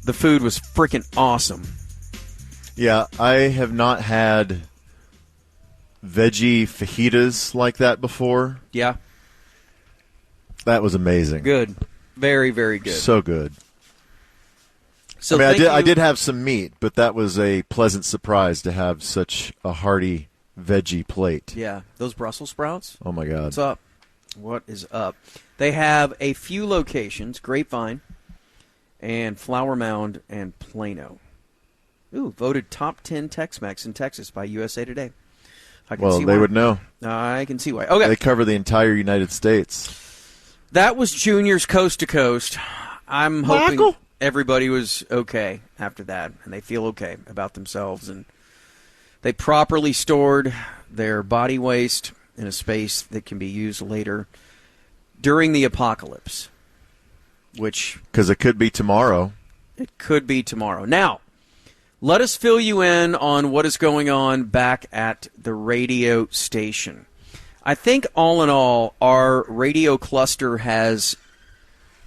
the food was freaking awesome. Yeah, I have not had veggie fajitas like that before. Yeah. That was amazing. Good. Very, very good. So good. So I did have some meat, but that was a pleasant surprise to have such a hearty veggie plate. Yeah, those Brussels sprouts. Oh, my God. What's up? What is up? They have a few locations, Grapevine and Flower Mound and Plano. Ooh, voted top 10 Tex-Mex in Texas by USA Today. Well, they would know. I can see why. Okay. They cover the entire United States. That was Junior's Coast to Coast. I'm hoping everybody was okay after that, and they feel okay about themselves, and they properly stored their body waste in a space that can be used later during the apocalypse, which... Because it could be tomorrow. It could be tomorrow. Now, let us fill you in on what is going on back at the radio station. I think all in all, our radio cluster has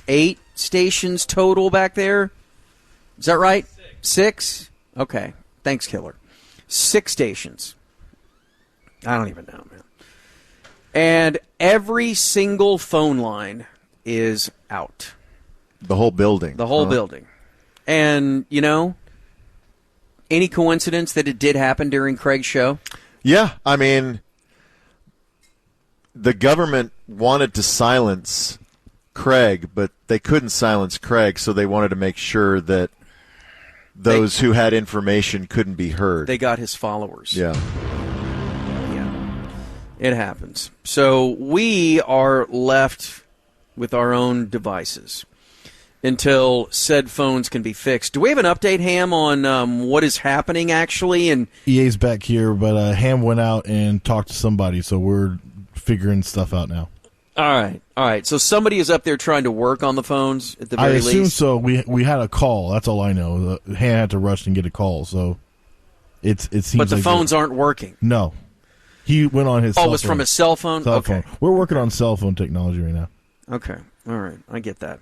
8 stations total back there. Is that right? 6? Okay. Thanks, Killer. 6 stations. I don't even know, man. And every single phone line is out. The whole building. The whole building. And, you know, any coincidence that it did happen during Craig's show? Yeah, I mean, the government wanted to silence Craig, but they couldn't silence Craig, so they wanted to make sure that those who had information couldn't be heard. They got his followers. Yeah. Yeah. It happens. So we are left with our own devices until said phones can be fixed. Do we have an update, Ham, on what is happening, actually? And EA's back here, but Ham went out and talked to somebody, so we're figuring stuff out now. All right. So somebody is up there trying to work on the phones at the very least? I assume so. We had a call. That's all I know. Ham had to rush and get a call, so it seems But the like phones aren't working? No. He went on his cell phone. Oh, it was from his cell phone? Okay. We're working on cell phone technology right now. Okay. All right. I get that.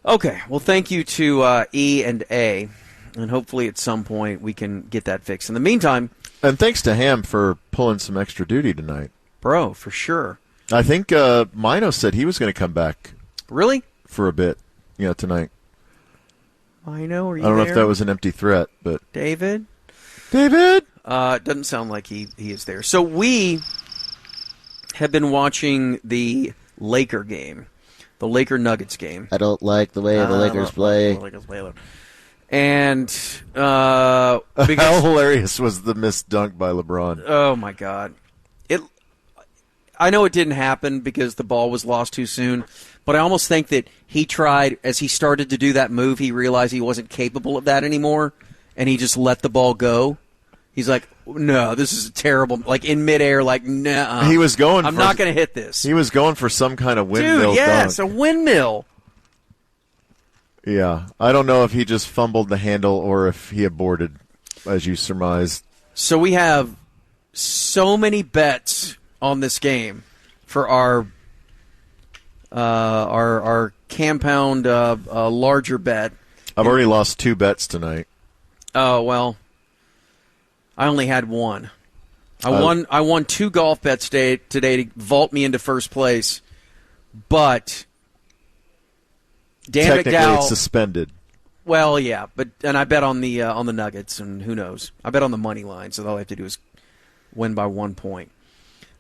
Okay. Well, thank you to E and A, and hopefully at some point we can get that fixed. In the meantime... And thanks to Ham for pulling some extra duty tonight. Bro, for sure. I think Mino said he was going to come back. Really? For a bit, tonight. Mino, are you I don't know there? if that was an empty threat, but... David? Doesn't sound like he is there. So we have been watching the Laker game, the Laker-Nuggets game. I don't like the way the Lakers play. And how hilarious was the missed dunk by LeBron? Oh, my God. I know it didn't happen because the ball was lost too soon, but I almost think that he tried, as he started to do that move, he realized he wasn't capable of that anymore, and he just let the ball go. He's like, no, this is terrible. Like, in midair, like, no. He was going I'm not going to hit this. He was going for some kind of windmill Dude, yes, dunk. a windmill. Yeah. I don't know if he just fumbled the handle or if he aborted, as you surmised. So we have so many bets on this game for our Campound larger bet. I've already lost 2 bets tonight. Oh, well, I only had one. I won 2 golf bets today to vault me into first place, but Dan Technically, McDowell it's suspended. Well, yeah, and I bet on the Nuggets, and who knows? I bet on the money line, so all I have to do is win by 1 point.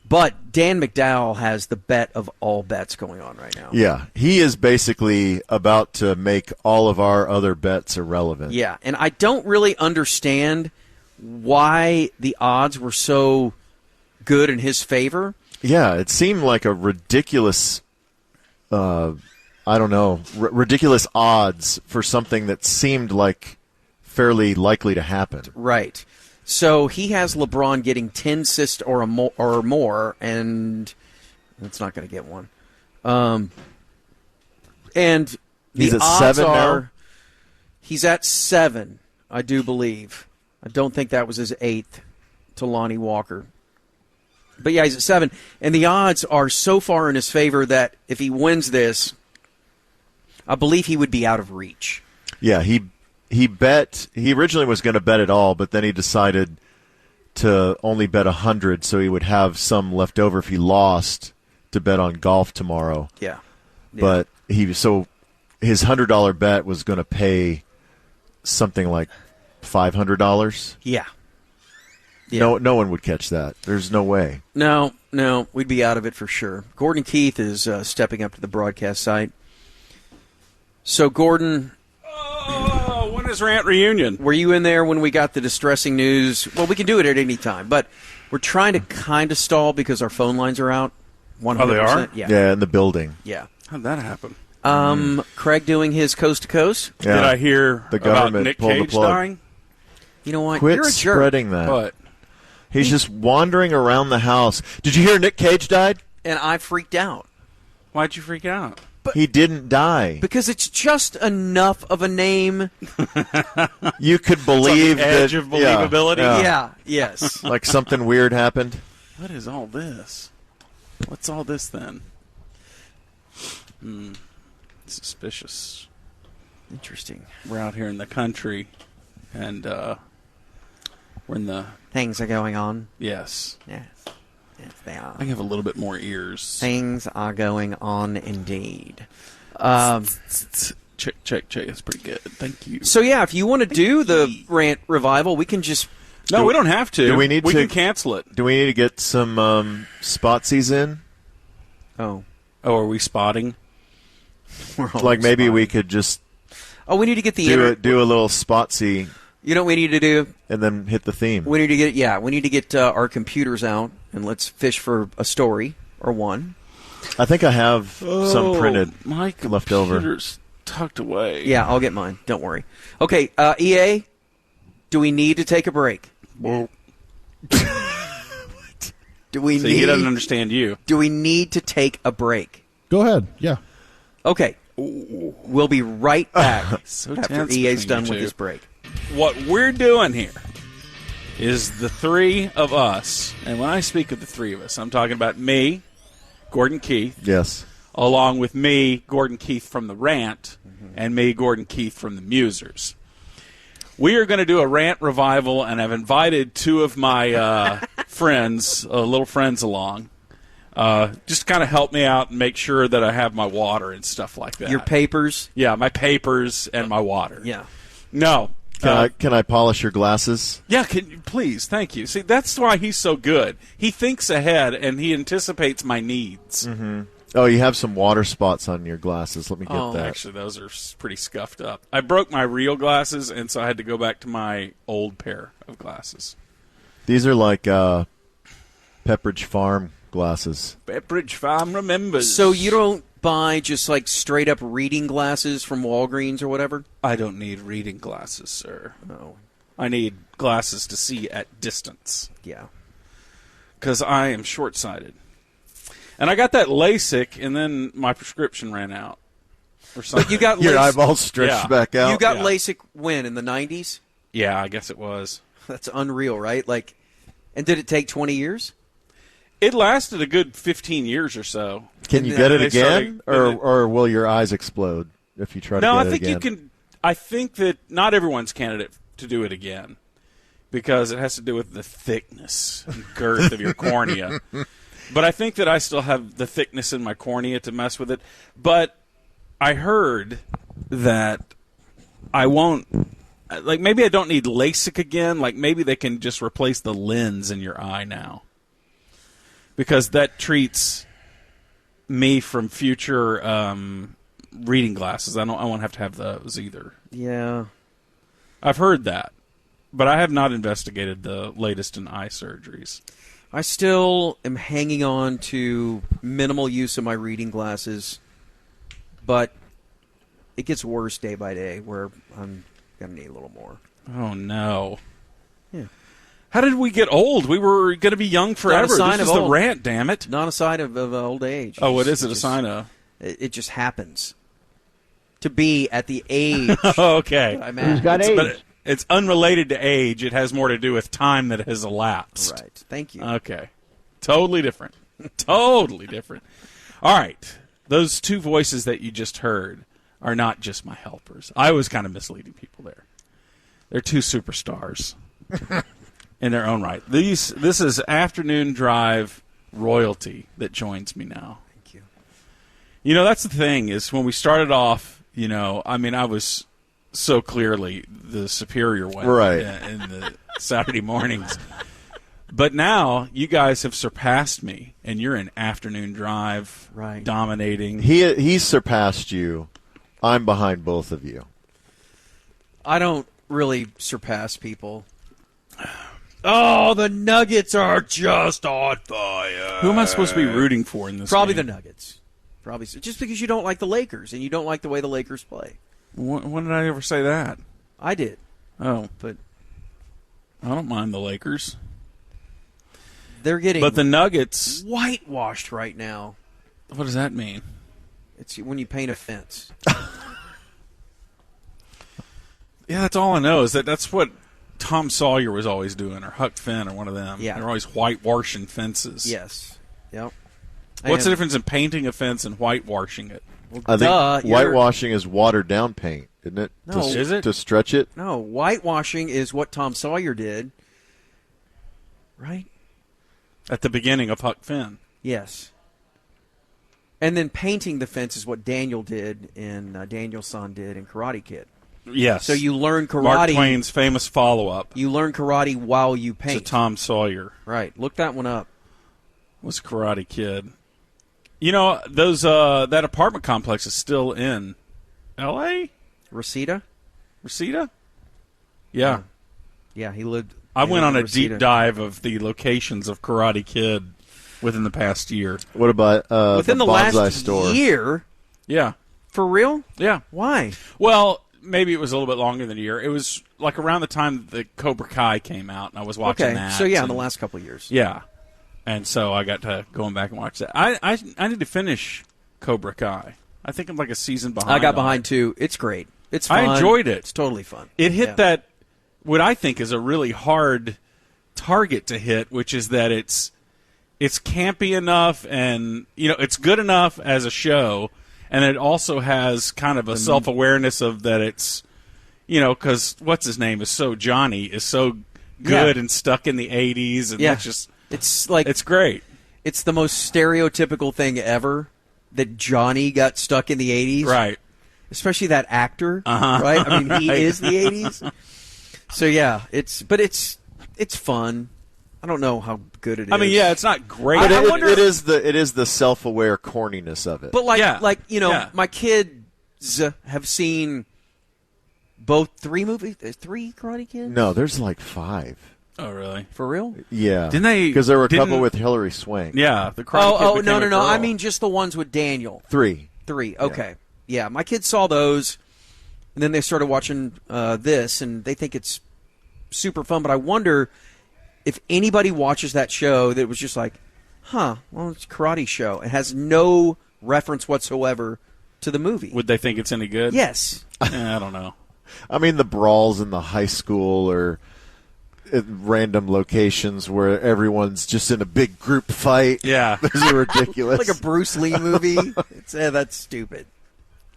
But Dan McDowell has the bet of all bets going on right now. Yeah, he is basically about to make all of our other bets irrelevant. Yeah, and I don't really understand why the odds were so good in his favor. Yeah, it seemed like a ridiculous, ridiculous odds for something that seemed like fairly likely to happen. Right. So he has LeBron getting 10 assists or more, and that's not going to get one. And he's the at odds 7 now? He's at 7, I do believe. I don't think that was his 8th to Lonnie Walker. But yeah, he's at 7. And the odds are so far in his favor that if he wins this, I believe he would be out of reach. Yeah, he bet. He originally was going to bet it all, but then he decided to only bet 100, so he would have some left over if he lost to bet on golf tomorrow. Yeah. But his $100 bet was going to pay something like $500. Yeah. No one would catch that. There's no way. No, we'd be out of it for sure. Gordon Keith is stepping up to the broadcast site. So, Gordon, when is Rant Reunion? were you in there when we got the distressing news? Well, we can do it at any time, but we're trying to kind of stall because our phone lines are out. 100%. Oh, they are? Yeah, in the building. Yeah. How'd that happen? Craig doing his coast to coast. Yeah. Did I hear The about government Nick pulled the Cage plug. dying? You know what? Quit You're a jerk. spreading that. What? He's just wandering around the house. Did you hear Nick Cage died? And I freaked out. Why'd you freak out? He didn't die. Because it's just enough of a name. You could believe the edge that, of believability? Yeah, yes. like something weird happened. What is all this? What's all this then? Suspicious. Interesting. We're out here in the country, and we're in the... Things are going on. Yes. Yes. Yes, they are. I have a little bit more ears. Things are going on indeed. Check. That's pretty good. Thank you. So, yeah, if you want to do the rant revival, we can just... No, we don't have to. Do we need to- can cancel it. Do we need to get some spotsies in? Oh. Oh, are we spotting? Like maybe we could just Oh, we need to get the... do a little spotsy You know what we need to do? and then hit the theme. We need to get our computers out, and let's fish for a story or one. I think I have some printed My left over. computer's tucked away. Yeah, I'll get mine. Don't worry. Okay, EA, do we need to take a break? Well, Do we so he doesn't need? understand you. Do we need to take a break? Go ahead. Yeah. Okay, we'll be right back So after tense EA's between done you with two. his break. What we're doing here is the three of us, and when I speak of the three of us, I'm talking about me, Gordon Keith, Yes. along with me, Gordon Keith from the Rant, and me, Gordon Keith from the Musers. We are going to do a rant revival, and I've invited two of my friends, little friends along, just to kind of help me out and make sure that I have my water and stuff like that. Your papers? Yeah, my papers and my water. Yeah. No. Can I polish your glasses? Yeah, can you, please, thank you. See, that's why he's so good. He thinks ahead, and he anticipates my needs. Mm-hmm. Oh, you have some water spots on your glasses. Let me get that. Actually, those are pretty scuffed up. I broke my real glasses, and so I had to go back to my old pair of glasses. These are like Pepperidge Farm glasses. Pepperidge Farm remembers. So you don't buy just like straight up reading glasses from Walgreens or whatever? I don't need reading glasses, sir. No. I need glasses to see at distance. Yeah. Because I am short-sighted. And I got that LASIK, and then my prescription ran out. Or something. But you got Your LASIK. eyeballs stretched Yeah. back out. You got Yeah. LASIK when in the 90s? Yeah, I guess it was. That's unreal, right? Like, and did it take 20 years? It lasted a good 15 years or so. Can you And get then it they again, started- or will your eyes explode if you try to No, get I it think again? you can. I think that not everyone's candidate to do it again because it has to do with the thickness and girth of your cornea. But I think that I still have the thickness in my cornea to mess with it. But I heard that I won't. Like, maybe I don't need LASIK again. Like, maybe they can just replace the lens in your eye now. Because that treats me from future reading glasses. I won't have to have those either. Yeah. I've heard that. But I have not investigated the latest in eye surgeries. I still am hanging on to minimal use of my reading glasses, but it gets worse day by day where I'm going to need a little more. Oh, no. Yeah. How did we get old? We were going to be young forever. sign This of is the old. rant, damn it. Not a sign of old age. Oh, what is it a just- sign of? It just happens to be at the age Oh, okay. that I'm at. But it's unrelated to age. It has more to do with time that has elapsed. Right. Thank you. Okay. Totally different. Totally different. All right. Those two voices that you just heard are not just my helpers. I was kind of misleading people there. They're two superstars in their own right. This is afternoon drive royalty that joins me now. Thank you. You know, that's the thing is when we started off, you know, I mean, I was so clearly the superior one in the Saturday mornings. But now you guys have surpassed me, and you're in afternoon drive, dominating. He's surpassed you. I'm behind both of you. I don't really surpass people. Oh, the Nuggets are just on fire. Who am I supposed to be rooting for in this Probably game? the Nuggets. Probably just because you don't like the Lakers, and you don't like the way the Lakers play. When did I ever say that? I did. Oh. But I don't mind the Lakers. They're getting But the Nuggets... whitewashed right now. What does that mean? It's when you paint a fence. Yeah, that's all I know is that's what Tom Sawyer was always doing, or Huck Finn, or one of them. Yeah. They're always whitewashing fences. Yes. Yep. What's the difference in painting a fence and whitewashing it? I think whitewashing is watered down paint, isn't it? No. Is it? To stretch it? No, whitewashing is what Tom Sawyer did. Right? At the beginning of Huck Finn. Yes. And then painting the fence is what Daniel did Daniel-san did in Karate Kid. Yes. So you learn karate. Mark Twain's famous follow-up. You learn karate while you paint. To Tom Sawyer. Right. Look that one up. Was Karate Kid. You know, those that apartment complex is still in L.A.? Reseda? Yeah. Yeah, he lived... I went on a Reseda. deep dive of the locations of Karate Kid within the past year. What about within the bonsai last store? year? Yeah. For real? Yeah. Why? Well, maybe it was a little bit longer than a year. It was like around the time that Cobra Kai came out, and I was watching that. So yeah, in the last couple of years. Yeah. And so I got to going back and watch that. I need to finish Cobra Kai. I think I'm like a season behind. I got behind too. It's great. It's fun. I enjoyed it. It's totally fun. It hit that, what I think is a really hard target to hit, which is that it's campy enough and, you know, it's good enough as a show, and it also has kind of a self-awareness of that it's, you know, because what's his name is so good and stuck in the 80s, and that's just... It's like it's great. It's the most stereotypical thing ever that Johnny got stuck in the 80s. Right. Especially that actor, right? I mean, he is the 80s. So yeah, it's fun. I don't know how good it is. I mean, yeah, it's not great. But I wonder it is the self-aware corniness of it. But my kids have seen both three movies. There's 3 Karate Kids? No, there's like 5. Oh, really? For real? Yeah. Didn't they? Because there were a couple with Hilary Swank. Yeah. The Karate Kid became a girl. I mean just the ones with Daniel. 3. Okay. Yeah, my kids saw those, and then they started watching this, and they think it's super fun. But I wonder if anybody watches that show that was just like, well, it's a karate show. It has no reference whatsoever to the movie. Would they think it's any good? Yes. I don't know. I mean, the brawls in the high school or at random locations where everyone's just in a big group fight. Yeah. Those are ridiculous. Like a Bruce Lee movie. That's stupid.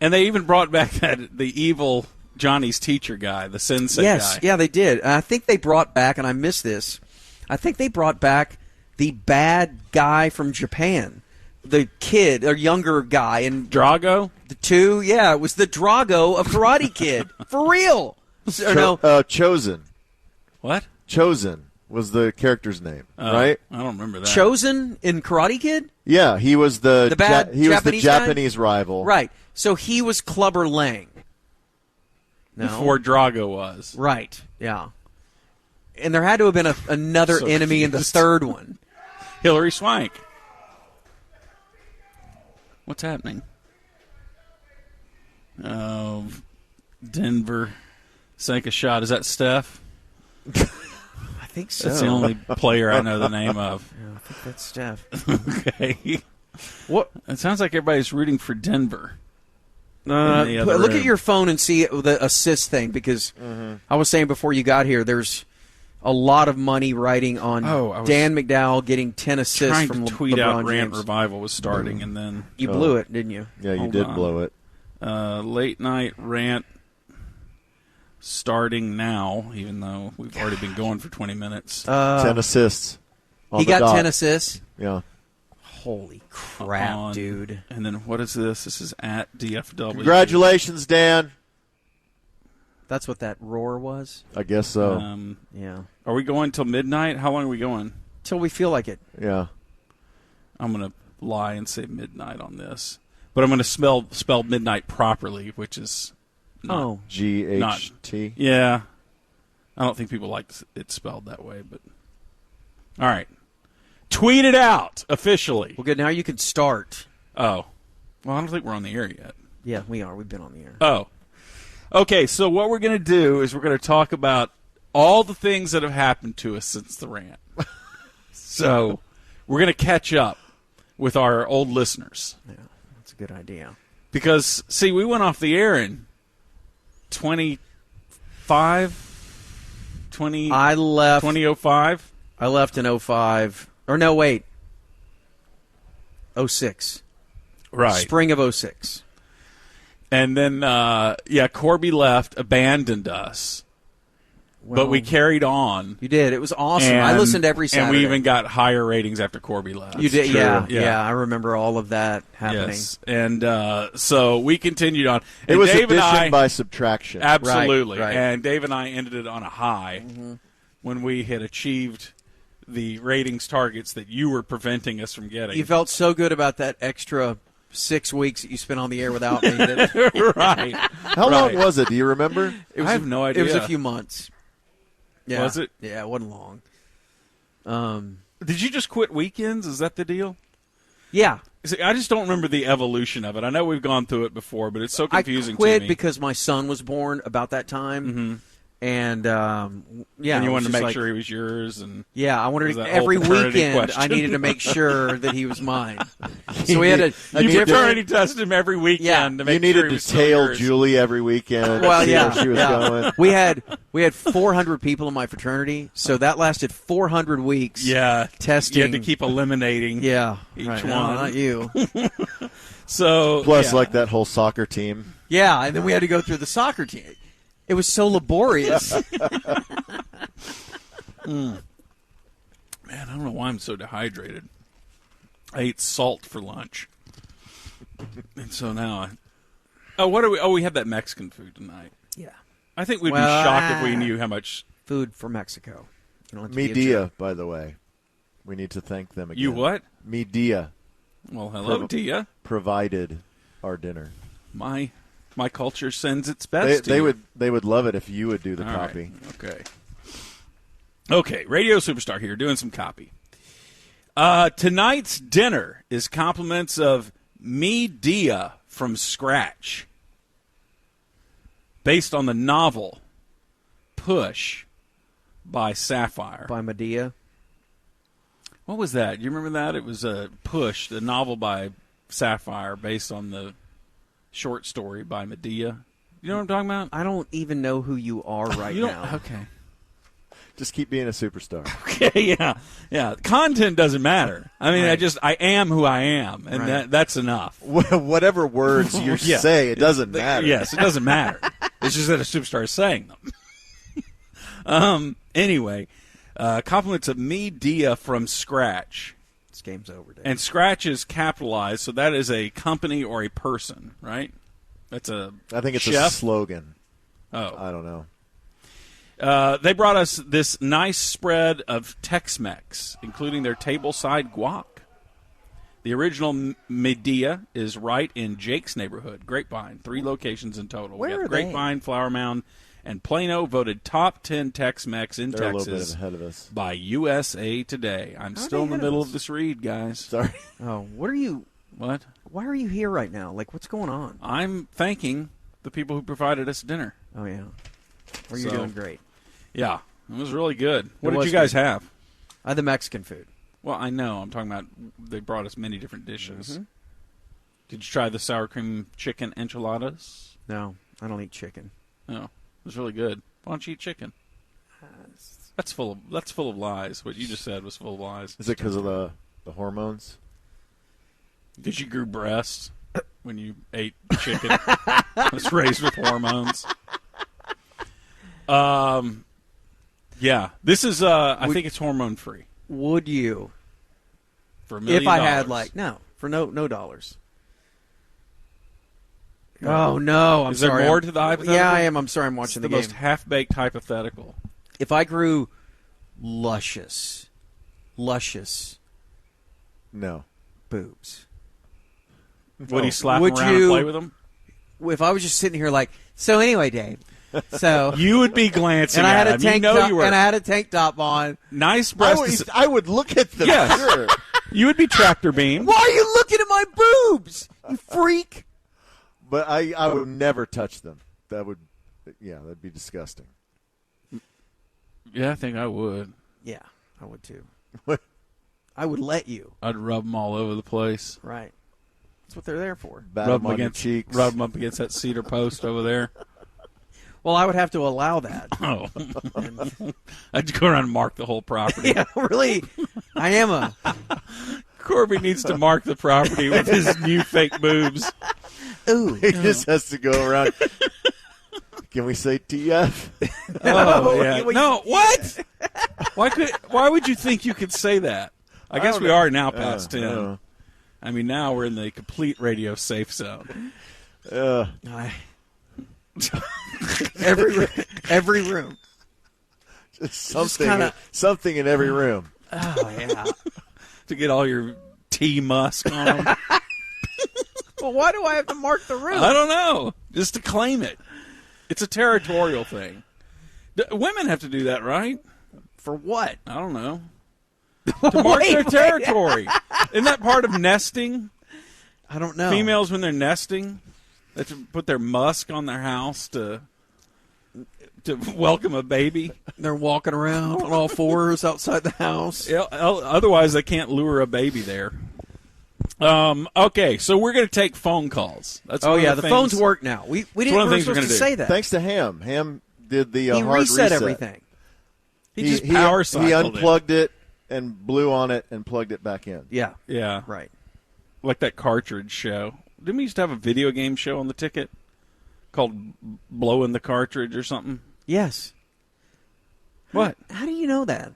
And they even brought back the evil Johnny's teacher guy, the sensei guy. Yes, yeah, they did. I think they brought back, and I missed this, I think they brought back the bad guy from Japan. The kid, or younger guy. And Drago? It was the Drago of Karate Kid. For real. Chosen. What? Chosen was the character's name, right? I don't remember that. Chosen in Karate Kid? Yeah, he was the Japanese Japanese rival. Right. So he was Clubber Lang. No. Before Drago was. Right, yeah. And there had to have been another enemy in the third one. Hilary Swank. What's happening? Oh, Denver sank a shot. Is that Steph? I think so. That's the only player I know the name of. Yeah, I think that's Steph. Okay. What? It sounds like everybody's rooting for Denver. Look at your phone and see the assist thing, because I was saying before you got here, there's a lot of money riding on Dan McDowell getting 10 assists from to tweet LeBron out James. Rant Revival was starting, and then you blew it, didn't you? Yeah, you did blow it. Late night rant starting now, even though we've already been going for 20 minutes. 10 assists. He got 10 assists. Yeah. Holy crap, dude. And then what is this? This is at DFW. Congratulations, Dan. That's what that roar was? I guess so. Yeah. Are we going till midnight? How long are we going? Till we feel like it. Yeah. I'm going to lie and say midnight on this. But I'm going to spell midnight properly, which is not, GHT. Yeah. I don't think people like it spelled that way, but all right. Tweet it out officially. Well, good. Now you can start. Oh. Well, I don't think we're on the air yet. Yeah, we are. We've been on the air. Oh. Okay, so what we're going to do is we're going to talk about all the things that have happened to us since the rant. So we're going to catch up with our old listeners. Yeah, that's a good idea. Because, see, we went off the air in 2005? I left. 2005? I left in 05. Or no, wait. 06. Right. Spring of 06. And then, Corby left, abandoned us. Well, but we carried on. You did. It was awesome. I listened every Saturday. And we even got higher ratings after Corby left. You did, true. yeah. I remember all of that happening. Yes. And so we continued on. It And was Dave and addition I, by subtraction. absolutely. Right. And Dave and I ended it on a high when we had achieved the ratings targets that you were preventing us from getting. You felt so good about that extra 6 weeks that you spent on the air without me. Right. How long was it? Do you remember? I have no idea. It was a few months. Yeah. Was it? Yeah, it wasn't long. Did you just quit weekends? Is that the deal? Yeah. See, I just don't remember the evolution of it. I know we've gone through it before, but it's so confusing I quit to me. because my son was born about that time. Mm-hmm. And, yeah. And you wanted to make like, sure he was yours. And yeah, I wanted was to, that every whole paternity weekend question. I needed to make sure that he was mine. So we had a you different... paternity tested him every weekend to make You needed sure he to was still tail yours. Julie every weekend. Well, to see yeah, where she was going. We had 400 people in my fraternity, so that lasted 400 weeks. Yeah. Testing. You had to keep eliminating each one. No, not you. Plus, like that whole soccer team. Yeah, and then we had to go through the soccer team. It was so laborious. Man, I don't know why I'm so dehydrated. I ate salt for lunch. And so now we had that Mexican food tonight. Yeah. I think we'd be shocked if we knew how much. Food for Mexico. You don't have to give Media, by the way. We need to thank them again. You what? Media Well, hello, Dia. provided our dinner. My culture sends its best. They would love it if you would do the All copy. Right. Okay. Radio Superstar here doing some copy. Tonight's dinner is compliments of Media from Scratch, based on the novel Push by Sapphire. By Medea. What was that? You remember that? It was Push, the novel by Sapphire, based on the short story by Medea. You know what I'm talking about? I don't even know who you are right now. Okay. Just keep being a superstar. Okay, yeah. Content doesn't matter. I mean, Right. I am who I am, and Right. that's enough. Whatever words you Yeah. say, it doesn't matter. Yes, it doesn't matter. It's just that a superstar is saying them. Anyway, compliments of Media from Scratch. This game's over, Dave. And Scratch is capitalized, so that is a company or a person, right? That's a I think it's a chef? slogan. Oh. I don't know. They brought us this nice spread of Tex-Mex, including their tableside guac. The original Medea is right in Jake's neighborhood, Grapevine. 3 locations in total. Where we got are they? Grapevine, Flower Mound, and Plano, voted top 10 Tex-Mex in They're a little Texas bit ahead of us. by USA Today. I'm still in the ahead of middle us? of this read, guys. Sorry. Oh, what are you? What? Why are you here right now? Like, what's going on? I'm thanking the people who provided us dinner. Oh yeah, well, you're So- doing great. Yeah, it was really good. What did was you guys good. have? I had the Mexican food. Well, I know. I'm talking about they brought us many different dishes. Mm-hmm. Did you try the sour cream chicken enchiladas? No, I don't eat chicken. No, it was really good. Why don't you eat chicken? That's full of lies. What you just said was full of lies. Is it because of the hormones? Did you grew breasts? when you ate chicken. It was raised with hormones. Yeah, this is. I think it's hormone free. Would you? For $1 million. If I had for no dollars. Oh no! Is there more to the hypothetical? Yeah, I am. I'm sorry. I'm watching the game. most half-baked hypothetical. If I grew luscious No. boobs, Would he slap Would them around you- and play with them? if I was just sitting here like, so anyway, Dave, so You would be glancing and I had at a him. tank You know top, you were. and I had a tank top on. Nice breasts. I would look at them. Yes. Sure. You would be tractor beam. Why are you looking at my boobs, you freak? But I would never touch them. That'd be disgusting. Yeah, I think I would. Yeah, I would too. I would let you. I'd rub them all over the place. Right. That's what they're there for. Bat Rub them on your against, cheeks. rub them up against that cedar post over there. Well, I would have to allow that. Oh, I'd go around and mark the whole property. Yeah, really. I am a. Corby needs to mark the property with his new fake boobs. Ooh. He just has to go around. Can we say TF? Oh yeah. you- No, what? Why would you think you could say that? I guess we are now past 10. I mean, now we're in the complete radio safe zone. Every room. Something in every room. Oh yeah. To get all your tea musk on them. Well, why do I have to mark the room? I don't know. Just to claim it. It's a territorial thing. Women have to do that, right? For what? I don't know. To mark their territory. Isn't that part of nesting? I don't know. Females, when they're nesting, they have to put their musk on their house to welcome a baby. They're walking around on all fours outside the house. Yeah, otherwise, they can't lure a baby there. Okay, so we're going to take phone calls. That's Oh one yeah, of the the phones things- work now. We one didn't of the we're things we're supposed gonna to do. say that. Thanks to Ham. Ham did the he hard reset reset. everything. He just power He cycled unplugged it and blew on it and plugged it back in. Yeah. it. Yeah, Right. like that cartridge show. Didn't we used to have a video game show on the ticket called Blowing the Cartridge or something? Yes. What? How do you know that?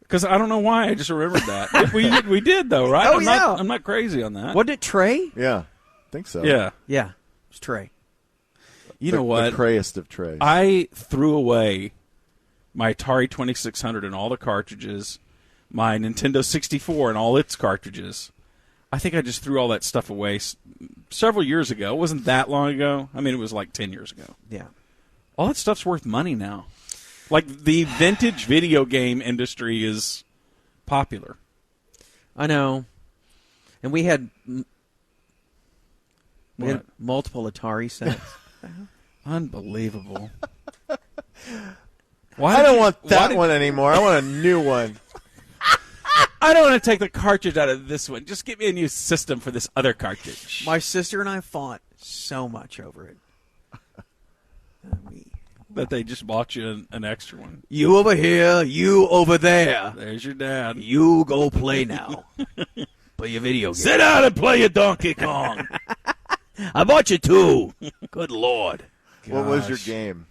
Because I don't know why. I just remembered that. we did though, right? Oh, I'm yeah. Not, I'm not crazy on that. Wasn't it Trey? Yeah, I think so. Yeah. Yeah. It's Trey. You know what? The crayest of trays. I threw away my Atari 2600 and all the cartridges, my Nintendo 64 and all its cartridges. I think I just threw all that stuff away several years ago. It wasn't that long ago. I mean, it was like 10 years ago. Yeah. All that stuff's worth money now. Like, the vintage video game industry is popular. I know. And we had What? multiple Atari sets. Unbelievable. I don't want that one anymore. I want a new one. I don't want to take the cartridge out of this one. Just give me a new system for this other cartridge. My sister and I fought so much over it. That they just bought you an extra one. You over here, you over there. There's your dad. You go play now. Play your video game. Sit down and play your Donkey Kong. I bought you two. Good Lord. What was your game?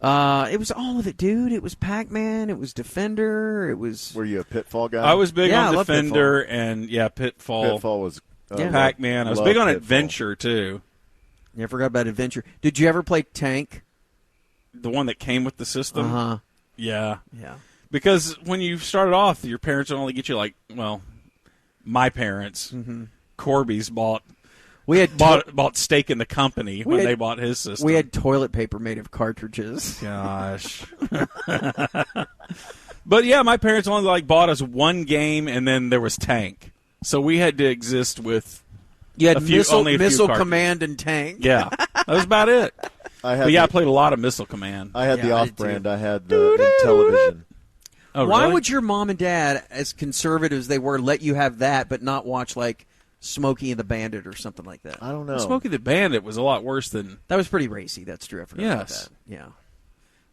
It was all of it, dude. It was Pac-Man. It was Defender. It was. Were you a Pitfall guy? I was big Yeah, I on love Defender and, Pitfall. Pitfall was Pac-Man. I was love big on Pitfall. Adventure, too. Yeah, I forgot about Adventure. Did you ever play Tank? The one that came with the system. Uh-huh. Yeah. Yeah. Because when you started off, your parents would only get you my parents, Corby's bought stake in the company when they bought his system. We had toilet paper made of cartridges. Gosh. But yeah, my parents only bought us one game, and then there was Tank. So we had to exist with You had only a few Missile cartridges. Command and Tank. Yeah, that was about it. I played a lot of Missile Command. I had Yeah, the I did off-brand. too. I had the television. Oh, Why really? would your mom and dad, as conservative as they were, let you have that but not watch Smokey and the Bandit or something like that? I don't know. Smokey the Bandit was a lot worse than That was pretty racy. That's true. I forgot about Yes. that. Yeah.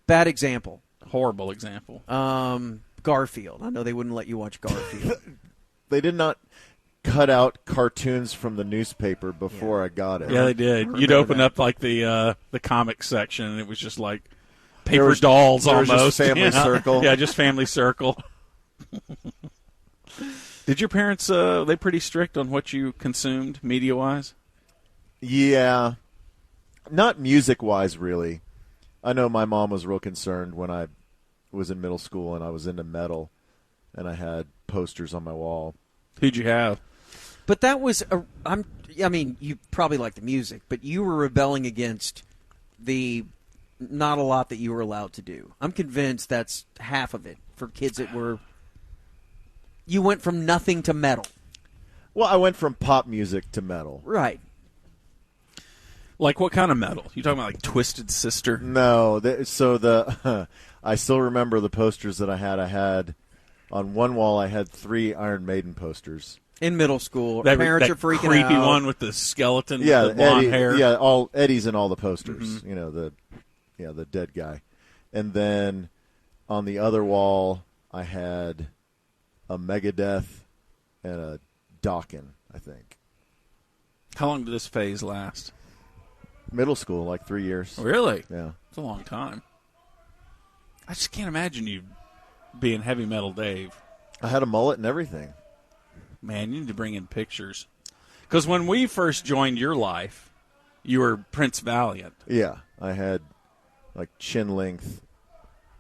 Bad example. horrible example. Garfield. I know they wouldn't let you watch Garfield. They did not. cut out cartoons from the newspaper before I got it. Yeah, they did. You'd open up like the comic section, and it was just like paper was- dolls there was almost. just Family Circle. Yeah, just Family Circle. Did your parents, they pretty strict on what you consumed media-wise? Yeah. Not music-wise, really. I know my mom was real concerned when I was in middle school and I was into metal, and I had posters on my wall. Who'd you have? But that was I mean, you probably like the music, but you were rebelling against the not a lot that you were allowed to do. I'm convinced that's half of it for kids that were. You went from nothing to metal. Well, I went from pop music to metal. Right. Like what kind of metal? You talking about like Twisted Sister? No, I still remember the posters that I had. I had on one wall. I had 3 Iron Maiden posters. In middle school, That parents are freaking creepy out. one with the skeleton, Yeah, with the blonde Eddie, hair. yeah, all Eddie's in all the posters. Mm-hmm. You know the dead guy, and then on the other wall I had a Megadeth and a Dokken. I think How long did this phase last? middle school, like 3 years. Really? Yeah. It's a long time. I just can't imagine you being heavy metal Dave. I had a mullet and everything. Man, you need to bring in pictures. Because when we first joined your life, you were Prince Valiant. Yeah, I had like chin length,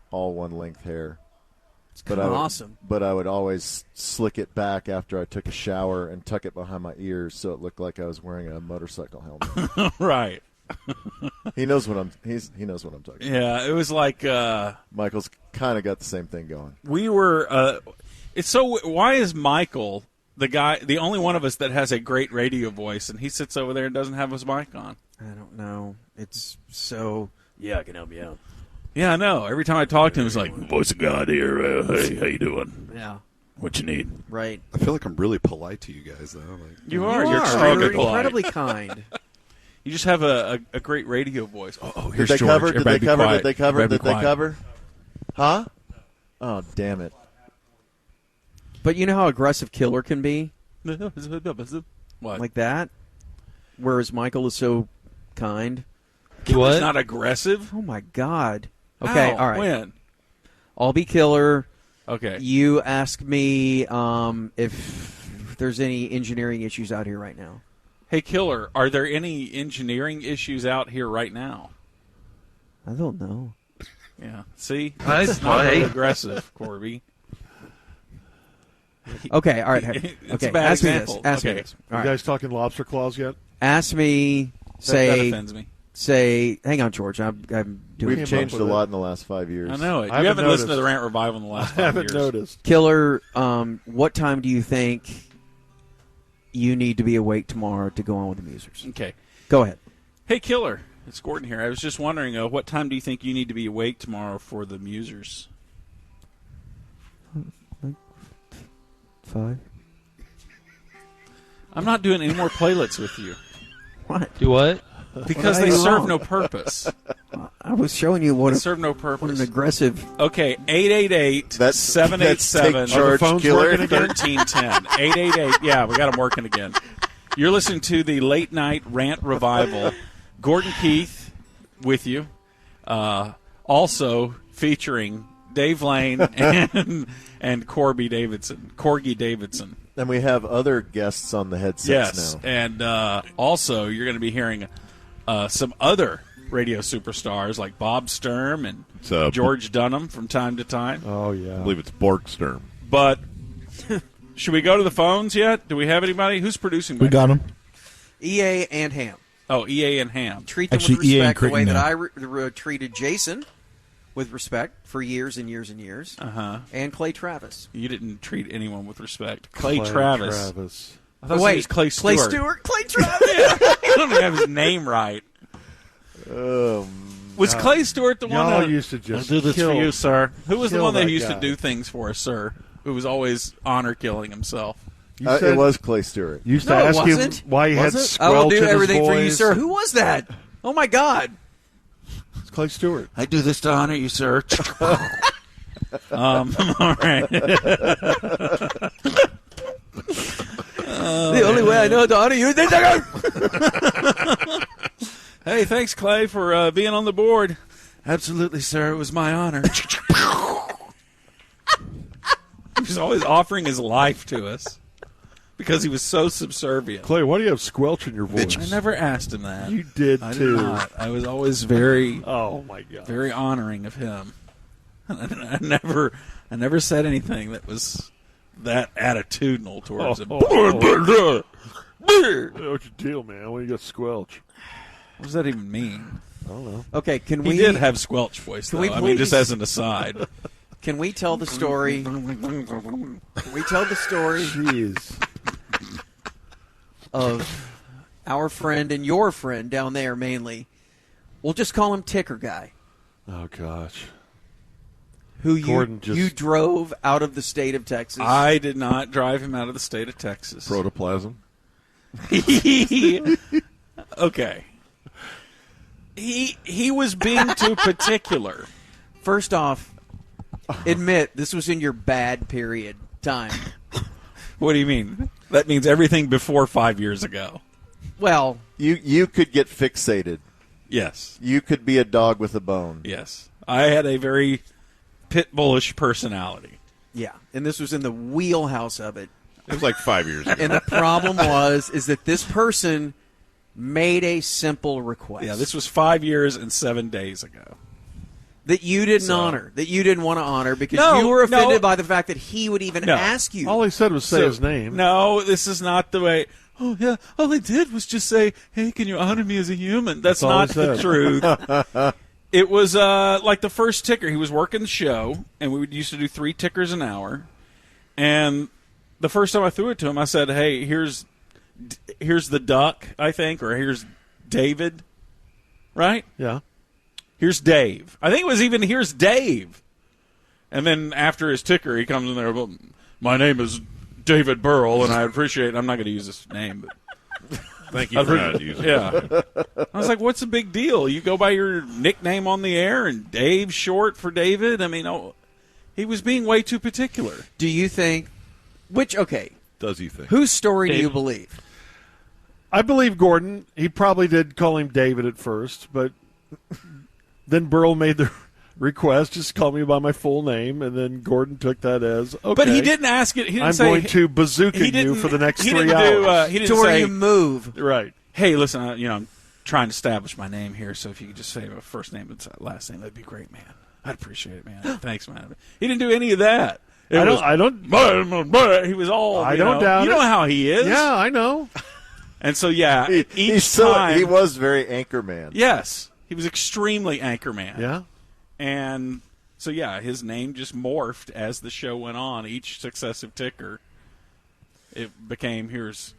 all one length hair. It's kind of awesome. But I would always slick it back after I took a shower and tuck it behind my ears so it looked like I was wearing a motorcycle helmet. Right. He knows what I'm talking about. Yeah, it was like Michael's kind of got the same thing going. we were. It's so. Why is Michael the only one of us that has a great radio voice, and he sits over there and doesn't have his mic on? I don't know. It's so. Yeah, I can help you out. Yeah, I know. Every time I talk to him, it's like, voice of God here. Hey, how you doing? Yeah. What you need? Right. I feel like I'm really polite to you guys, though. Like, You are. You're You're extremely polite. incredibly kind. You just have a great radio voice. Oh, Did here's they George. cover? Did Everybody they be cover? quiet. Did they cover? Everybody Did be they quiet. cover? Huh? Oh, damn it! But you know how aggressive Killer can be? What? Like that? Whereas Michael is so kind. Killer's not aggressive? Oh, my God. Okay, How? all right. When? I'll be Killer. Okay. You ask me if there's any engineering issues out here right now. Hey, Killer, are there any engineering issues out here right now? I don't know. Yeah. See? Nice It's not play. really aggressive, Corby. Okay, all right. It's Okay, a bad ask me this. example. Ask me Okay. this. You All right. guys talking lobster claws yet? Ask me, That say, offends me. hang on, George. I'm doing We've changed a lot in the last 5 years. I know it. I You haven't haven't listened to noticed. the Rant Revival in the last 5 I haven't years. noticed. Killer, what time do you think you need to be awake tomorrow to go on with the Musers? Okay. Go ahead. Hey, Killer. It's Gordon here. I was just wondering, what time do you think you need to be awake tomorrow for the Musers? 5. I'm not doing any more playlets with you What? Do what? because Why they are you serve wrong? no purpose. I was showing you what They a, serve no what an purpose. aggressive. Okay, 888 That's 787 take charge, phones killer. working again? 1310. 888. Yeah, we got them working again. You're listening to the Late Night Rant Revival. Gordon Keith with you. Also featuring Dave Lane and Corgi Davidson. And we have other guests on the headsets Yes, now. and also you're going to be hearing some other radio superstars like Bob Sturm and George Dunham from time to time. Oh, yeah. I believe it's Borgsturm. But should we go to the phones yet? Do we have anybody? Who's producing? We back got him. EA and Ham. Oh, EA and Ham. Treat them Actually, with EA and respect the way Creighton that now. I treated Jason with respect for years and years and years. Uh-huh. And Clay Travis. You didn't treat anyone with respect. Clay Travis. I thought Wait, it was Clay Stewart. Clay Travis. I don't even have his name right. Was Clay Stewart the one Y'all that used to just I'll do this kill, for you, sir? Who was the kill one that that used guy. to do things for us, sir? Who was always honor killing himself? You It said- was Clay Stewart. You used No, to it ask him wasn't. why he had Was it? squelch I will do in his everything for you, voice. sir. Who was that? Oh, my God. It's Clay Stewart. I do this to honor you, sir. All right. I know, Donnie. You think Hey, thanks, Clay, for being on the board. Absolutely, sir. It was my honor. He was always offering his life to us because he was so subservient. Clay, why do you have squelch in your voice? I never asked him that. You did, I too. did not. I was always very, Oh, my God. very honoring of him. I never said anything that was that attitudinal towards him. What's your deal, man? When you got squelch? What does that even mean? I don't know. Okay, can He we did have squelch voice, though. we I mean, just please- as an aside. Can we tell the story? Can we tell the story Jeez. of our friend and your friend down there mainly? We'll just call him Ticker Guy, Oh, gosh. who Gordon just- you drove out of the state of Texas. I did not drive him out of the state of Texas. Protoplasm. Okay. He was being too particular. First off, admit this was in your bad period time. What do you mean? That means everything before 5 years ago. Well, You could get fixated. Yes. You could be a dog with a bone. Yes. I had a very pit bullish personality. yeah, and this was in the wheelhouse of it. It was like 5 years ago. And the problem is that this person made a simple request. Yeah, this was 5 years and 7 days ago. that you didn't So- honor, that you didn't want to honor because No, you were offended no. by the fact that he would even No. ask you. All he said was say So- his name. No, this is not the way. Oh, yeah, all they did was just say, hey, can you honor me as a human? That's all he not the said. truth. It was like the first ticker. He was working the show, and we used to do 3 tickers an hour. And the first time I threw it to him, I said, hey, here's the duck, I think, or here's David, right? Yeah. Here's Dave. I think it was even here's Dave. And then after his ticker, he comes in there, well, my name is David Burrell, and I appreciate I'm not going to use this name, but Thank you for not using it. yeah. I was like, what's the big deal? You go by your nickname on the air, and Dave's short for David? I mean, he was being way too particular. Do you think, okay, Does he think? whose story do you David. believe? I believe Gordon. He probably did call him David at first, but then Burl made the request, just call me by my full name, and then Gordon took that as, okay. But he didn't ask it. He didn't I'm say, going to bazooka he you didn't- for the next he 3 didn't hours. Do, he didn't To where say, you move. Right. hey, listen, I'm trying to establish my name here, so if you could just say my first name and last name, that'd be great, man. I'd appreciate it, man. Thanks, man. He didn't do any of that. It I was, don't. He was all. I don't doubt You know it. how he is. Yeah, I know. And so yeah, each He time was very Anchorman. yes, he was extremely Anchorman. Yeah. And so yeah, his name just morphed as the show went on. Each successive ticker, it became here's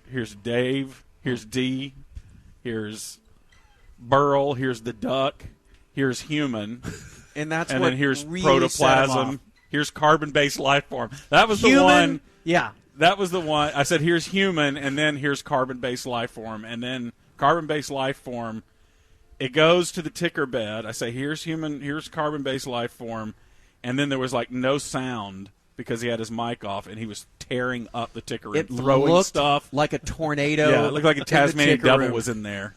Dave, here's D, here's Burl, here's the duck, here's human, And that's and what then here's really set him protoplasm, off. here's carbon-based life form. That was the Human, one. yeah. That was the one. I said, here's human, and then here's carbon-based life form. And then carbon-based life form, it goes to the ticker bed. I say, here's human, here's carbon-based life form. And then there was, like, no sound because he had his mic off, and he was tearing up the ticker It and throwing looked stuff. like a tornado. Yeah, it looked like a in the Tasmanian ticker devil room. was in there.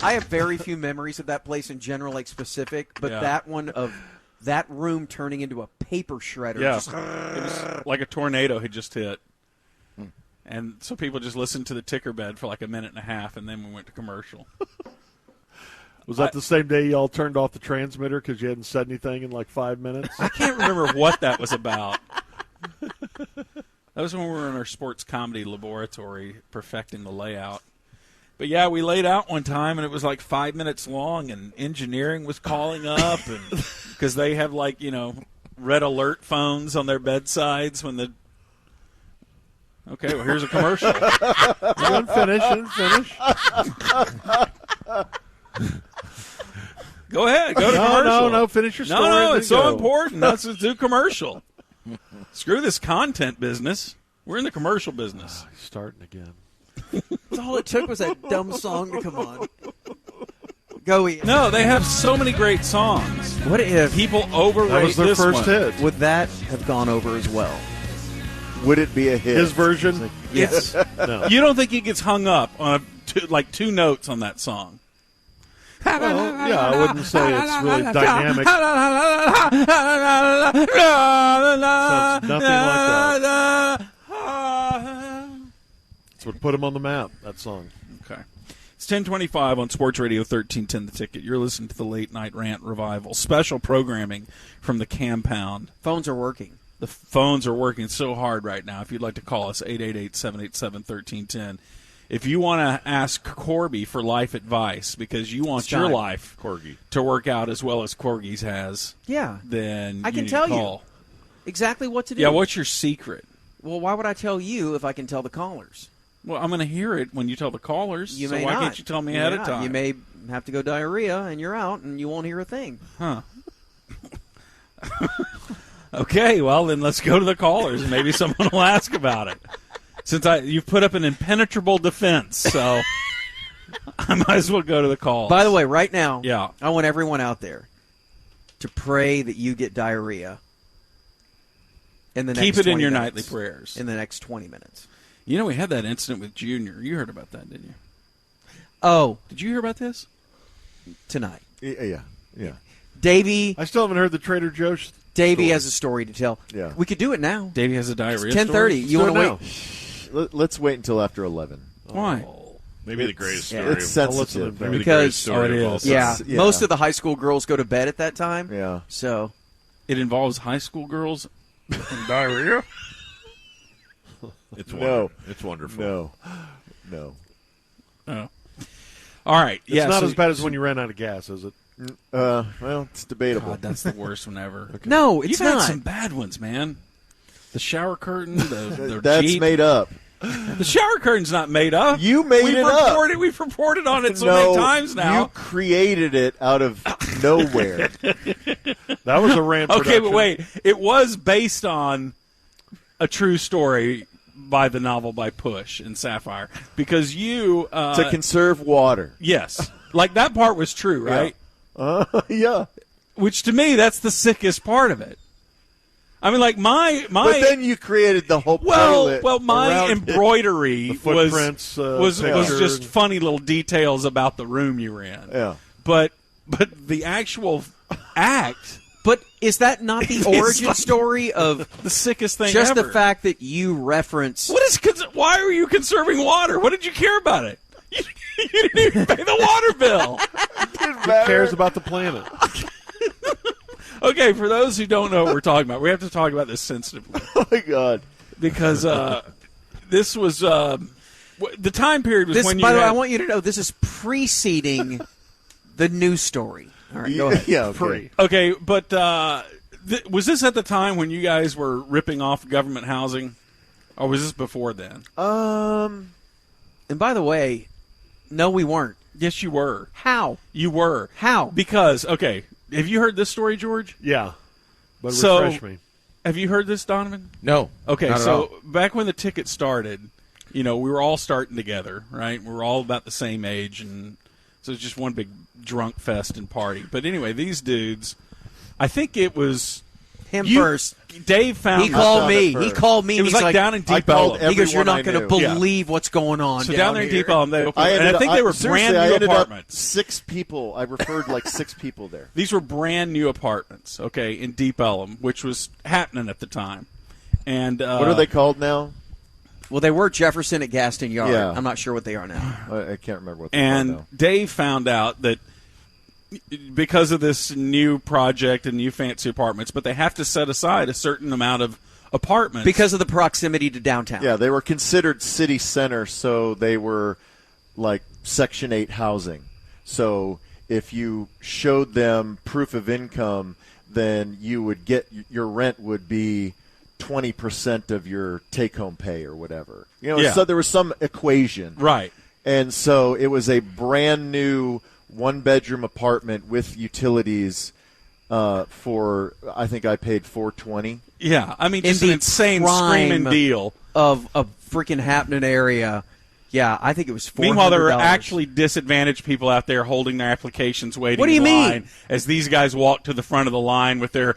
I have very few memories of that place in general, like specific, but Yeah. that one of that room turning into a paper shredder. Yeah. Just, It was like a tornado had just hit. And so people just listened to the ticker bed for like a minute and a half, and then we went to commercial. Was that the same day y'all turned off the transmitter because you hadn't said anything in like 5 minutes? I can't remember what that was about. That was when we were in our sports comedy laboratory perfecting the layout. But yeah, we laid out one time, and it was like 5 minutes long, and engineering was calling up, and because they have like red alert phones on their bedsides when the. Okay, well here's a commercial. You didn't finish. Go ahead, go to commercial. No, finish your story. No, and then it's so go. important. Let's do commercial. Screw this content business. We're in the commercial business. He's starting again. that's all it took was that dumb song to come on. Go Ian. No, they have so many great songs. What if People overrate That was their this first one. hit. would that have gone over as well? Would it be a hit? His version? Yes. No. You don't think he gets hung up on two notes on that song? Well, yeah, I wouldn't say it's really dynamic. Sounds nothing like that. That's what put him on the map, that song. Okay. It's 10:25 on Sports Radio 1310 The Ticket. You're listening to the Late Night Rant Revival. Special programming from the Campound. Phones are working. The phones are working so hard right now. If you'd like to call us, 888-787-1310. If you want to ask Corby for life advice because you want your life Corgi to work out as well as Corgi's has, Yeah. then I you can need tell to call. you exactly what to do. Yeah, what's your secret? Well, why would I tell you if I can tell the callers? Well, I'm going to hear it when you tell the callers. You so may why not. can't you tell me You ahead may of not. time? You may have to go diarrhea, and you're out, and you won't hear a thing. Huh. Okay, well, then let's go to the callers, and maybe someone will ask about it. Since you've put up an impenetrable defense, so I might as well go to the calls. By the way, right now, Yeah. I want everyone out there to pray that you get diarrhea in the next Keep it in 20 your minutes. nightly prayers. In the next 20 minutes. You know, we had that incident with Junior. You heard about that, didn't you? Oh, Did you hear about this? tonight. Yeah. Davey I still haven't heard the Trader Joe's Davey story. has a story to tell. Yeah. We could do it now. Davey has a diarrhea 10:30. story? You want to Do it wait? now. Let's wait until after 11. Why? Maybe the greatest yeah. story. It's I'll listen sensitive. to it. Maybe the Because- greatest story Oh, it of all is. time. Yeah. Yeah. Most of the high school girls go to bed at that time. Yeah. So It involves high school girls and diarrhea? It's No. wonderful. It's wonderful. No. Oh. All right. It's yeah, not so- as bad as when you ran out of gas, is it? Well, it's debatable. God, that's the worst one ever. no, it's You've not. had some bad ones, man. The shower curtain, the That's Jeep. made up. The shower curtain's not made up. You made We've it up. reported, We've reported on it so No, many times You now. created it out of nowhere. That was a rant Okay, production. but wait. It was based on a true story by the novel by Push and Sapphire. Because you... To conserve water. yes. Like, that part was true, right? Yeah. Which, to me, that's the sickest part of it. I mean, like, my But then you created the whole pilot well, my around it. embroidery The footprints, was picture. just funny little details about the room you were in. Yeah. But the actual act, But is that not the origin like- story of the sickest thing just ever. the fact that you reference? What is? Why are you conserving water? What did you care about it? You didn't even pay the water bill. Who cares about the planet? Okay, for those who don't know what we're talking about, we have to talk about this sensitively Oh my God. because this was the time period was This, when you by the way, had- I want you to know this is preceding the news story. All right, go ahead. Yeah. Okay. Okay, but was this at the time when you guys were ripping off government housing, or was this before then? And by the way, no, we weren't. Yes, you were. How? You were. How? Because, okay, have you heard this story, George? Yeah. But So- refresh me. Have you heard this, Donovan? No. Okay, Not at so all. back when the ticket started, we were all starting together, right? We were all about the same age, and so it was just one big drunk fest and party. But anyway, these dudes, I think it was Him you- first. Dave found He it. called found me. it He first. called me. It and was he's like down in I Deep called Ellum. He goes, "You're everyone not I going to knew. believe what's going on So down down there in here." Deep Ellum, they opened, I and ended I think up, they were seriously, brand I new ended apartments. Up 6 people. I referred like 6 people there. These were brand new apartments, okay, in Deep Ellum, which was happening at the time. And What are they called now? Well, they were Jefferson at Gaston Yard. Yeah. I'm not sure what they are now. I can't remember what they're called And now. Dave found out that because of this new project and new fancy apartments, but they have to set aside a certain amount of apartments. Because of the proximity to downtown. Yeah, they were considered city center, so they were like Section 8 housing. So if you showed them proof of income, then you would get your rent would be 20% of your take-home pay or whatever. Yeah. So there was some equation. Right. And so it was a brand new one-bedroom apartment with utilities for, I think I paid $420. Yeah, I mean, In just an the insane prime screaming deal. Of a freaking happening area. Yeah, I think it was $400. Meanwhile, there were actually disadvantaged people out there holding their applications waiting What do you in line mean? as these guys walked to the front of the line with their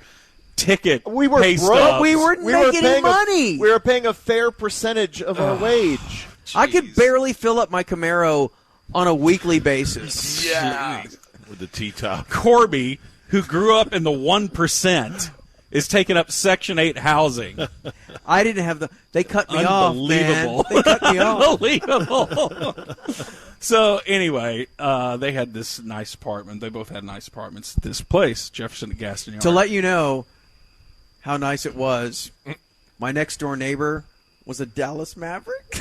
ticket. We were pay broke. stubs. We weren't making any money. We were paying a fair percentage of our wage. I could barely fill up my Camaro on a weekly basis. Yeah. With the T-top. Corby, who grew up in the 1%, is taking up Section 8 housing. I didn't have they cut me off, Unbelievable. man. They cut me off. Unbelievable. So anyway, they had this nice apartment. They both had nice apartments at this place, Jefferson at Gaston Yard. To let you know how nice it was, my next door neighbor was a Dallas Maverick.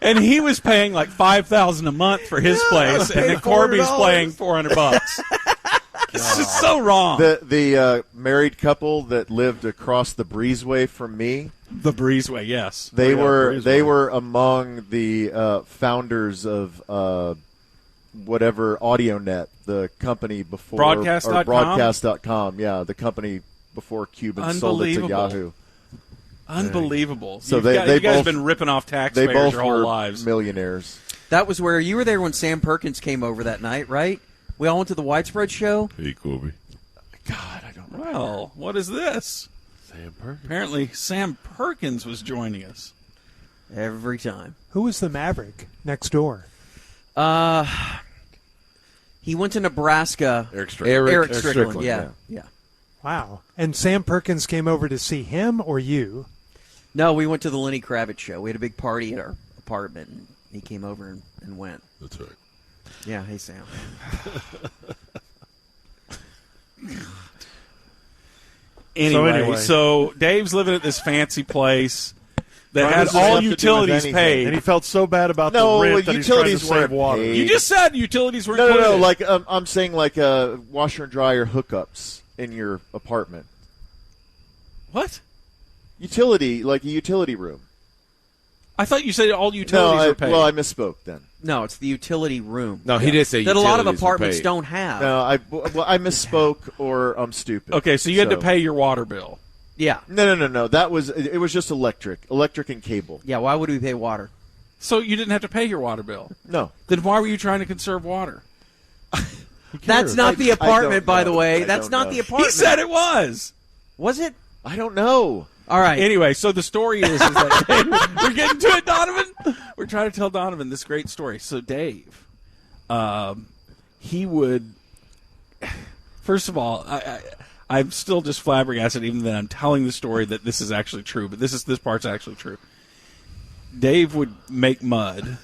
And he was paying like $5,000 a month for his place, and then Corby's paying $400. It's just so wrong. The married couple that lived across the breezeway from me. The breezeway, yes. They were among the founders of whatever AudioNet, the company before Broadcast.com? or Broadcast.com. Yeah, the company before Cuban sold it to Yahoo. Unbelievable. So you guys both have been ripping off They taxpayers both your whole were lives. millionaires. That was where you were there when Sam Perkins came over that night, right? We all went to the Widespread show. Hey, Corby. God, I don't know. Well, what is this? Sam Perkins. Apparently, Sam Perkins was joining us. Every time. Who was the Maverick next door? He went to Nebraska. Eric Strickland. Eric Strickland, yeah. Wow. And Sam Perkins came over to see him or you? No, we went to the Lenny Kravitz show. We had a big party at our apartment, and he came over and went. That's right. Yeah, hey, Sam. Anyway, so Dave's living at this fancy place that Why had does this all have to do with utilities anything? paid. And he felt so bad about No, the rent that he's trying to utilities save weren't water. paid. You just said utilities were No. included. Like I'm saying, like washer and dryer hookups in your apartment. What? Utility, like a utility room. I thought you said all utilities were paid. Well, I misspoke then. No, it's the utility room. No, he did say that a lot of utilities were apartments paid. don't have. No, I misspoke, or I'm stupid. Okay, so you had to pay your water bill. Yeah. No. That was it. Was just electric and cable. Yeah, why would we pay water? So you didn't have to pay your water bill. No, Then why were you trying to conserve water? That's not the I apartment, don't by know. the way. I That's don't not know. the He apartment. said it was. Was it? I don't know. All right. Anyway, so the story is that we're getting to it, Donovan. We're trying to tell Donovan this great story. So Dave, he would. First of all, I'm still just flabbergasted, even that I'm telling the story that this is actually true. But this part's actually true. Dave would make mud.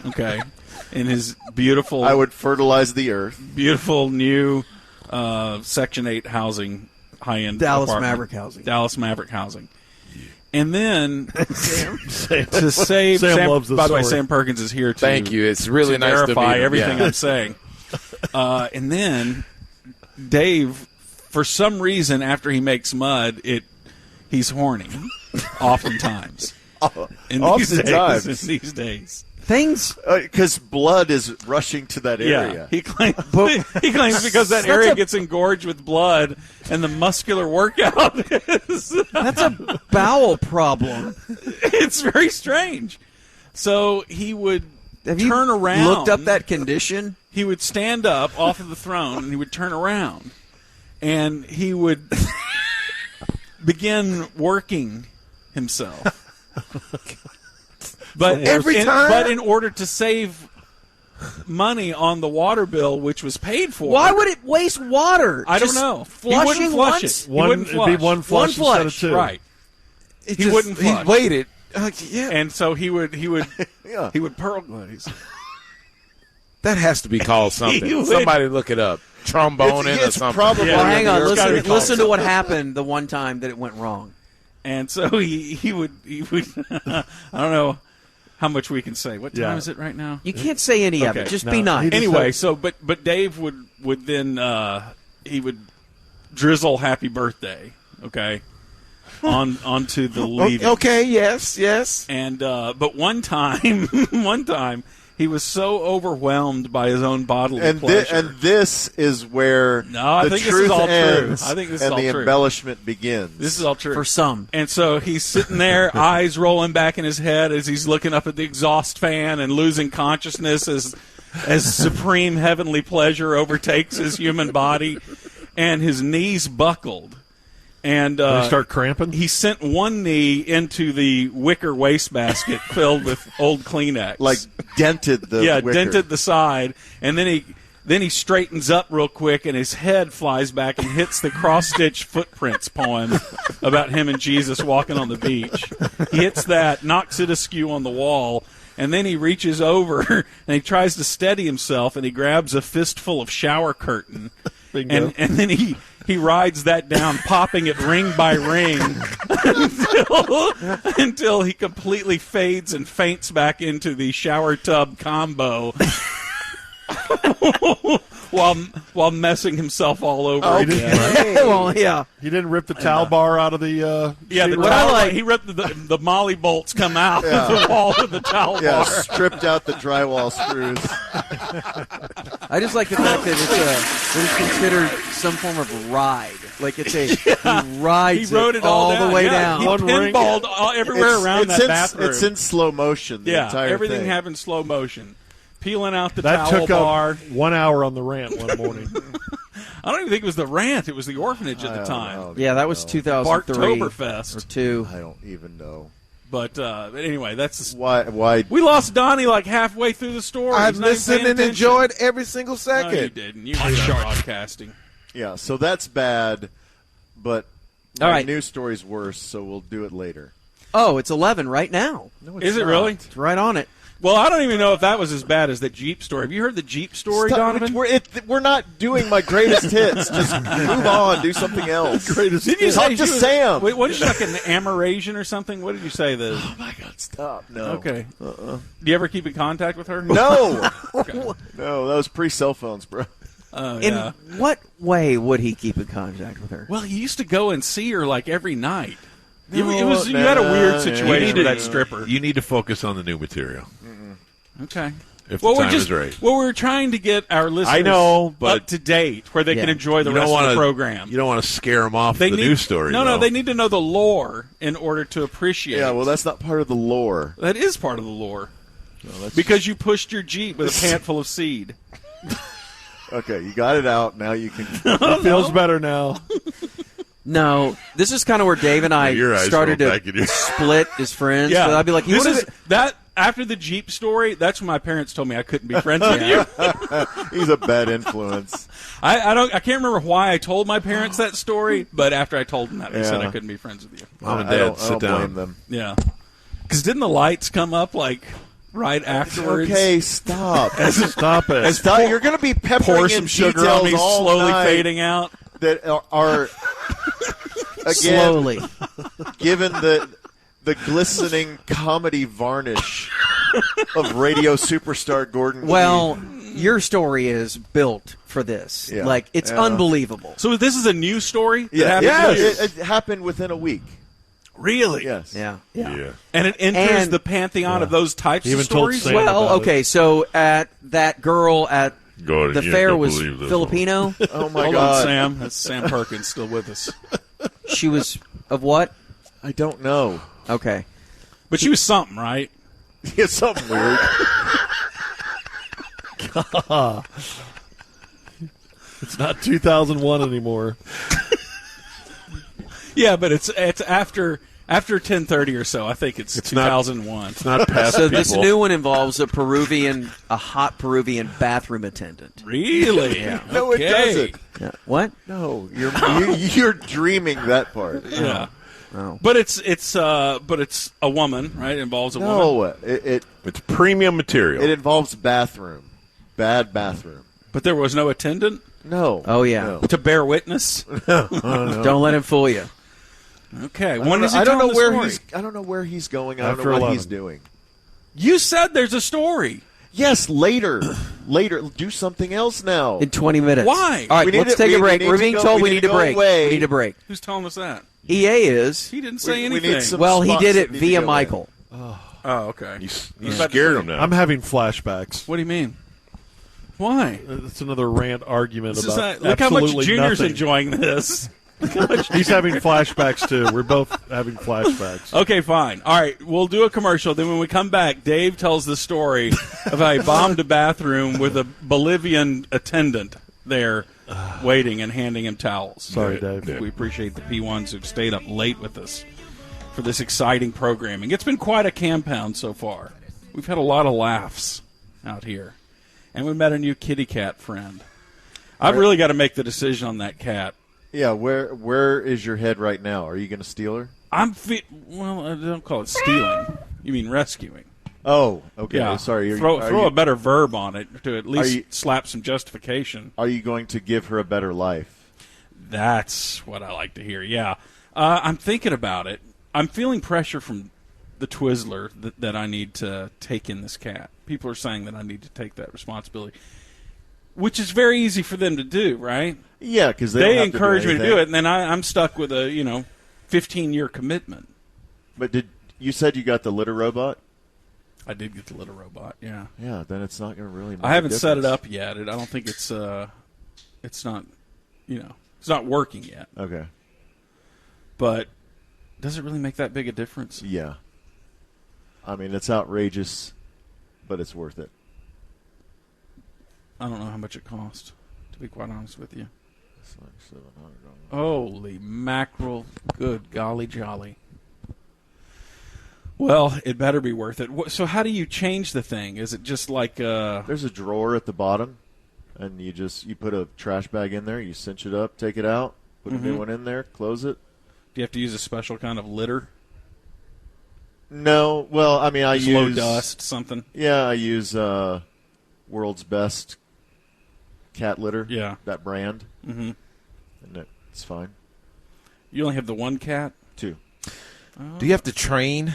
Okay, in his beautiful. I would fertilize the earth. Beautiful new Section 8 housing, high-end Dallas apartment. Maverick housing. Dallas Maverick housing. And then Sam to save Sam, loves this by the way, story. Sam Perkins is here to Thank you. It's really to nice to verify meet him. everything Yeah. I'm saying. And then Dave, for some reason, after he makes mud, he's horny, oftentimes. Oftentimes. In these days. Things. Because blood is rushing to that area. He claims because that area gets engorged with blood, and the muscular workout is. That's a bowel problem. It's very strange. So he would Have you turn around. looked up that condition? He would stand up off of the throne, and he would turn around, and he would begin working himself. But but in order to save money on the water bill, which was paid for, Why would it waste water? I don't Just know. He Flushing wouldn't flush once? it. He wouldn't It'd be one flush One instead of flush, two. Right. He wouldn't He flush. waited. And so he would Yeah. he would pearl glaze. That has to be called He something. would- Somebody look it up. Trombone in or It's something. probably Yeah. Well, hang on. It's gotta be called Listen to what happened the one time that it went wrong. And so he would I don't know how much we can say. What time Yeah. is it right now? You can't say any of Okay. it. Just No, be nice. he just Anyway, said- so but Dave would then he would drizzle happy birthday, okay, onto the leaving. Okay, yes. And but one time he was so overwhelmed by his own bodily pleasure. And this is where No, I the think this is truth all true. ends I think this is and all the true. embellishment begins. This is all true For some. And so he's sitting there, eyes rolling back in his head as he's looking up at the exhaust fan and losing consciousness as as supreme heavenly pleasure overtakes his human body, and his knees buckled. And They start cramping? he sent one knee into the wicker wastebasket filled with old Kleenex. Like dented the wicker. dented the side, and then he straightens up real quick, and his head flies back and hits the cross-stitch footprints poem about him and Jesus walking on the beach. He hits that, knocks it askew on the wall, and then he reaches over and he tries to steady himself, and he grabs a fistful of shower curtain, and then he rides that down, popping it ring by ring until he completely fades and faints back into the shower tub combo. while messing himself all over again. Well, yeah. He didn't rip the towel bar out of the He ripped the molly bolts come out of the wall of the towel bar. Stripped out the drywall screws. I just like the fact that it's considered some form of ride. Like it's he rides He rode it all the way down. He pinballed everywhere around that bathroom. It's in slow motion. The entire everything thing. happened slow motion. Peeling out the that towel took bar. up 1 hour on the rant one morning. I don't even think it was the rant. It was the orphanage at the time. Yeah, that was 2003 Barktoberfest or 2. I don't even know. But anyway, that's why. We lost Donnie like halfway through the story. I've He's not even listened paying and attention. enjoyed every single No, second. you didn't. You hate our broadcasting. Yeah, so that's bad, but All my right. news story's worse, so we'll do it later. Oh, it's 11 right now. No, it's Is it not. really? It's right on it. Well, I don't even know if that was as bad as the Jeep story. Have you heard the Jeep story, Stop- Donovan? We're not doing my greatest hits. Just move on. Do something else. Greatest Didn't you Talk say to she was- Sam. Wait, what did you like an Amerasian or something? What did you say? Oh my God! Stop. No. Okay. Do you ever keep in contact with her? No. No, that was pre-cell phones, bro. In what way would he keep in contact with her? Well, he used to go and see her like every night. You No, had a weird no, situation no. with that stripper. You need to focus on the new material. Okay. If the time is right. Well, we're trying to get our listeners I know, but up to date where they can enjoy the You don't rest of the wanna- program. You don't want to scare them off They the need, news story. No, though. they need to know the lore in order to appreciate Yeah, it. well, that's not part of the lore. That is part of the lore. No, that's Because you pushed your Jeep with a pant full of seed. okay, you got it out. Now you can. It feels better now. No, this is kind of where Dave and I Your eyes started roll to back in your- split as friends. Yeah. So I'd be like, after the Jeep story, that's when my parents told me I couldn't be friends with you. He's a bad influence. I can't remember why I told my parents that story, but after I told them that, they said I couldn't be friends with you. Mom and I Dad, don't sit blame down. them. Yeah. Because didn't the lights come up like right afterwards? Okay, stop. Stop it. Stop. You're going to be peppering Pour in some sugar details on me, all slowly night fading out. that are again slowly. given the glistening comedy varnish of radio superstar Gordon. Well, your story is built for this. Yeah. Like, it's Yeah. unbelievable. So this is a new story? yeah, That happened to you? it happened within a week. Really? Yes. Yeah. Yeah. And it enters And- the pantheon of those types He of even told stories? Sam Well, about okay, so at that girl at Gordon, the you fair don't was believe this Filipino. Oh my Hold God. on, Sam. That's Sam Perkins still with us. She was of what? I don't know. Okay. But she was something, right? It's something weird. It's not 2001 anymore. Yeah, but it's after 10:30 or so. I think it's not- 2001. It's not past So people. this new one involves a hot Peruvian bathroom attendant. Really? Yeah. No, it doesn't. Yeah. What? No, you're dreaming that part. Yeah. Oh. But it's a woman, right? It involves a woman. No, it It's premium material. involves bathroom, bad bathroom. But there was no attendant No. Oh, yeah. No. to bear witness. Don't let him fool you. Okay. When is he I don't know telling the where story? I don't know where he's going. I After don't know what 11. he's doing. You said there's a story. Yes, later. Do something else now. In 20 minutes. Why? All right, We need let's to- take we a break. need We're to being go- told we we need need to a go break. away. We need a break. Who's telling us that? EA is. He didn't say We anything. need some Well, he spots did that it need to via go Michael. Oh, okay. You scared him now. I'm having flashbacks. What do you mean? Why? It's another rant argument This is about look how much absolutely Junior's nothing. enjoying this. He's having flashbacks, too. We're both having flashbacks. Okay, fine. All right, we'll do a commercial. Then when we come back, Dave tells the story of how he bombed a bathroom with a Bolivian attendant there waiting and handing him towels. Sorry, Dave. We appreciate the P1s who've stayed up late with us for this exciting programming. It's been quite a Campound so far. We've had a lot of laughs out here. And we met a new kitty cat friend. I've really got to make the decision on that cat. Yeah, where is your head right now? Are you going to steal her? Well, I don't call it stealing. You mean rescuing. Oh, okay. Yeah. Sorry. Throw a better verb on it to at least slap some justification. Are you going to give her a better life? That's what I like to hear, yeah. I'm thinking about it. I'm feeling pressure from the Twizzler that I need to take in this cat. People are saying that I need to take that responsibility, which is very easy for them to do, right? Yeah, because they encourage me to do it, and then I'm stuck with a 15-year commitment. But you said you got the litter robot? I did get the litter robot, yeah. Yeah, then it's not going to really make I haven't a set it difference. up yet. I don't think it's not, it's not working yet. Okay. But does it really make that big a difference? Yeah. I mean, it's outrageous, but it's worth it. I don't know how much it cost, to be quite honest with you. It's like $700. Holy mackerel. Good golly jolly. Well, it better be worth it. So how do you change the thing? Is it just like There's a drawer at the bottom, and you put a trash bag in there, you cinch it up, take it out, put a new one in there, close it. do you have to use a special kind of litter? No. Well, I mean, I Just use low dust, something? Yeah, I use World's Best cat litter. Yeah. That brand. Mm-hmm. And it's fine. You only have the one cat? 2. Do you have to train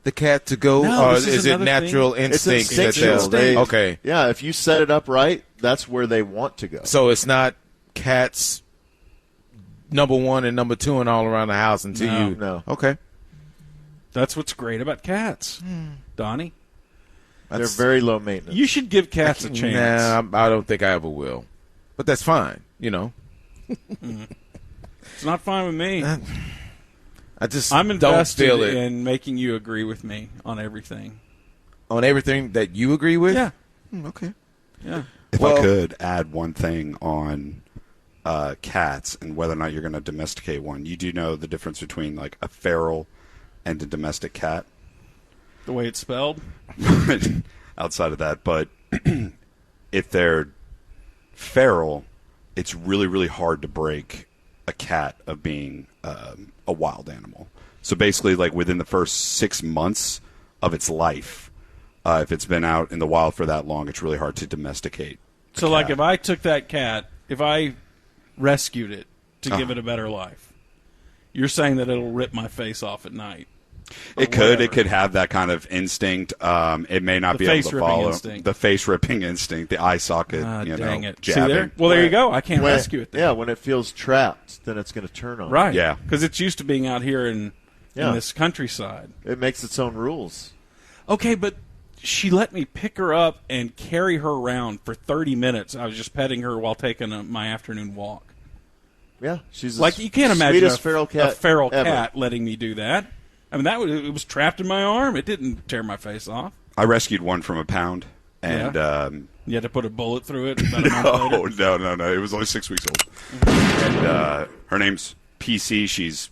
the cat to go, No, or this is is it another natural thing. instinct? It's instinctual. Okay. Yeah, if you set it up right, that's where they want to go. So it's not cats number 1 and number 2 and all around the house until No. Okay. That's what's great about cats, Donnie. They're very low maintenance. You should give cats a chance. Nah, I don't think I ever will. But that's fine, It's not fine with me. I just I'm don't invested feel it in making you agree with me on everything. on everything that you agree with. Yeah. Okay. Yeah. If I could add one thing on cats and whether or not you're going to domesticate one, you do know the difference between like a feral and a domestic cat. The way it's spelled? Outside of that, but if they're feral, it's really, really hard to break a cat of being a wild animal. So basically, like within the first 6 months of its life, if it's been out in the wild for that long, it's really hard to domesticate. So, like, if I took that cat, if I rescued it to give it a better life, you're saying that it'll rip my face off at night? It could have that kind of instinct. It may not The be able to follow instinct. the face ripping instinct, the eye socket, dang it. See jabbing. there? Well, there you go. I can't rescue it then. Yeah, when it feels trapped, then it's going to turn on. Right. Yeah. Because it's used to being out here in this countryside. It makes its own rules. Okay, but she let me pick her up and carry her around for 30 minutes. I was just petting her while taking my afternoon walk. Yeah, she's Like, you can't imagine sweetest feral cat a feral ever. cat letting me do that. I mean, it was trapped in my arm. It didn't tear my face off. I rescued one from a pound, and You had to put a bullet through it about a month later? no. It was only 6 weeks old. And her name's PC. She's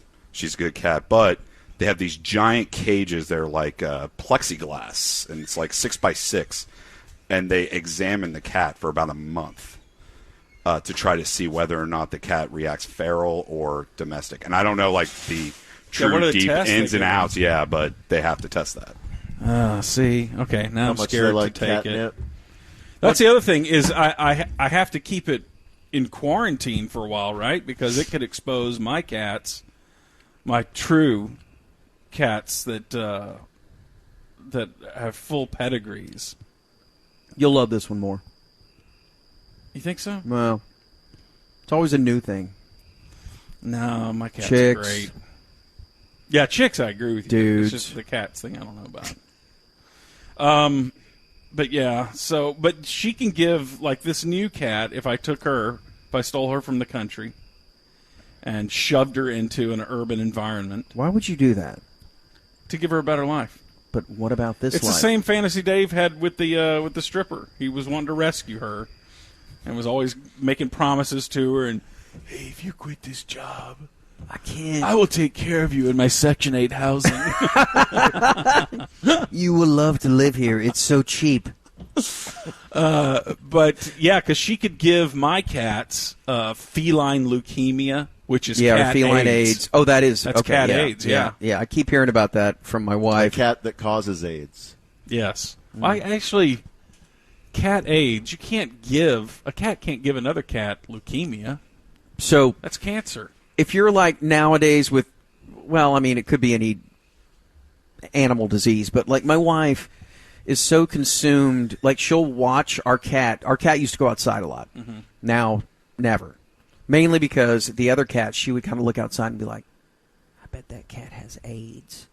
a good cat, but they have these giant cages. They're like plexiglass, and it's like 6x6. And they examine the cat for about a month to try to see whether or not the cat reacts feral or domestic. And I don't know, like, the what are true the deep tests ins they and give outs. Yeah, but they have to test that. See. Okay, now How I'm much scared they like to take catnip. it. That's the other thing is I have to keep it in quarantine for a while, right? Because it could expose my cats, my true cats that have full pedigrees. You'll love this one more. You think so? Well, it's always a new thing. No, my cats Chicks. are great. Yeah, chicks, I agree with you. Dudes. It's just the cats thing I don't know about. But yeah, but she can give, like, this new cat, if I stole her from the country, and shoved her into an urban environment Why would you do that? to give her a better life. But what about this It's life? the same fantasy Dave had with the stripper. He was wanting to rescue her and was always making promises to her and, hey, if you quit this job, I can't. I will take care of you in my Section 8 housing. You will love to live here. It's so cheap. But, yeah, because she could give my cats feline leukemia, which is cat or feline AIDS. Oh, that's That's okay, cat yeah, AIDS, yeah. Yeah, I keep hearing about that from my A wife. cat that causes AIDS. Yes. I actually, cat AIDS, a cat can't give another cat leukemia. So That's cancer. if you're like nowadays with, well, I mean, it could be any animal disease, but like my wife is so consumed, like she'll watch our cat. Our cat used to go outside a lot. Mm-hmm. Now, never. Mainly because the other cat, she would kind of look outside and be like, I bet that cat has AIDS.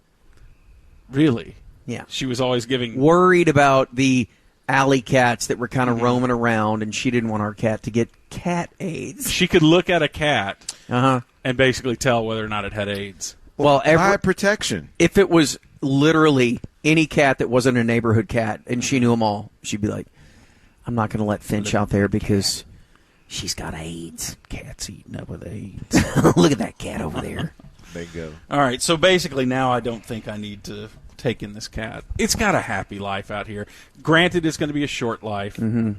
Really? Yeah. She was always giving... Worried about the alley cats that were kind of roaming around, and she didn't want our cat to get cat AIDS. She could look at a cat Uh-huh. and basically tell whether or not it had AIDS. Well, Eye protection. if it was literally any cat that wasn't a neighborhood cat, and she knew them all, she'd be like, I'm not going to let Finch out there because she's got AIDS. Cat's eating up with AIDS. Look at that cat over there. Bingo. All right, so basically now I don't think I need to take in this cat. It's got a happy life out here. Granted, it's going to be a short life. Mm-hmm.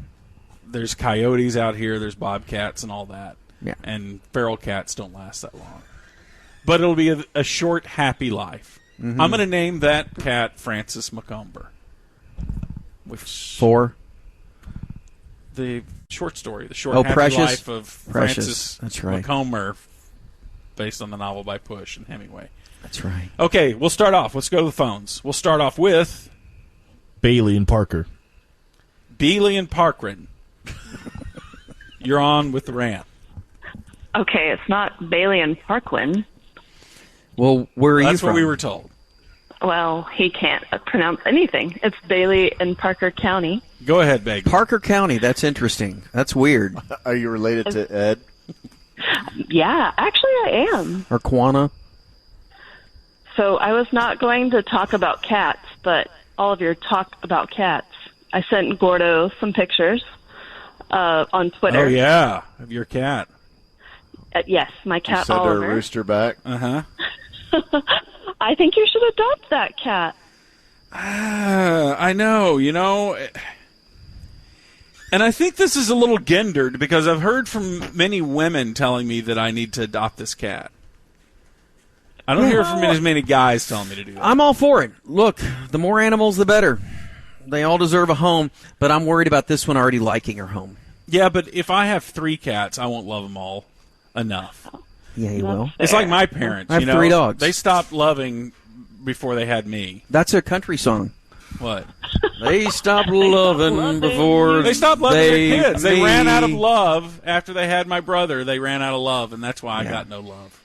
There's coyotes out here. There's bobcats and all that. Yeah. And feral cats don't last that long. But it'll be a short, happy life. Mm-hmm. I'm going to name that cat Francis McComber. Which Four. the short story, the short, Oh, happy Precious. life of Precious. Francis That's right. McComber, based on the novel by Push and Hemingway. That's right. Okay, we'll start off. Let's go to the phones. We'll start off with Bailey and Parker. Beeley and Parkrin. You're on with the rant. Okay, it's not Bailey and Parkland. Well, where are you That's from? what we were told. Well, he can't pronounce anything. It's Bailey in Parker County. Go ahead, Beg. Parker County. That's interesting. That's weird. Are you related to Ed? Yeah, actually I am. Or Quana. So I was not going to talk about cats, but all of your talk about cats. I sent Gordo some pictures on Twitter. Oh, yeah, of your cat. Yes, my You cat send her a Oliver. rooster back? Uh-huh. I think you should adopt that cat. I know, and I think this is a little gendered because I've heard from many women telling me that I need to adopt this cat. I don't hear from as many guys telling me to do that. I'm all for it. Look, the more animals, the better. They all deserve a home, but I'm worried about this one already liking her home. Yeah, but if I have 3 cats, I won't love them all enough. Yeah, you will. It's like my parents. I have 3 dogs. They stopped loving before they had me. That's a country song. What? They stopped loving before They stopped loving their kids. They me. ran out of love after they had my brother. They ran out of love, and that's why I got no love.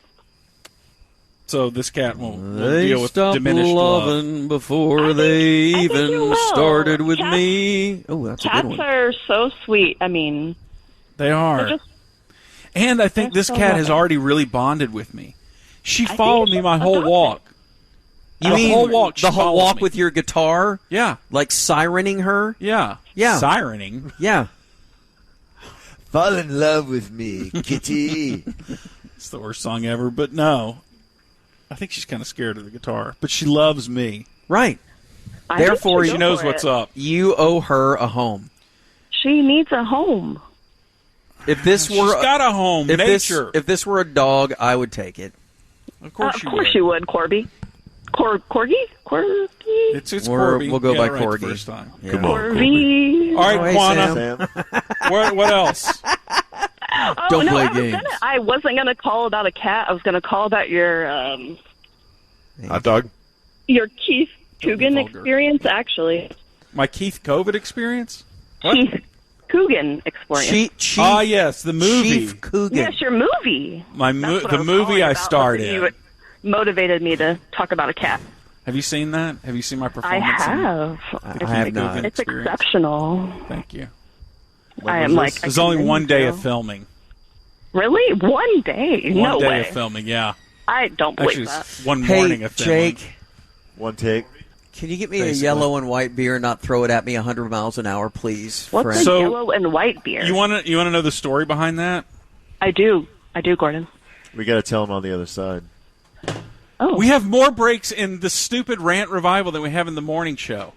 So this cat won't They deal with stopped diminished loving before they even started with me. Oh, that's a good Cats one. are so sweet. I mean, They are. they're just And I think They're this so cat has loving. already really bonded with me. She think followed you me should my whole adopt it. walk. You The mean whole walk, she the whole followed walk me. with your guitar? Yeah. Like sirening her? Yeah. Yeah. Sirening. Yeah. Fall in love with me, kitty. It's the worst song ever, but no. I think she's kind of scared of the guitar, but she loves me. Right. I think Therefore, you She should knows go for what's it. up. You owe her a home. She needs a home. If this She's were got a home. if Nature. if this were a dog, I would take it. Of course Of you course would. you would, Corby. Corgi? Corgi? It's Or Corby. we'll go You by got it right the Corgi. first time. Yeah. Come on, Corby. Corby. All right, Oh, hey, Quana. Sam. What else? Oh, Don't no, play I was games. I wasn't going to call about a cat. I was going to call about your Hot dog. Keith Coogan vulgar. experience, actually. My Keith COVID experience? What? Keith Coogan experience. Chief Ah, yes, the movie. Chief Coogan. Yes, your movie. My That's what the was movie calling I about, starred was that in. you motivated me to talk about a cat. Have you seen that? Have you seen my I performance? in have. I have not. It's experience? exceptional. Thank you. I am like. There's only one day of filming. Really? One day? No One day way. of filming, yeah. I don't believe Actually, that. it's one morning of filming. Jake, One take. can you get me Basically. a yellow and white beer and not throw it at me 100 miles an hour, please? What's friend? a So- yellow and white beer? You want to know the story behind that? I do, Gordon. We got to tell him on the other side. Oh, We have more breaks in the stupid rant revival than we have in the morning show.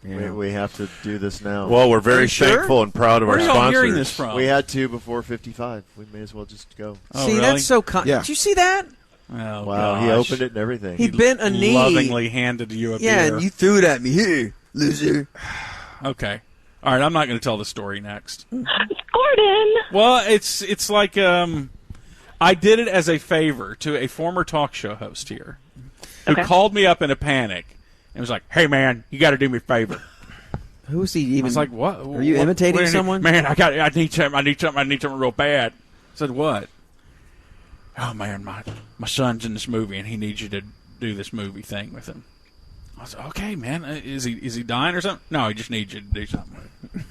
We have to do this now. Well, we're Are very you sure? thankful and proud of Where our are y'all sponsors. hearing this from? we had to before 55. We may as well just go. Oh, See, really? that's so. Yeah. Did you see that? Oh, Wow, he gosh. opened it and everything. He bent a knee. Lovingly handed you a Yeah, beer. and you threw it at me. Here, loser. Okay. All right, I'm not going to tell the story next. Gordon. Well, it's like I did it as a favor to a former talk show host here who Okay. called me up in a panic and was like, "Hey, man, you got to do me a favor." Who is he I even? was like, "What? Are you What- imitating what do you need? someone? Man, I need something real bad." I said, "What?" "Oh man, my son's in this movie and he needs you to do this movie thing with him." I was like, "Okay, man, is he dying or something?" "No, he just needs you to do something with him."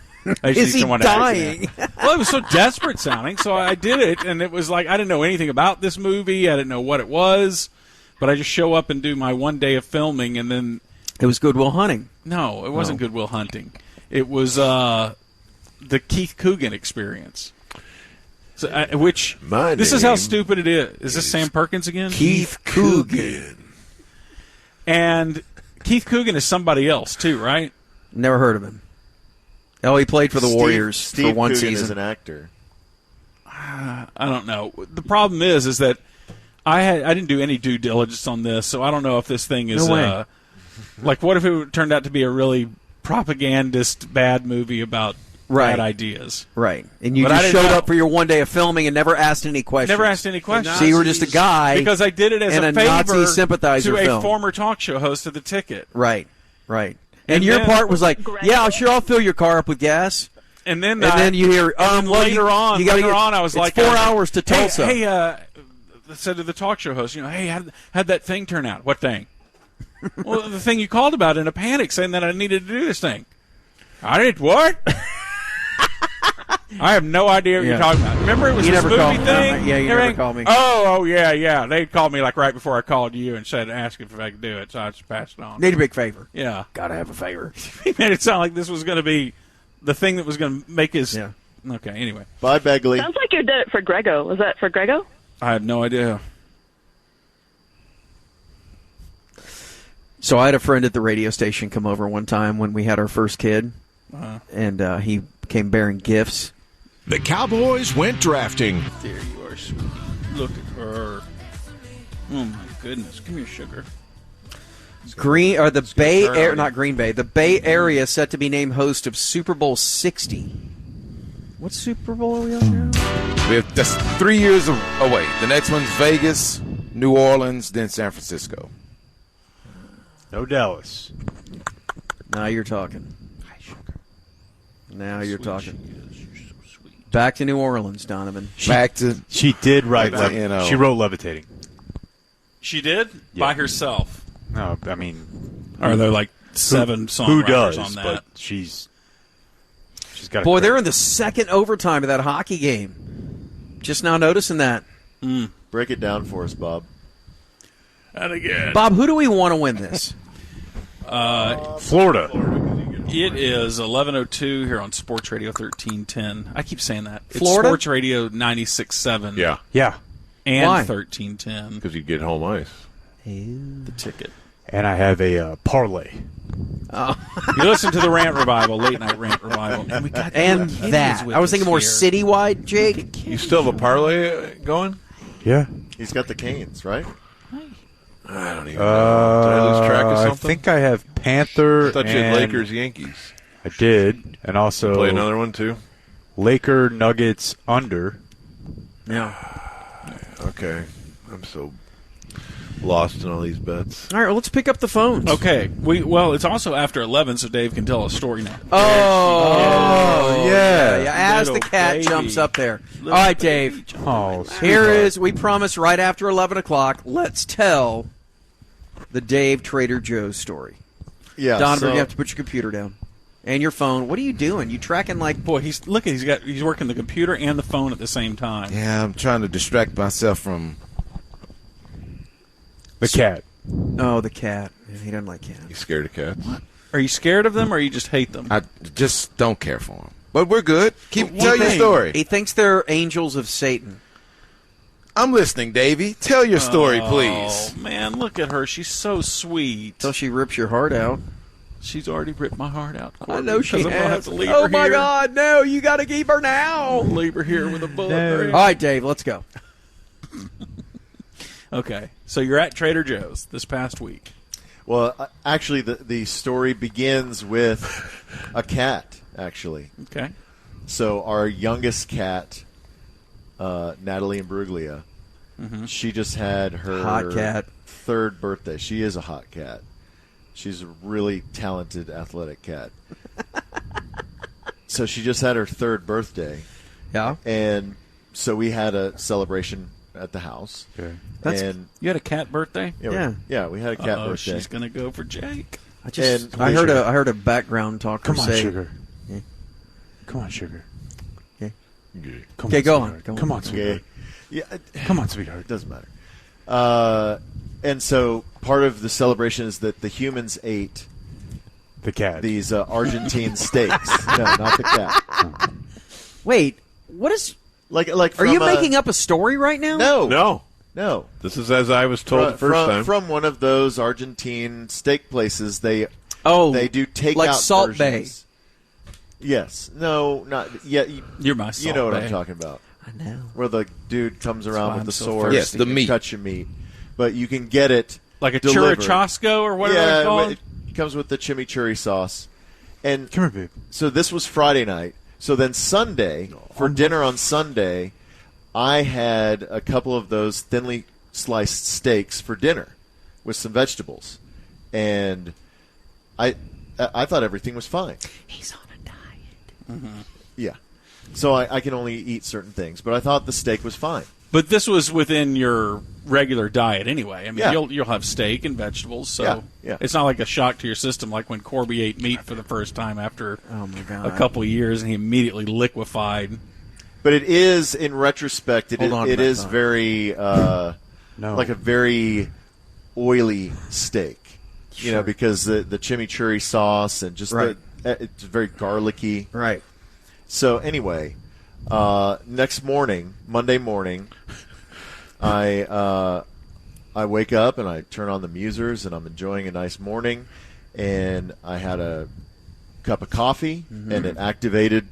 I just Is need he someone to act in dying? it. Well, it was so desperate sounding, so I did it, and it was like I didn't know anything about this movie. I didn't know what it was, but I just show up and do my one day of filming, and then It was Good Will Hunting. no, it wasn't Good Will Hunting. It was the Keith Coogan experience. So, which My this is how name stupid it is. Is this Sam Perkins again? Keith Coogan. And Keith Coogan is somebody else too, right? Never heard of him. Oh, he played for the Warriors Steve for one Coogan is season. an actor. I don't know. The problem is that I didn't do any due diligence on this, so I don't know if this thing is No way. like what if it turned out to be a really propagandist bad movie about Right. bad ideas. Right. And you But I just didn't showed know. up for your one day of filming and never asked any questions. Never asked any questions. So you were just a guy. Because I did it as in a favor Nazi sympathizer to a film. former talk show host of the ticket. Right. Right. And And your then- part was like, Greg- yeah, sure, I'll fill your car up with gas. And then And then you hear, and then well, later on, you gotta later get- on, I was it's like, 4 hours to Tulsa. Hey, I said to the talk show host, hey, how'd that thing turn out? What thing? Well, the thing you called about in a panic, saying that I needed to do this thing. I did what? I have no idea what Yeah. you're talking about. Remember, it was You this never movie called- thing. yeah, you never Everything? called me. Oh, yeah. They called me like right before I called you and said, asked if I could do it, so I just passed it on. Need a big favor. Yeah, Gotta have a favor. he made it sound like this was going to be the thing that was going to make his. Yeah. Okay. Anyway, Bye, Begley. Sounds like you did it for Grego. Was that for Grego? I had no idea. So I had a friend at the radio station come over one time when we had our first kid, and he came bearing gifts. The Cowboys went drafting. There you are, sweetie. Look at her. Oh my goodness! Come here, sugar. Green or the Bay turn Area, on not Green Bay. The Bay Area set to be named host of Super Bowl 60. What Super Bowl are we on now? That's 3 years away. The next one's Vegas, New Orleans, then San Francisco. No Dallas. Now you're talking. Now you're talking. Back to New Orleans, Donovan. Back to She did write. Back to NO. She wrote Levitating. She did by herself. No, I mean, Are there like seven who songwriters does? on that? But she's got. Boy, they're in the second overtime of that hockey game. Just now noticing that. Break it down for us, Bob. And again, Bob, who do we want to win this? Florida. it is 11:02 here on Sports Radio 1310. I keep saying that. It's Florida? Sports Radio 96.7. Yeah, Yeah, and Why? 1310. because you get home ice. The ticket. and I have a parlay. You listen to the Rant Revival, late night Rant Revival, and we got And Kenny's that. with I was us thinking more here. citywide, Jake. You still have a parlay going? Yeah. He's got the Canes, right? I don't even know. Did I lose track of I something? think I have Panther. I thought you had and Lakers, Yankees. I did, and also Play another one too. Laker Nuggets under. Yeah. Okay, I'm so lost in all these bets. All right, well, let's pick up the phones. Okay. Well, it's also after 11, so Dave can tell a story now. Oh, yeah. As the Little cat baby. jumps up there. All right, Dave. Oh, Here is, we promise right after 11 o'clock, let's tell the Dave Trader Joe's story. Yeah. Donovan, so you have to put your computer down. And your phone. What are you doing? You tracking like... Boy, he's working the computer and the phone at the same time. Yeah, I'm trying to distract myself from the cat. Oh, the cat. Yeah, he doesn't like cats. You scared of cats? What? Are you scared of them or you just hate them? I just don't care for them. But we're good. Tell your story. He thinks they're angels of Satan. I'm listening, Davey. Tell your story, please. Oh, man, look at her. She's so sweet. Till she rips your heart out. She's already ripped my heart out, Courtney. I know she I'm gonna have has. to leave Oh, her my here. God. No, you got to keep her now. Leave her here with a bullet. No. No. All right, Dave, let's go. Okay, so you're at Trader Joe's this past week. Well, actually, the story begins with a cat, actually. Okay. So our youngest cat, Natalie Imbruglia, she just had her Hot cat. third birthday. She is a hot cat. She's a really talented, athletic cat. So she just had her third birthday. Yeah. And so we had a celebration at the house. Okay. You had a cat birthday? Yeah, we had a cat birthday. She's going to go for Jake. I heard a background talker Come on, say... sugar. Yeah. Come on, sugar. Okay. Come Okay, on, go on. sweetheart. Go on. Come on, sweetheart. Yeah. Come on, sweetheart. It doesn't matter. And so part of the celebration is that the humans ate the cat. These Argentine steaks. No, not the cat. Wait, what is... Like are you making up a story right now? No. This is as I was told the first time. From one of those Argentine steak places. They do takeout like Salt versions. Bay. Yes. No, not yet. You're my Salt You know what Bay. I'm talking about. I know. Where the dude comes around why with I'm the so sword. Yes, the meat. Cut your meat. But you can get it Like a delivered. churrasco or whatever they're called? It comes with the chimichurri sauce. And Come here, babe. so this was Friday night. So then Sunday, for dinner on Sunday, I had a couple of those thinly sliced steaks for dinner with some vegetables. And I thought everything was fine. He's on a diet. Yeah. So I can only eat certain things. But I thought the steak was fine. But this was within your regular diet anyway. I mean, Yeah. you'll have steak and vegetables, so Yeah. it's not like a shock to your system like when Corby ate meat for the first time after Oh, my God. a couple of years and he immediately liquefied. But it is, in retrospect, it Hold on, is Matt. very like a very oily steak. You know, because the chimichurri sauce and just Right. it's very garlicky. Right. So anyway, next morning, Monday morning, I wake up and I turn on the Musers and I'm enjoying a nice morning, and I had a cup of coffee and it activated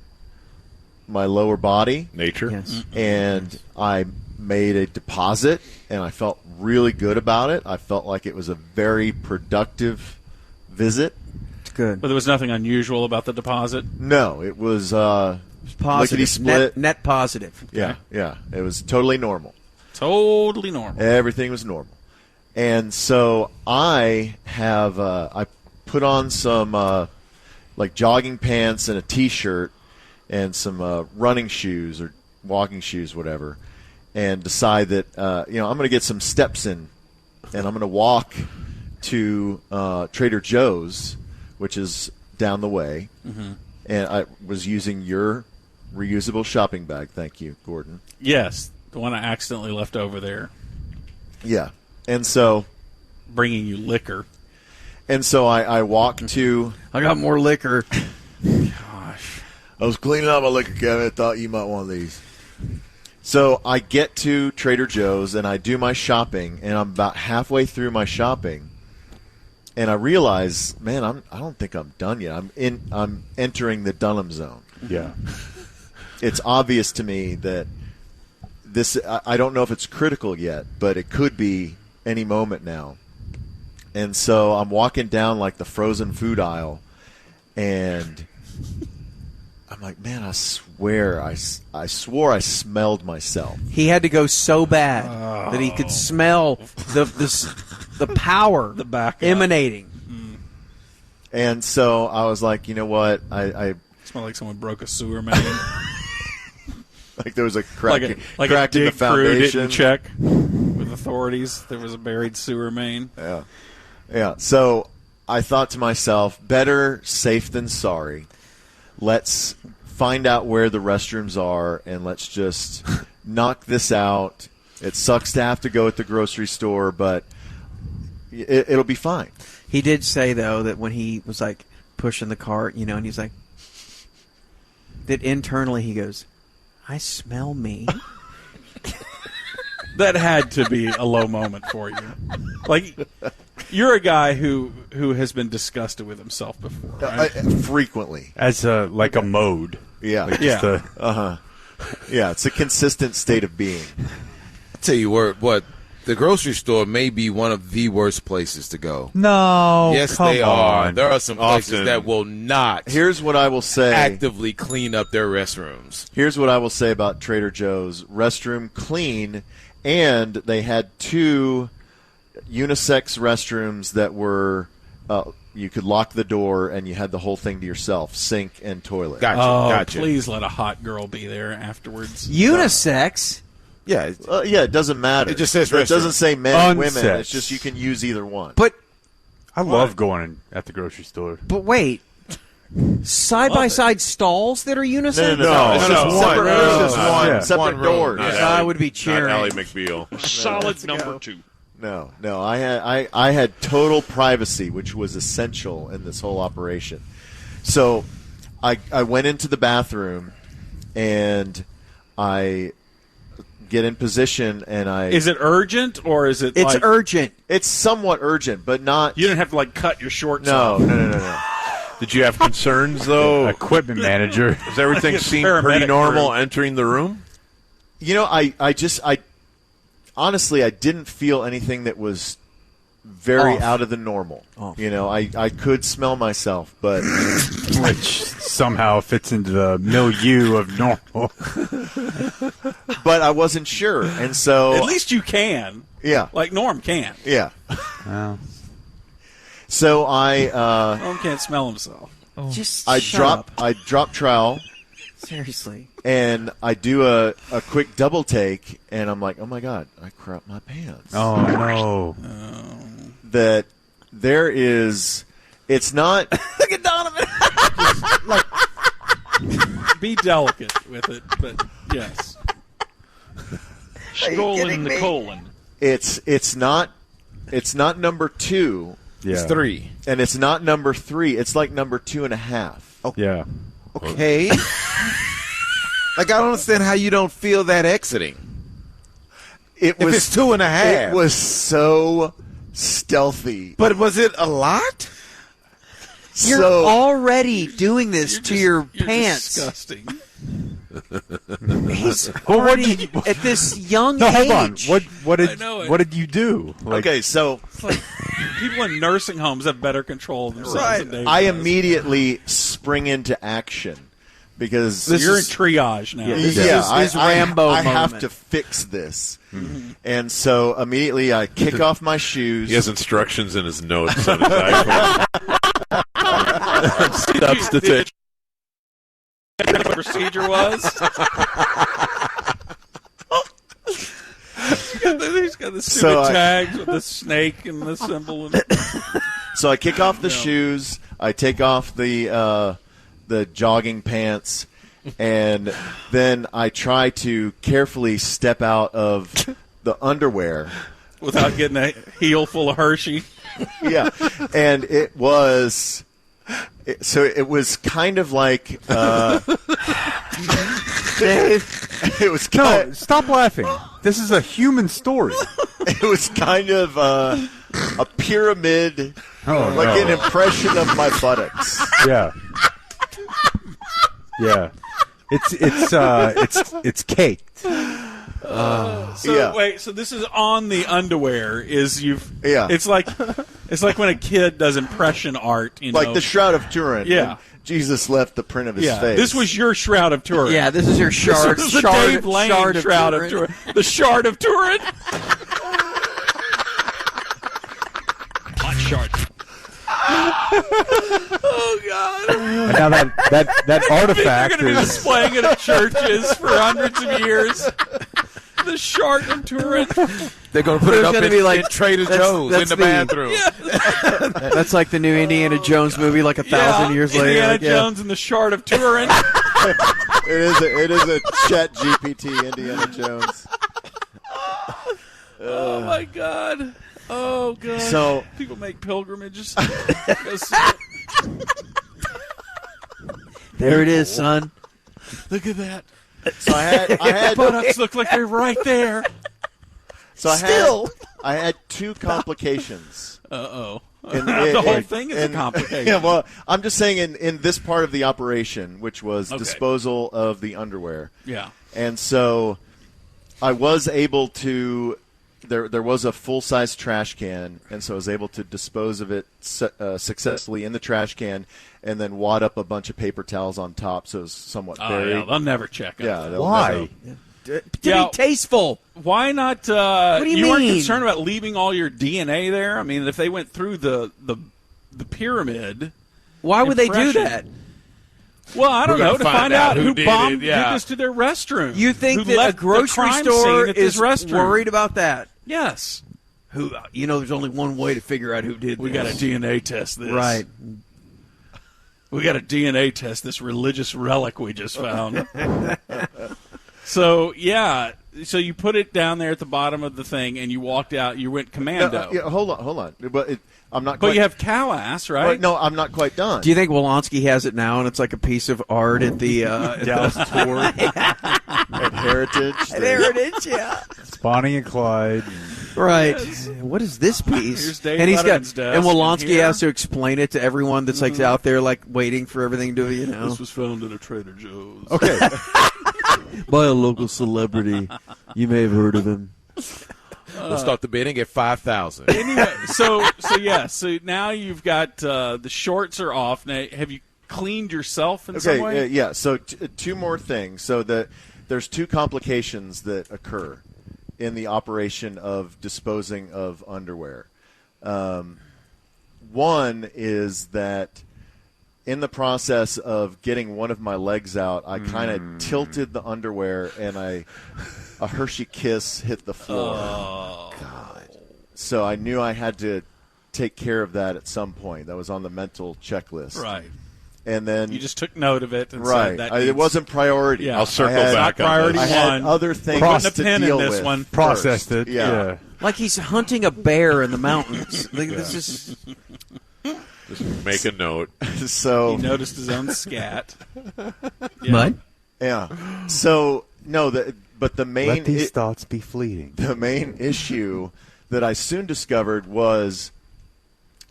my lower body. Nature. Yes. And I made a deposit, and I felt really good about it. I felt like it was a very productive visit. It's good. But there was nothing unusual about the deposit. No, it was Positive. lickety-split. Net positive. Yeah. It was totally normal. Totally normal. Everything was normal. And so I have I put on some like jogging pants and a T-shirt and some running shoes or walking shoes, whatever, and decide that I'm going to get some steps in, and I'm going to walk to Trader Joe's, which is down the way. And I was using your reusable shopping bag. Thank you, Gordon. Yes, the one I accidentally left over there, Yeah. And so bringing you liquor. I walk to. I got more liquor. Gosh. I was cleaning out my liquor cabinet. I thought you might want these. So I get to Trader Joe's and I do my shopping, and I'm about halfway through my shopping, and I realize, man, I don't think I'm done yet. I'm entering the Dunham zone. Yeah. It's obvious to me that this. I don't know if it's critical yet, but it could be any moment now. And so I'm walking down like the frozen food aisle, and I'm like, man, I swear, I swore I smelled myself. He had to go so bad that he could smell the power The back emanating. And so I was like, you know what? I Smelled like someone broke a sewer main. like there was a crack, like crack a in the dig crew foundation. didn't check with authorities. There was a buried sewer main. Yeah. So I thought to myself, better safe than sorry. Let's find out where the restrooms are, and let's just knock this out. It sucks to have to go at the grocery store, but it'll be fine. He did say, though, that when he was, like, pushing the cart, and he's like, that internally he goes, I smell me. That had to be a low moment for you. Like, you're a guy who has been disgusted with himself before, right? Frequently. As a mode. Yeah. Like Yeah, it's a consistent state of being. I'll tell you what, the grocery store may be one of the worst places to go. No, yes, come they are. on. There are some places that will not. Here's what I will say: actively clean up their restrooms. Here's what I will say about Trader Joe's restroom clean, and they had 2 unisex restrooms that were you could lock the door and you had the whole thing to yourself, sink and toilet. Gotcha. Please let a hot girl be there afterwards. Unisex. Yeah, it doesn't matter. It just says it doesn't say men and women. Unsex. It's just you can use either one. But I love going at the grocery store. But wait, side-by-side stalls that are unisex? No. It's just one. Separate Separate one doors. Not I would be cheering. Not Ally McBeal. Solid number 2. No. I had total privacy, which was essential in this whole operation. So I went into the bathroom and I get in position and I. Is it urgent or is it? It's urgent. It's somewhat urgent, but not. You didn't have to cut your shorts off. No. Did you have concerns though? Equipment manager. Does everything seem pretty normal entering the room? I honestly, I didn't feel anything that was very out of the normal. I could smell myself, but which somehow fits into the milieu of normal. But I wasn't sure, and so at least you can. Yeah, like Norm can. Yeah. Wow. So Norm can't smell himself. I drop trowel. Seriously. And I do a quick double take, and I'm like, oh my God, I crap my pants. Oh no. That there is, it's not. Look at Donovan. Be delicate with it, but yes. Scrolling the colon. It's not number 2. Yeah. It's 3. And it's not number 3. It's like number 2.5. Oh. Yeah. Okay. Like, I don't understand how you don't feel that exiting. If it's 2.5. It was so stealthy. But was it a lot? You're already doing this to your pants. Disgusting. He's already at this young age. Hold on. What did you do? Okay, so it's like people in nursing homes have better control of themselves than Dave I does. immediately spring into action because you're in triage now. This is Rambo I have moment. to fix this. Mm-hmm. And so immediately I kick off my shoes. He has instructions in his notes on his iPhone. Steps to take. What the procedure was? He's got the stupid tags with the snake and the symbol. So I kick off the shoes. I take off the jogging pants, and then I try to carefully step out of the underwear without getting a heel full of Hershey. Yeah, and it was kind of like it was no. Stop laughing. This is a human story. It was kind of a pyramid, an impression of my buttocks. Yeah. Yeah. It's caked. Wait, so this is on the underwear? Yeah. It's like when a kid does impression art, like the Shroud of Turin. Yeah. Jesus left the print of his face. This was your Shroud of Turin. Yeah, this is your Shard. This is the Dave Lane Shroud of Turin. The Shard of Turin. Hot Shart. Oh God! And now that artifact they're going to be displaying it at churches for hundreds of years. The Shart of Turin. They're going to put it up in Trader Joe's in the bathroom. Yes. That's like the new Indiana Jones movie, like 1,000 years later. Indiana Like, Jones and the Shart of Turin. It is a Chat GPT Indiana Jones. Oh my God! Oh God! So people make pilgrimages. There it is, son. Look at that. So I had buttocks look like they're right there. So I had two complications. The whole thing is a complication. Yeah, well, I'm just saying in this part of the operation, which was disposal of the underwear. Yeah. And so I was able to. There was a full-size trash can, and so I was able to dispose of it successfully in the trash can, and then wad up a bunch of paper towels on top, so it was somewhat buried. Yeah, they'll never check it. Yeah, Why? To be tasteful. Why not? What do you you weren't mean? concerned about leaving all your DNA there? I mean, if they went through the pyramid, why would they do that? Well, I don't know, to find out who did bombed it, yeah. did this to their restroom. You think Who that a left the grocery crime store scene at this is restroom? worried about that? Yes. Who? There's only one way to figure out who did We this. got to DNA test this. Right. We got to DNA test this religious relic we just found. So, yeah. So you put it down there at the bottom of the thing, and you walked out. You went commando. Hold on. But I'm not. But quite, you have cow ass, right? But no, I'm not quite done. Do you think Wolonsky has it now, and it's like a piece of art at the Dallas tour at Heritage? At Heritage, yeah. It's Bonnie and Clyde. Right. What is this piece? Here's Dave and Letterman's desk, and Wolonsky here. has to explain it to everyone that's like out there, like waiting for everything to, This was found at a Trader Joe's. Okay. By a local celebrity. You may have heard of him. We'll start the bidding at 5,000. Anyway, so now you've got the shorts are off. Now, have you cleaned yourself in some way? Yeah. So two more things. So there's two complications that occur in the operation of disposing of underwear. One is that in the process of getting one of my legs out, I kind of tilted the underwear, and a Hershey Kiss hit the floor. Oh, God. So I knew I had to take care of that at some point. That was on the mental checklist. right. And then You just took note of it and right, said that it wasn't priority. Yeah. I'll circle I had, back on priority this. I had one. other things Putting a to pin in deal this with. one. Processed first. it. Yeah. Like he's hunting a bear in the mountains. Like, this is Just make a note. So He noticed his own scat. Mud? yeah. So no, but the main Let these thoughts be fleeting. the main issue that I soon discovered was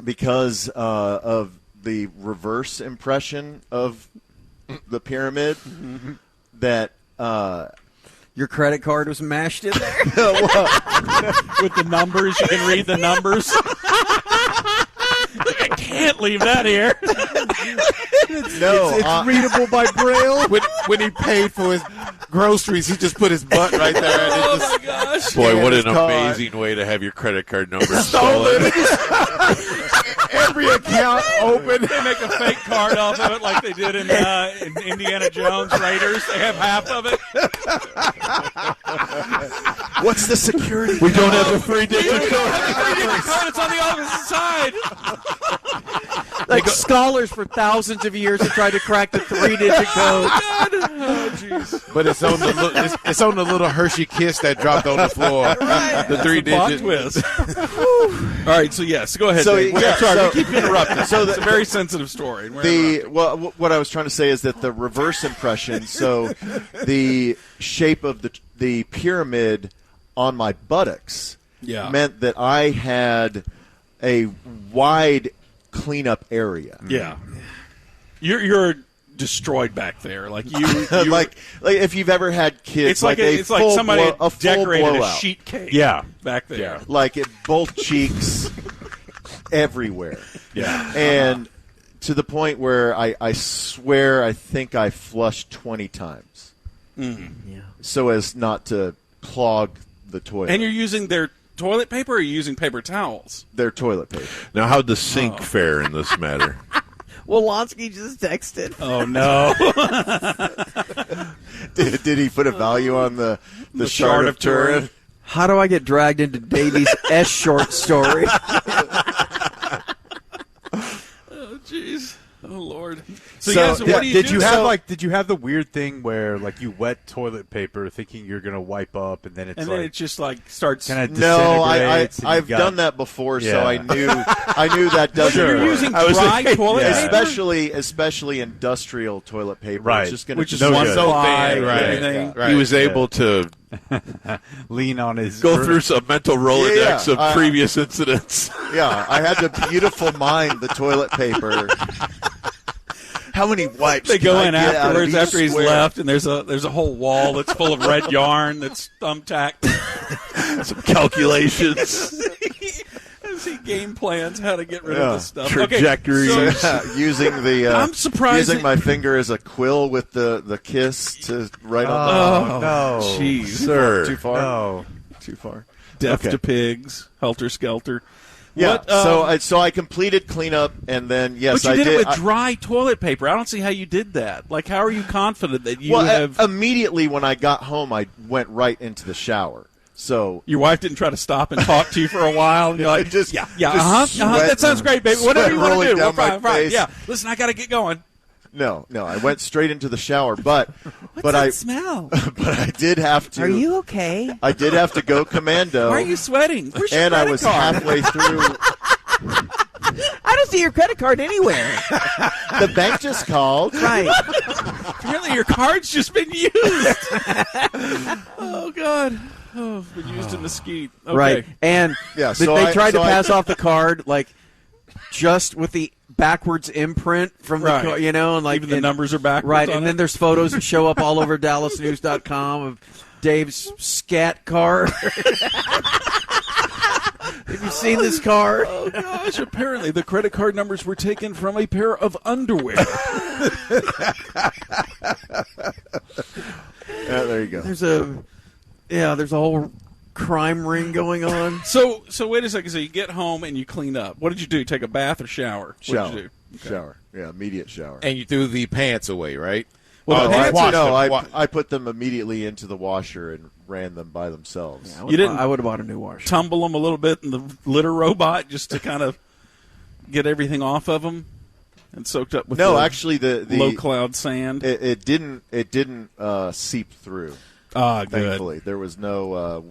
because of the reverse impression of the pyramid that Your credit card was mashed in there? With the numbers, you can read the numbers. Like, I can't leave that here. no, It's readable by Braille. When he paid for his groceries, he just put his butt right there. And it Oh just, my gosh. Boy, what an caught. amazing way to have your credit card number stolen. every account open. They make a fake card off of it like they did in Indiana Jones Raiders. They have half of it. what's the security? We don't have the 3-digit You code. have the three-digit code. It's on the opposite side. Like scholars for thousands of years have tried to crack the 3-digit code. Oh, jeez. But it's on the it's on the little Hershey Kiss that dropped on the floor. The 3-digit. Twist. All right, so yes, go ahead. So, Dave. yeah, Sorry, so- we keep interrupting. so It's the- a very sensitive story. and we're interrupting. What I was trying to say is that the reverse impression, so the shape of the pyramid on my buttocks Yeah. meant that I had a wide cleanup area. Yeah. You're destroyed back there. Like you like if you've ever had kids, it's like a it's like full somebody a full decorated a blowout. sheet cake. Yeah. Back there. Like it, both cheeks, everywhere. Yeah. And to the point where I swear I think I flushed 20 times. Yeah. So as not to clog the toilet. And you're using their toilet paper or are you using paper towels? Their toilet paper. Now, how'd the sink fare in this matter? Wolonsky just texted. Oh no. Did he put a value on the Shart of Turin? How do I get dragged into Davy's S short story? Oh Lord! So Did, what do you did do? you have did you have the weird thing where you wet toilet paper thinking you're gonna wipe up and then it's then it just starts kind of No, I've done that before, so I knew that doesn't. You're work. using dry toilet paper, especially industrial toilet paper. Right. It's just going which is no one good. ply, Right. everything. Right. He was able to lean on his go through some mental Rolodex of previous incidents. Yeah, I had to beautiful mind the toilet paper. How many wipes? They can go I in get out of afterwards each after he's square? left, and there's a whole wall that's full of red yarn that's thumbtacked. Some calculations. As he game plans how to get rid of this stuff. Trajectories. Okay, so, using the I'm surprised using my finger as a quill with the kiss to write on Oh, no. Jeez. Sir. Too far. No. Too far. Deaf Okay. to pigs, helter skelter. Yeah. What, so I completed cleanup, and then yes, but you I did did. it with dry toilet paper. I don't see how you did that. Like, how are you confident that you have? Immediately when I got home, I went right into the shower. So Your wife didn't try to stop and talk to you for a while, and you're like, Just that sounds great, baby. Whatever you want to rolling do, down my fine, fine. face. Yeah, listen, I got to get going. No, I went straight into the shower, but Smell? but I did have to. Are you okay? I did have to go commando. Why are you sweating? Where's your and I credit was card? halfway through. I don't see your credit card anywhere. The bank just called. Right. Apparently, your card's just been used. Oh God. Oh, been used in mesquite. Okay. Right. And Yeah, they so tried to I- pass off the card just with the backwards imprint from the Right. card, and Even the numbers are backwards. right. on And it. then there's photos that show up all over DallasNews.com of Dave's scat card. Have you seen this card? Oh gosh! Apparently, the credit card numbers were taken from a pair of underwear. There you go. There's a whole crime ring going on. So wait a second. So you get home and you clean up. What did you do? Take a bath or shower? What Shower. did you do? Okay. Shower. Yeah, immediate shower. And you threw the pants away, right? Well, the pants are- I put them immediately into the washer and ran them by themselves. You didn't- I would have bought a new washer. tumble them a little bit in the litter robot just to kind of get everything off of them and soaked up with No, the actually, the low cloud sand. it didn't seep through. Good. Thankfully, there was no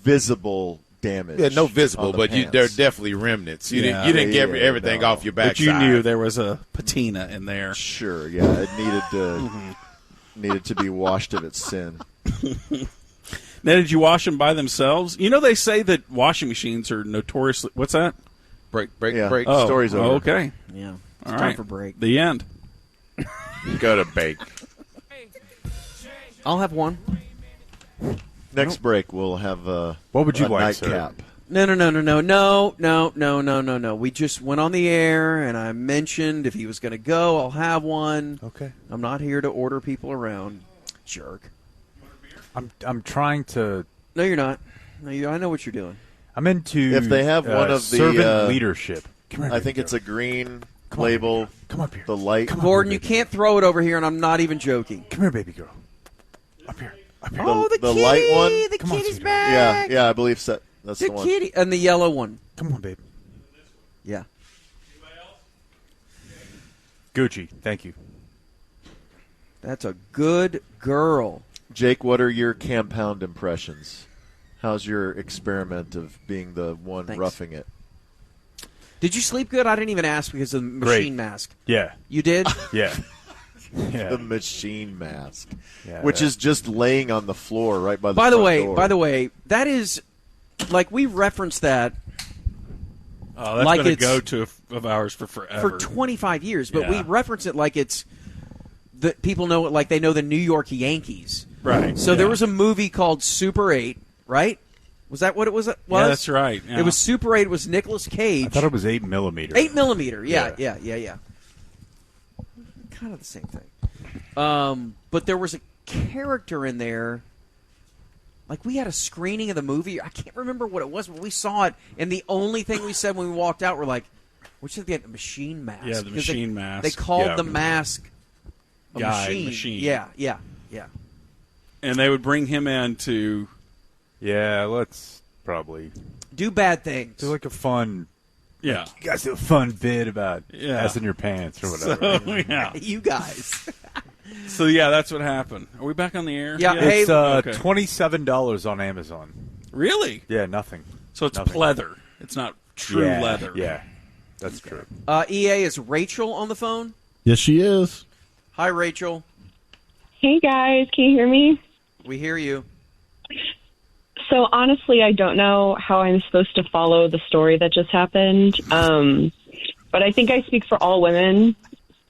visible damage. Yeah, no visible, on the but pants. there are definitely remnants. You Yeah. didn't get Yeah, everything no. off your backside. But you knew there was a patina in there. Sure, yeah, it needed to be washed of its sin. Now, did you wash them by themselves? They say that washing machines are notoriously. What's that? break. Yeah. Oh, Story's over. Okay. Yeah. It's All time right. for break. The end. Go to bake. I'll have one. Next break, we'll have What would you a like, sir? nightcap. No. We just went on the air, and I mentioned if he was going to go, I'll have one. Okay. I'm not here to order people around. Jerk. I'm trying to. No, you're not. No, I know what you're doing. I'm into. If they have one of the, servant leadership. Come here, I think baby it's a green Come on, label. baby girl. Come up here. The light. Come on. Gordon, you can't throw it over here, and I'm not even joking. Come here, baby girl. Up here. The, the the kitty! light one. The Come on, kitty's sweetheart. back! Yeah, I believe so. That's the one. kitty and the yellow one. Come on, babe. Yeah. Gucci. Thank you. That's a good girl. Jake, what are your Campound impressions? How's your experiment of being the one Thanks. roughing it? Did you sleep good? I didn't even ask because of the machine mask. Yeah. You did? Yeah. Yeah. The machine mask, Yeah. which is just laying on the floor right by the By the front door. way, that is like we referenced that Oh, that's Like been a it's- go-to of ours for forever. for 25 years, but we Yeah. reference it like it's that people know it like they know the New York Yankees. Right. So there Yeah. was a movie called Super 8, right? Was that what it was? Yeah, that's right. Yeah. It was Super 8. It was Nicolas Cage. I thought it was 8mm. 8mm. Yeah. Kind of the same thing. But there was a character in there. Like, we had a screening of the movie. I can't remember what it was, but we saw it, and the only thing we said when we walked out, we're like, we should get the machine mask. Yeah, the 'Cause machine mask. They called Yeah. the mask a Guy, machine. Yeah. and they would bring him in to Yeah, let's probably Do bad things. do like a fun Yeah. You guys do a fun vid about ass in your pants or whatever. So, yeah. You guys. So, yeah, that's what happened. Are we back on the air? Yeah. It's Okay. $27 on Amazon. Really? Yeah, nothing. So it's Nothing. pleather. It's not true leather. Yeah, that's true. EA, is Rachel on the phone? Yes, she is. Hi, Rachel. Hey guys, can you hear me? We hear you. So honestly, I don't know how I'm supposed to follow the story that just happened. But I think I speak for all women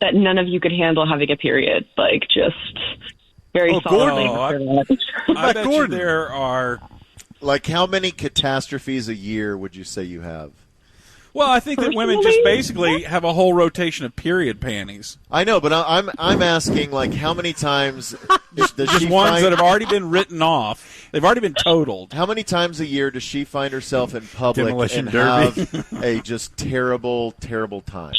that none of you could handle having a period. Like, just very solidly. I bet you there are. Like, how many catastrophes a year would you say you have? Well, I think that women just basically have a whole rotation of period panties. I know, but I'm asking, like, how many times does Just she ones find, that have already been written off. They've already been totaled. How many times a year does she find herself in public Demolition and Derby. have a just terrible, terrible time?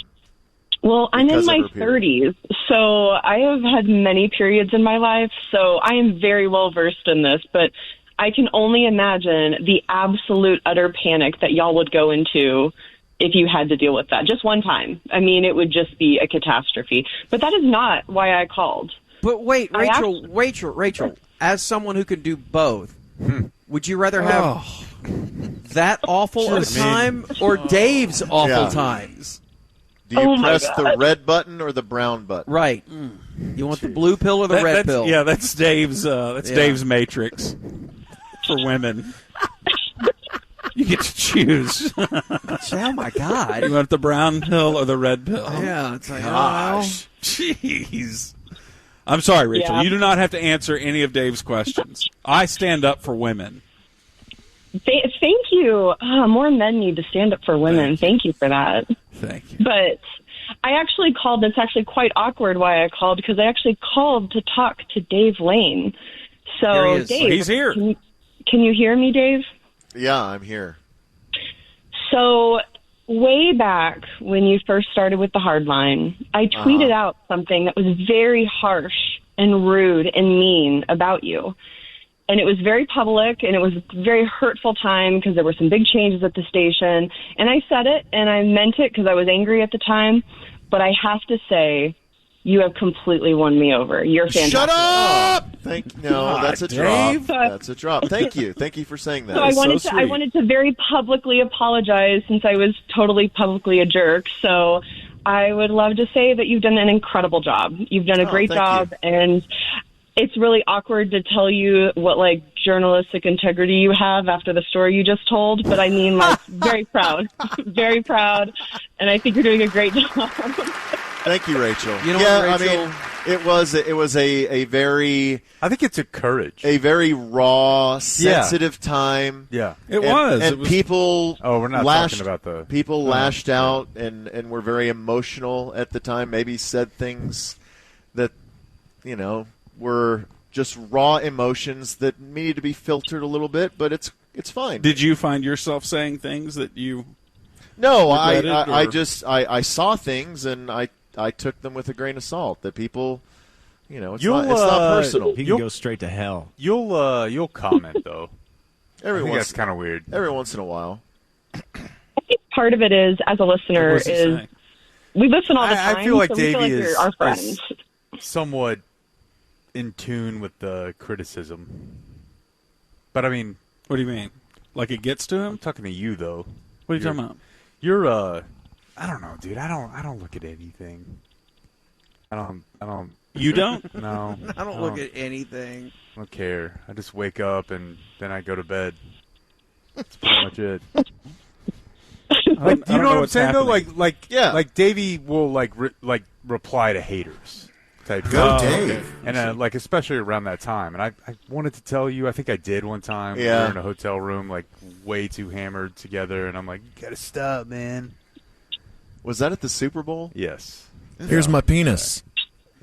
Well, I'm in Because of my her period. 30s, so I have had many periods in my life, so I am very well versed in this, but I can only imagine the absolute utter panic that y'all would go into if you had to deal with that. Just one time. I mean, it would just be a catastrophe. But that is not why I called. But wait, Rachel, as someone who can do both, would you rather have that awful of a time or Dave's awful times? Do you press the red button or the brown button? Right. You want the blue pill or the red pill? Yeah, that's Dave's. Dave's matrix for women. You get to choose. Oh my God! You want the brown pill or the red pill? Yeah, it's like, gosh, jeez. I'm sorry, Rachel. Yeah. You do not have to answer any of Dave's questions. I stand up for women. Thank you. More men need to stand up for women. Thank you for that. Thank you. But I actually called. It's actually quite awkward why I called, because I actually called to talk to Dave Lane. So, Here he is. Dave, He's here. Can you hear me, Dave? Yeah, I'm here. So, way back when you first started with the hardline, I tweeted out something that was very harsh and rude and mean about you. And it was very public, and it was a very hurtful time because there were some big changes at the station. And I said it, and I meant it because I was angry at the time. But I have to say, you have completely won me over. You're fantastic. Shut up! That's a Dave. drop. That's a drop. Thank you. Thank you for saying that. So I wanted to very publicly apologize since I was totally publicly a jerk. So I would love to say that you've done an incredible job. You've done a great thank job, and it's really awkward to tell you what, like, journalistic integrity you have after the story you just told. But I mean, like, very proud, very proud, and I think you're doing a great job. Thank you, Rachel. You know what, Rachel? I mean, it was a very, I think it's a courage. a very raw, sensitive time. Yeah. It was. And It was. people Oh, we're not talking about the people lashed out and were very emotional at the time. Maybe said things that, were just raw emotions that needed to be filtered a little bit, but it's fine. Did you find yourself saying things that you? No, regretted, I saw things and I took them with a grain of salt. That people, it's not personal. He can go straight to hell. You'll comment though. That's kind of weird. Every once in a while. I think part of it is, as a listener, What was he is saying? we listen all the time. I feel like so we Davey you're our friends. is somewhat in tune with the criticism. But I mean, What do you mean? Like it gets to him? I'm talking to you though. What are you talking about? You're I don't know, dude. I don't look at anything. I don't. You don't? No. I don't look at anything. I don't care. I just wake up and then I go to bed. That's pretty much it. Like, do you know what I'm saying though? Like Davey will reply to haters. Type Go thing. Dave. And like especially around that time. And I wanted to tell you, I think I did one time. Yeah. We were in a hotel room, like way too hammered together, and I'm like, you gotta stop, man. Was that at the Super Bowl? Yes. Here's my penis.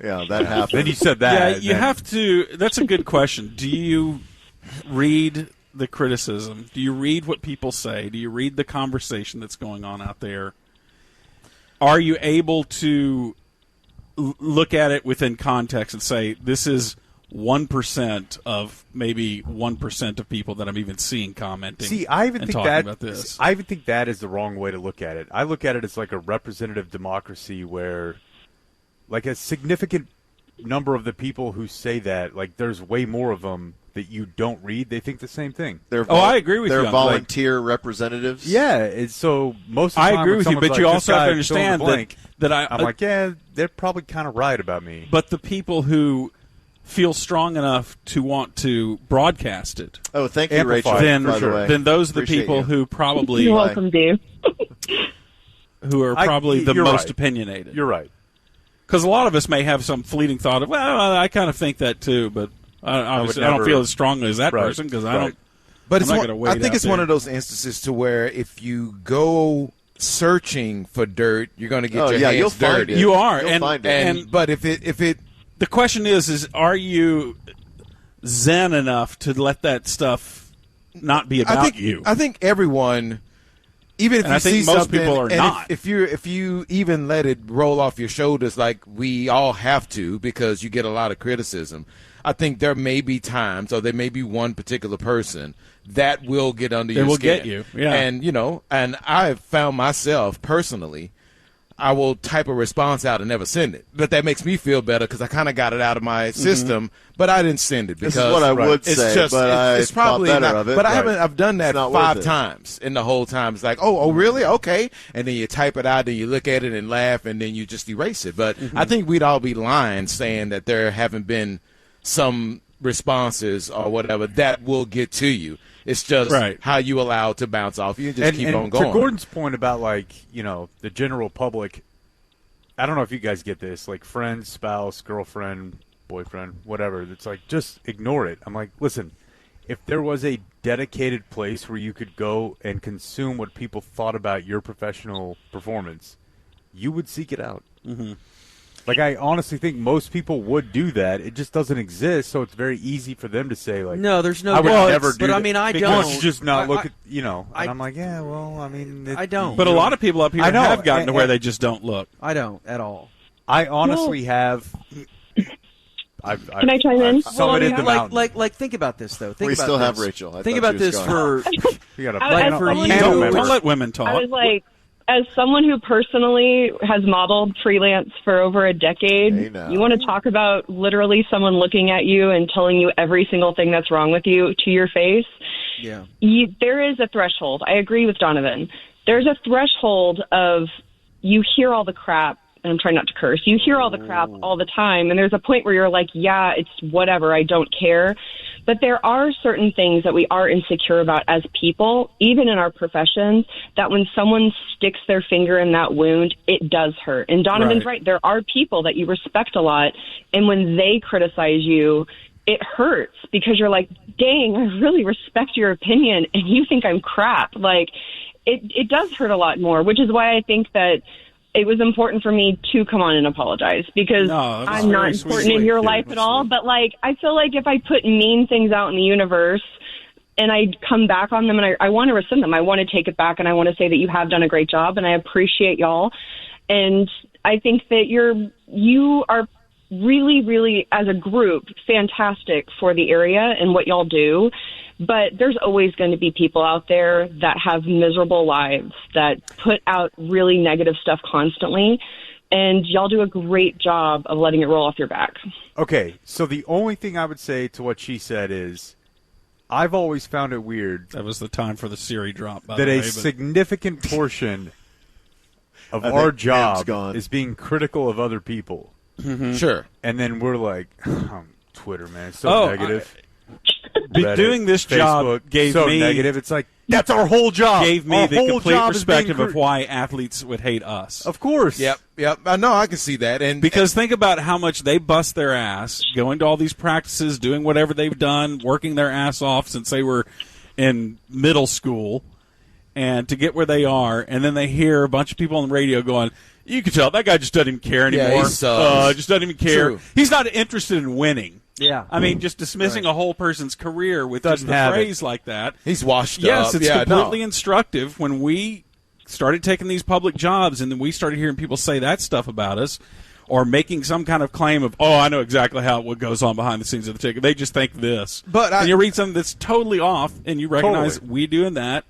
Yeah, that happened. Then you said that. Yeah, you have to. That's a good question. Do you read the criticism? Do you read what people say? Do you read the conversation that's going on out there? Are you able to look at it within context and say, this is 1% of maybe 1% of people that I'm even seeing commenting. See, I even and think talking about this. I even think that is the wrong way to look at it. I look at it as like a representative democracy where, like, a significant number of the people who say that, like, there's way more of them that you don't read. They think the same thing. I agree with you. They're volunteer representatives. Yeah, so most of the time I agree when with you, someone's but you like, also "This have to guy understand fill in the blank," that I'm like, yeah, they're probably kind of right about me. But the people who feel strong enough to want to broadcast it. Oh, thank you, Rachel. Then, by the way. then those are the Appreciate people you. who probably You're welcome, Dave. who are probably the you're most right. opinionated. You're right. Because a lot of us may have some fleeting thought of, well, I kind of think that too, but obviously I don't feel as strongly as that person because I don't. But I'm not gonna wait I think out it's one of those instances to where if you go searching for dirt, you're going to get your hands you'll find dirty. it. You are, You'll find it. and but if it the question is are you zen enough to let that stuff not be about you? I think everyone, even if And you I think see most something, people are and not. If you even let it roll off your shoulders, like we all have to, because you get a lot of criticism. I think there may be times, or there may be one particular person that will get under your will skin. get you, yeah. And and I've found myself personally, I will type a response out and never send it. But that makes me feel better because I kind of got it out of my system, but I didn't send it because This is what I would say, but it's I probably thought better not. of it. But Right. I've done that It's not worth 5 it. times in the whole time. It's like, oh, really? Okay. And then you type it out, and you look at it and laugh, and then you just erase it. But I think we'd all be lying saying that there haven't been some responses or whatever that will get to you. It's just how you allow it to bounce off you and just keep on going. To Gordon's point about, like, the general public, I don't know if you guys get this, like friend, spouse, girlfriend, boyfriend, whatever. It's like, just ignore it. I'm like, listen, if there was a dedicated place where you could go and consume what people thought about your professional performance, you would seek it out. Mm-hmm. Like, I honestly think most people would do that. It just doesn't exist, so it's very easy for them to say, like, No, there's no I would doubt. never do But that. I mean, I Because don't. you just not look I- at, and I'm like, yeah, well, I mean. I don't. But a lot of people up here I know, have gotten to where and- they just don't look. I don't at all. I honestly have. Can I chime in? Summited the mountain. Like, think about this though. Think We about still have this. Rachel. I Think thought about she was this gone. for You gotta As for someone you. who- Don't let women talk. I was like, as someone who personally has modeled freelance for over a decade, Hey, now. you want to talk about literally someone looking at you and telling you every single thing that's wrong with you to your face. yeah. There is a threshold. I agree with Donovan. There's a threshold of you hear all the crap, and I'm trying not to curse. You hear all the crap all the time, and there's a point where you're like, yeah, it's whatever, I don't care. But there are certain things that we are insecure about as people, even in our professions, that when someone sticks their finger in that wound, it does hurt. And Donovan's right. There are people that you respect a lot, and when they criticize you, it hurts because you're like, dang, I really respect your opinion, and you think I'm crap. Like, it does hurt a lot more, which is why I think that it was important for me to come on and apologize because I'm not important in your life at all. But, like, I feel like if I put mean things out in the universe and I come back on them and I want to rescind them, I want to take it back and I want to say that you have done a great job and I appreciate y'all. And I think that you are really, really, as a group, fantastic for the area and what y'all do. But there's always going to be people out there that have miserable lives that put out really negative stuff constantly. And y'all do a great job of letting it roll off your back. Okay, so the only thing I would say to what she said is I've always found it weird. That was the time for the Siri drop, by that the way. a significant portion of our job is being critical of other people. Mm-hmm. Sure. And then we're like, Twitter, man, it's so negative. Doing this job Facebook, gave so me negative. It's like, that's our whole job. Gave me Our the whole complete job is being perspective of why athletes would hate us. Of course. Yep. I know. I can see that. And because think about how much they bust their ass going to all these practices, doing whatever they've done, working their ass off since they were in middle school, and to get where they are, and then they hear a bunch of people on the radio going, "You can tell that guy just doesn't even care anymore. Yeah, he sucks. Just doesn't even care. True. He's not interested in winning." Yeah. I mean, just dismissing a whole person's career with just a phrase like that. He's washed Yes, up. it's Yeah, completely no. instructive. When we started taking these public jobs and then we started hearing people say that stuff about us, or making some kind of claim of, I know exactly what goes on behind the scenes of the ticket. They just think this. And you read something that's totally off, and you recognize we doing that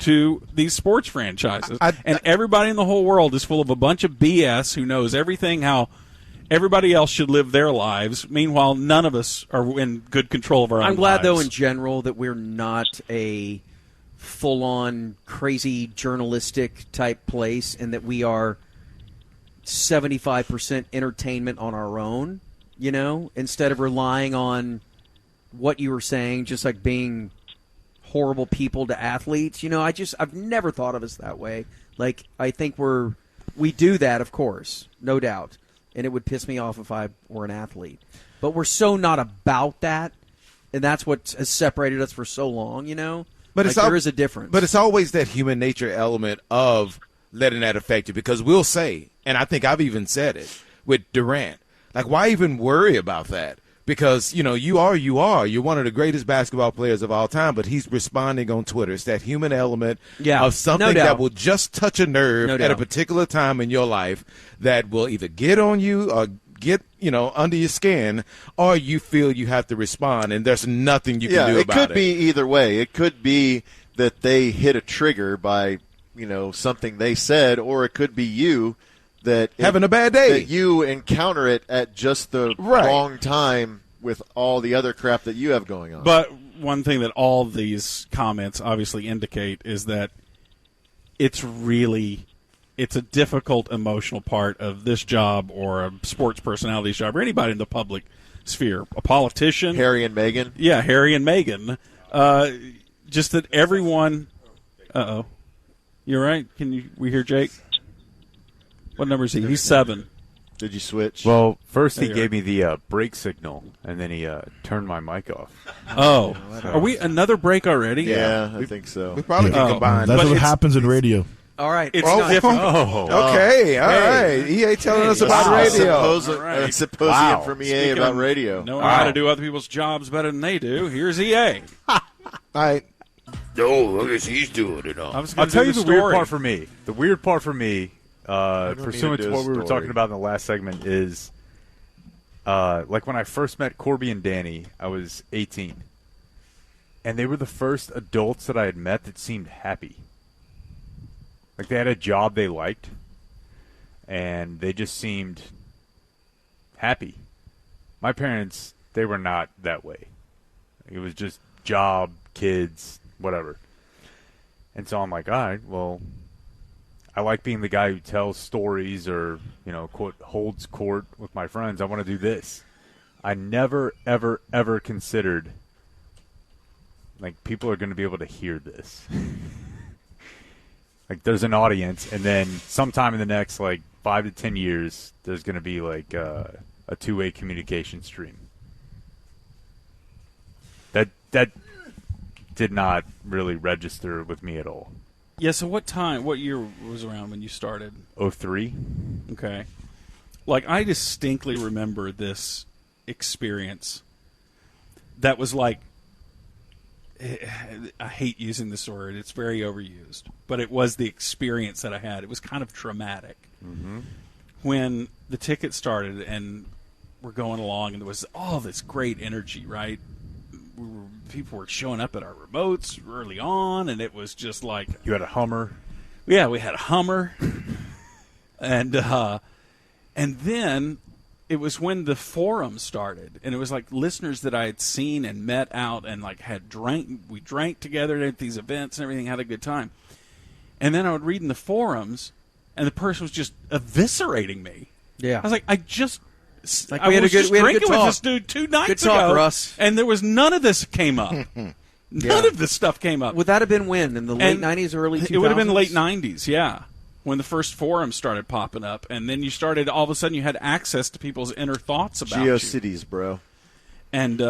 to these sports franchises. And everybody in the whole world is full of a bunch of BS who knows everything how everybody else should live their lives. Meanwhile, none of us are in good control of our own lives. I'm glad, though, in general, that we're not a full-on crazy journalistic type place, and that we are 75% entertainment on our own, instead of relying on what you were saying, just like being horrible people to athletes. I've never thought of us that way. Like, I think we do that, of course, no doubt, and it would piss me off if I were an athlete. But we're so not about that, and that's what has separated us for so long, But there is a difference. But it's always that human nature element of letting that affect you, because we'll say, and I think I've even said it with Durant, like, why even worry about that? Because, you are. You're one of the greatest basketball players of all time, but he's responding on Twitter. It's that human element of something that will just touch a nerve at a particular time in your life that will either get on you or get, under your skin, or you feel you have to respond, and there's nothing you can do about it. It could be either way. It could be that they hit a trigger by, something they said, or it could be you having a bad day. That you encounter it at just the wrong time with all the other crap that you have going on. But one thing that all these comments obviously indicate is that it's a difficult emotional part of this job, or a sports personality's job, or anybody in the public sphere. A politician. Harry and Meghan. Yeah, Harry and Meghan. Just that everyone... Uh-oh. You're right. We hear Jake? What number is he? He's 7. Did you switch? Well, first he gave me the break signal, and then he turned my mic off. Oh. Are we another break already? Yeah, I think so. We probably can combine. That's what happens in radio. All right. It's different. Okay, all right. EA telling us about radio. A symposium from EA about radio. Knowing how to do other people's jobs better than they do, here's EA. All right. No, I guess he's doing it all. I'll tell you the weird part for me. The weird part for me, pursuant to what we were talking about in the last segment, is like when I first met Corby and Danny, I was 18. And they were the first adults that I had met that seemed happy. Like, they had a job they liked, and they just seemed happy. My parents, they were not that way. It was just job, kids, whatever. And so I'm like, all right, well, I like being the guy who tells stories or, quote, holds court with my friends. I want to do this. I never, ever, ever considered, like, people are going to be able to hear this. Like, there's an audience, and then sometime in the next, 5 to 10 years, there's going to be, a two-way communication stream. That did not really register with me at all. Yeah, so what year was around when you started? 2003. Okay. I distinctly remember this experience that was I hate using this word. It's very overused. But it was the experience that I had. It was kind of traumatic. Mm-hmm. When the ticket started and we're going along and there was all this great energy, right? People were showing up at our remotes early on, and it was just like... You had a Hummer? Yeah, we had a Hummer. And then... It was when the forum started, and it was listeners that I had seen and met out and we drank together at these events and everything, had a good time. And then I would read in the forums, and the person was just eviscerating me. Yeah. I was like, I we had a good drinking talk. with this dude 2 nights good talk, ago, Russ. and there was none of this came up. None of this stuff came up. Would that have been when? In the late 90s, early 2000s? It would have been late 90s, yeah. When the first forums started popping up, and then you started, all of a sudden you had access to people's inner thoughts about you. GeoCities, bro. And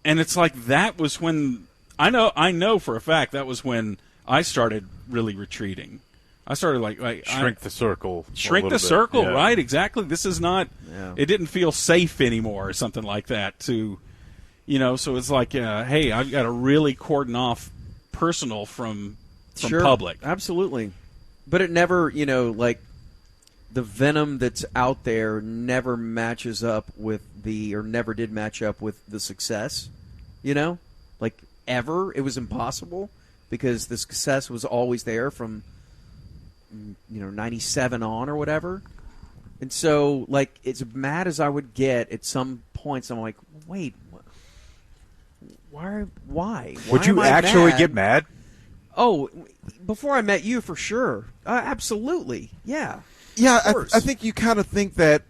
it's that was when, I know for a fact that was when I started really retreating. I started shrink the circle. Shrink the circle, yeah. Right, exactly. This is not, it didn't feel safe anymore or something like that to, so it's hey, I've got to really cordon off personal from public. Absolutely. But it never, the venom that's out there never matches up with never did match up with the success, like ever. It was impossible because the success was always there from 97 on or whatever. And so, like, as mad as I would get at some points, I'm like, wait, why? Would you actually get mad? Oh, before I met you, for sure. Absolutely. Yeah. Yeah, I think you kind of think that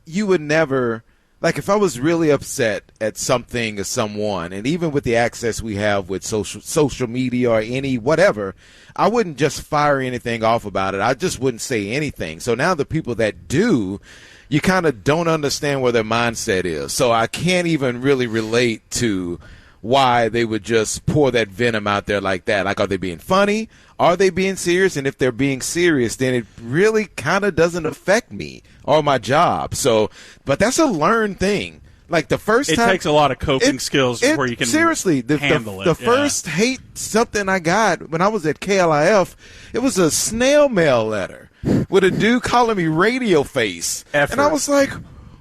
you would never, like, if I was really upset at something or someone, and even with the access we have with social media or any whatever, I wouldn't just fire anything off about it. I just wouldn't say anything. So now the people that do, you kind of don't understand where their mindset is. So I can't even really relate to why they would just pour that venom out there like that. Like, are they being funny? Are they being serious? And if they're being serious, then it really kind of doesn't affect me or my job. So, but that's a learned thing. Like the first time, it takes a lot of coping skills before you can seriously handle it. The first hate something I got when I was at KLIF, it was a snail mail letter with a dude calling me radio face, and I was like,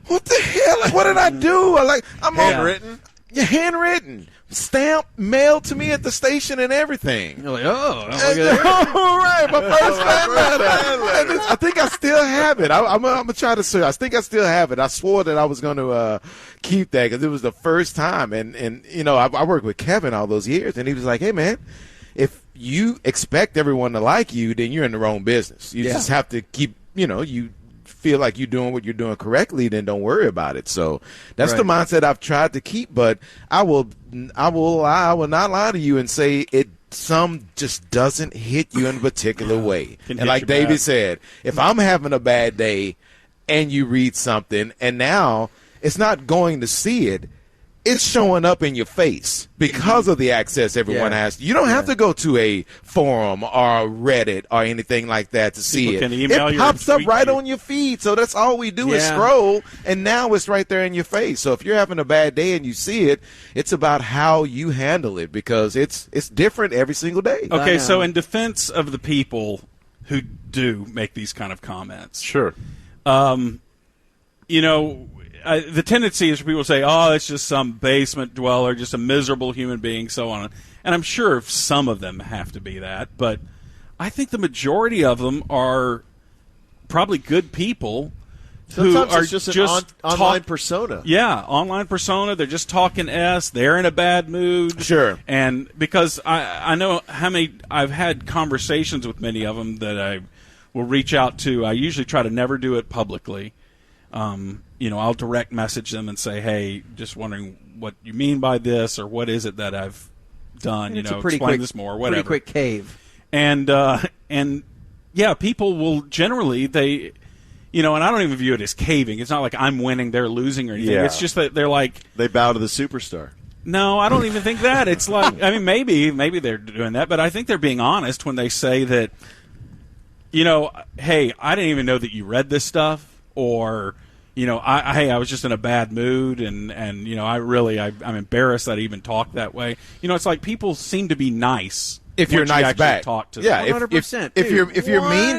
"What the hell? Like, what did I do?" I'm handwritten. Yeah, handwritten, stamped, mailed to me at the station and everything. You're like, oh, right, my first fan letter. I think I still have it. I'm gonna try to search. I think I still have it. I swore that I was going to keep that because it was the first time. And I worked with Kevin all those years, and he was like, "Hey, man, if you expect everyone to like you, then you're in the wrong business. You just have to keep, you feel like you're doing what you're doing correctly, then don't worry about it." So that's the mindset I've tried to keep. But I will not lie to you and say some just doesn't hit you in a particular way. And like David said, if I'm having a bad day and you read something and now it's not going to see it, it's showing up in your face because of the access everyone has. You don't have to go to a forum or Reddit or anything like that to see it. It pops up right on your feed. So that's all we do is scroll, and now it's right there in your face. So if you're having a bad day and you see it, it's about how you handle it because it's different every single day. Okay, so in defense of the people who do make these kind of comments. Sure. The tendency is for people to say, oh, it's just some basement dweller, just a miserable human being, so on. And I'm sure some of them have to be that, but I think the majority of them are probably good people Sometimes who are it's just an online persona. Yeah, online persona. They're just talking They're in a bad mood. Sure. And because I know how many I've had conversations with many of them that I will reach out to. I usually try to never do it publicly. I'll direct message them and say, hey, just wondering what you mean by this or what is it that I've done, explain this more, whatever. Pretty quick cave. And people will generally, and I don't even view it as caving. It's not like I'm winning, they're losing or anything. Yeah. It's just that they're like. They bow to the superstar. No, I don't even think that. It's like, maybe they're doing that, but I think they're being honest when they say that, hey, I didn't even know that you read this stuff. Or, I was just in a bad mood, and I'm embarrassed that I even talked that way. It's like people seem to be nice if you're nice back. Talk to them. 100%. If you're mean,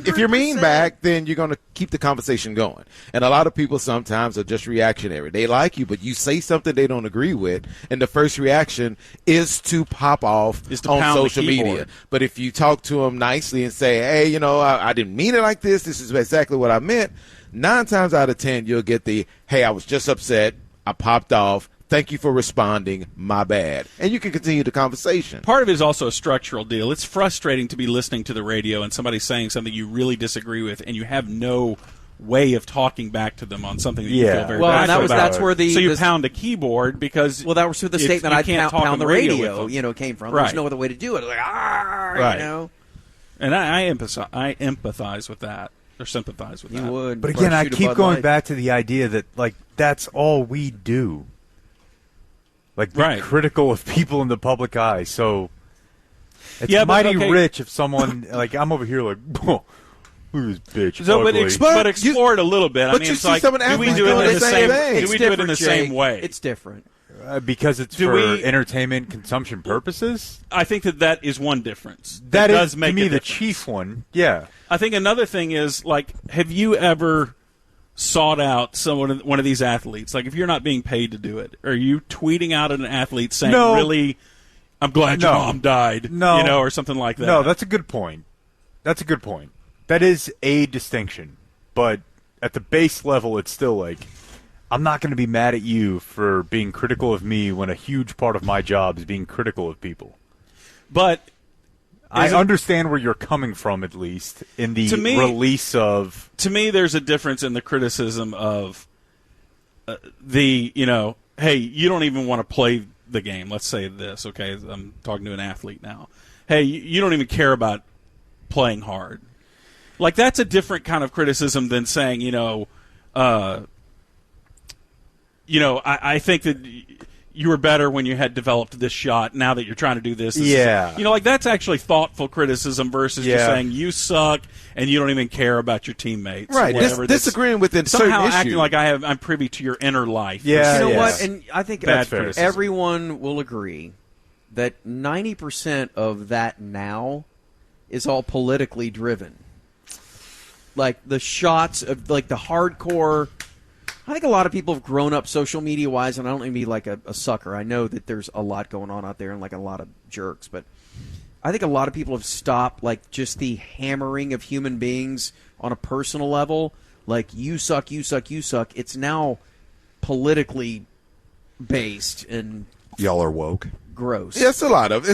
if you're mean back, then you're going to keep the conversation going. And a lot of people sometimes are just reactionary. They like you, but you say something they don't agree with, and the first reaction is to pop off on social media. But if you talk to them nicely and say, hey, I didn't mean it like this. This is exactly what I meant. 9 times out of 10, you'll get the, hey, I was just upset. I popped off. Thank you for responding. My bad. And you can continue the conversation. Part of it is also a structural deal. It's frustrating to be listening to the radio and somebody saying something you really disagree with, and you have no way of talking back to them on something that you feel very passionate about. That's where so you pound a keyboard because that was the statement I pound the radio came from. Right. There's no other way to do it. Like And I empathize with that. Or sympathize with that. You would. But again, I keep going back to the idea that, that's all we do. Be critical of people in the public eye. So it's mighty rich if someone, I'm over here oh, who's bitch? So, but explore it a little bit. But you see someone do we do it in the same way? It's different. Because it's for entertainment consumption purposes? I think that is one difference. That does is, make to me, a the difference. chief one. Yeah. I think another thing is, like, have you ever sought out one of these athletes? Like, if you're not being paid to do it, are you tweeting out at an athlete saying, No. really, I'm glad your mom died, No. or something like that? No, that's a good point. That is a distinction. But at the base level, it's still like, I'm not going to be mad at you for being critical of me when a huge part of my job is being critical of people. But I understand where you're coming from, at least, in the release of... To me, there's a difference in the criticism of hey, you don't even want to play the game. Let's say this, okay? I'm talking to an athlete now. Hey, you don't even care about playing hard. Like, that's a different kind of criticism than saying, I think that you were better when you had developed this shot. Now that you're trying to do this is, that's actually thoughtful criticism versus just saying you suck and you don't even care about your teammates. Right, disagreeing with it somehow certain acting issue. like I'm privy to your inner life. Yeah, you know what? And I think criticism. Everyone will agree that 90% of that now is all politically driven. Like the shots of like the hardcore. I think a lot of people have grown up social media wise, and I don't mean like a sucker. I know that there's a lot going on out there and like a lot of jerks, but I think a lot of people have stopped like just the hammering of human beings on a personal level. Like you suck, you suck, you suck. It's now politically based and y'all are woke. Gross. Yeah, it's a lot of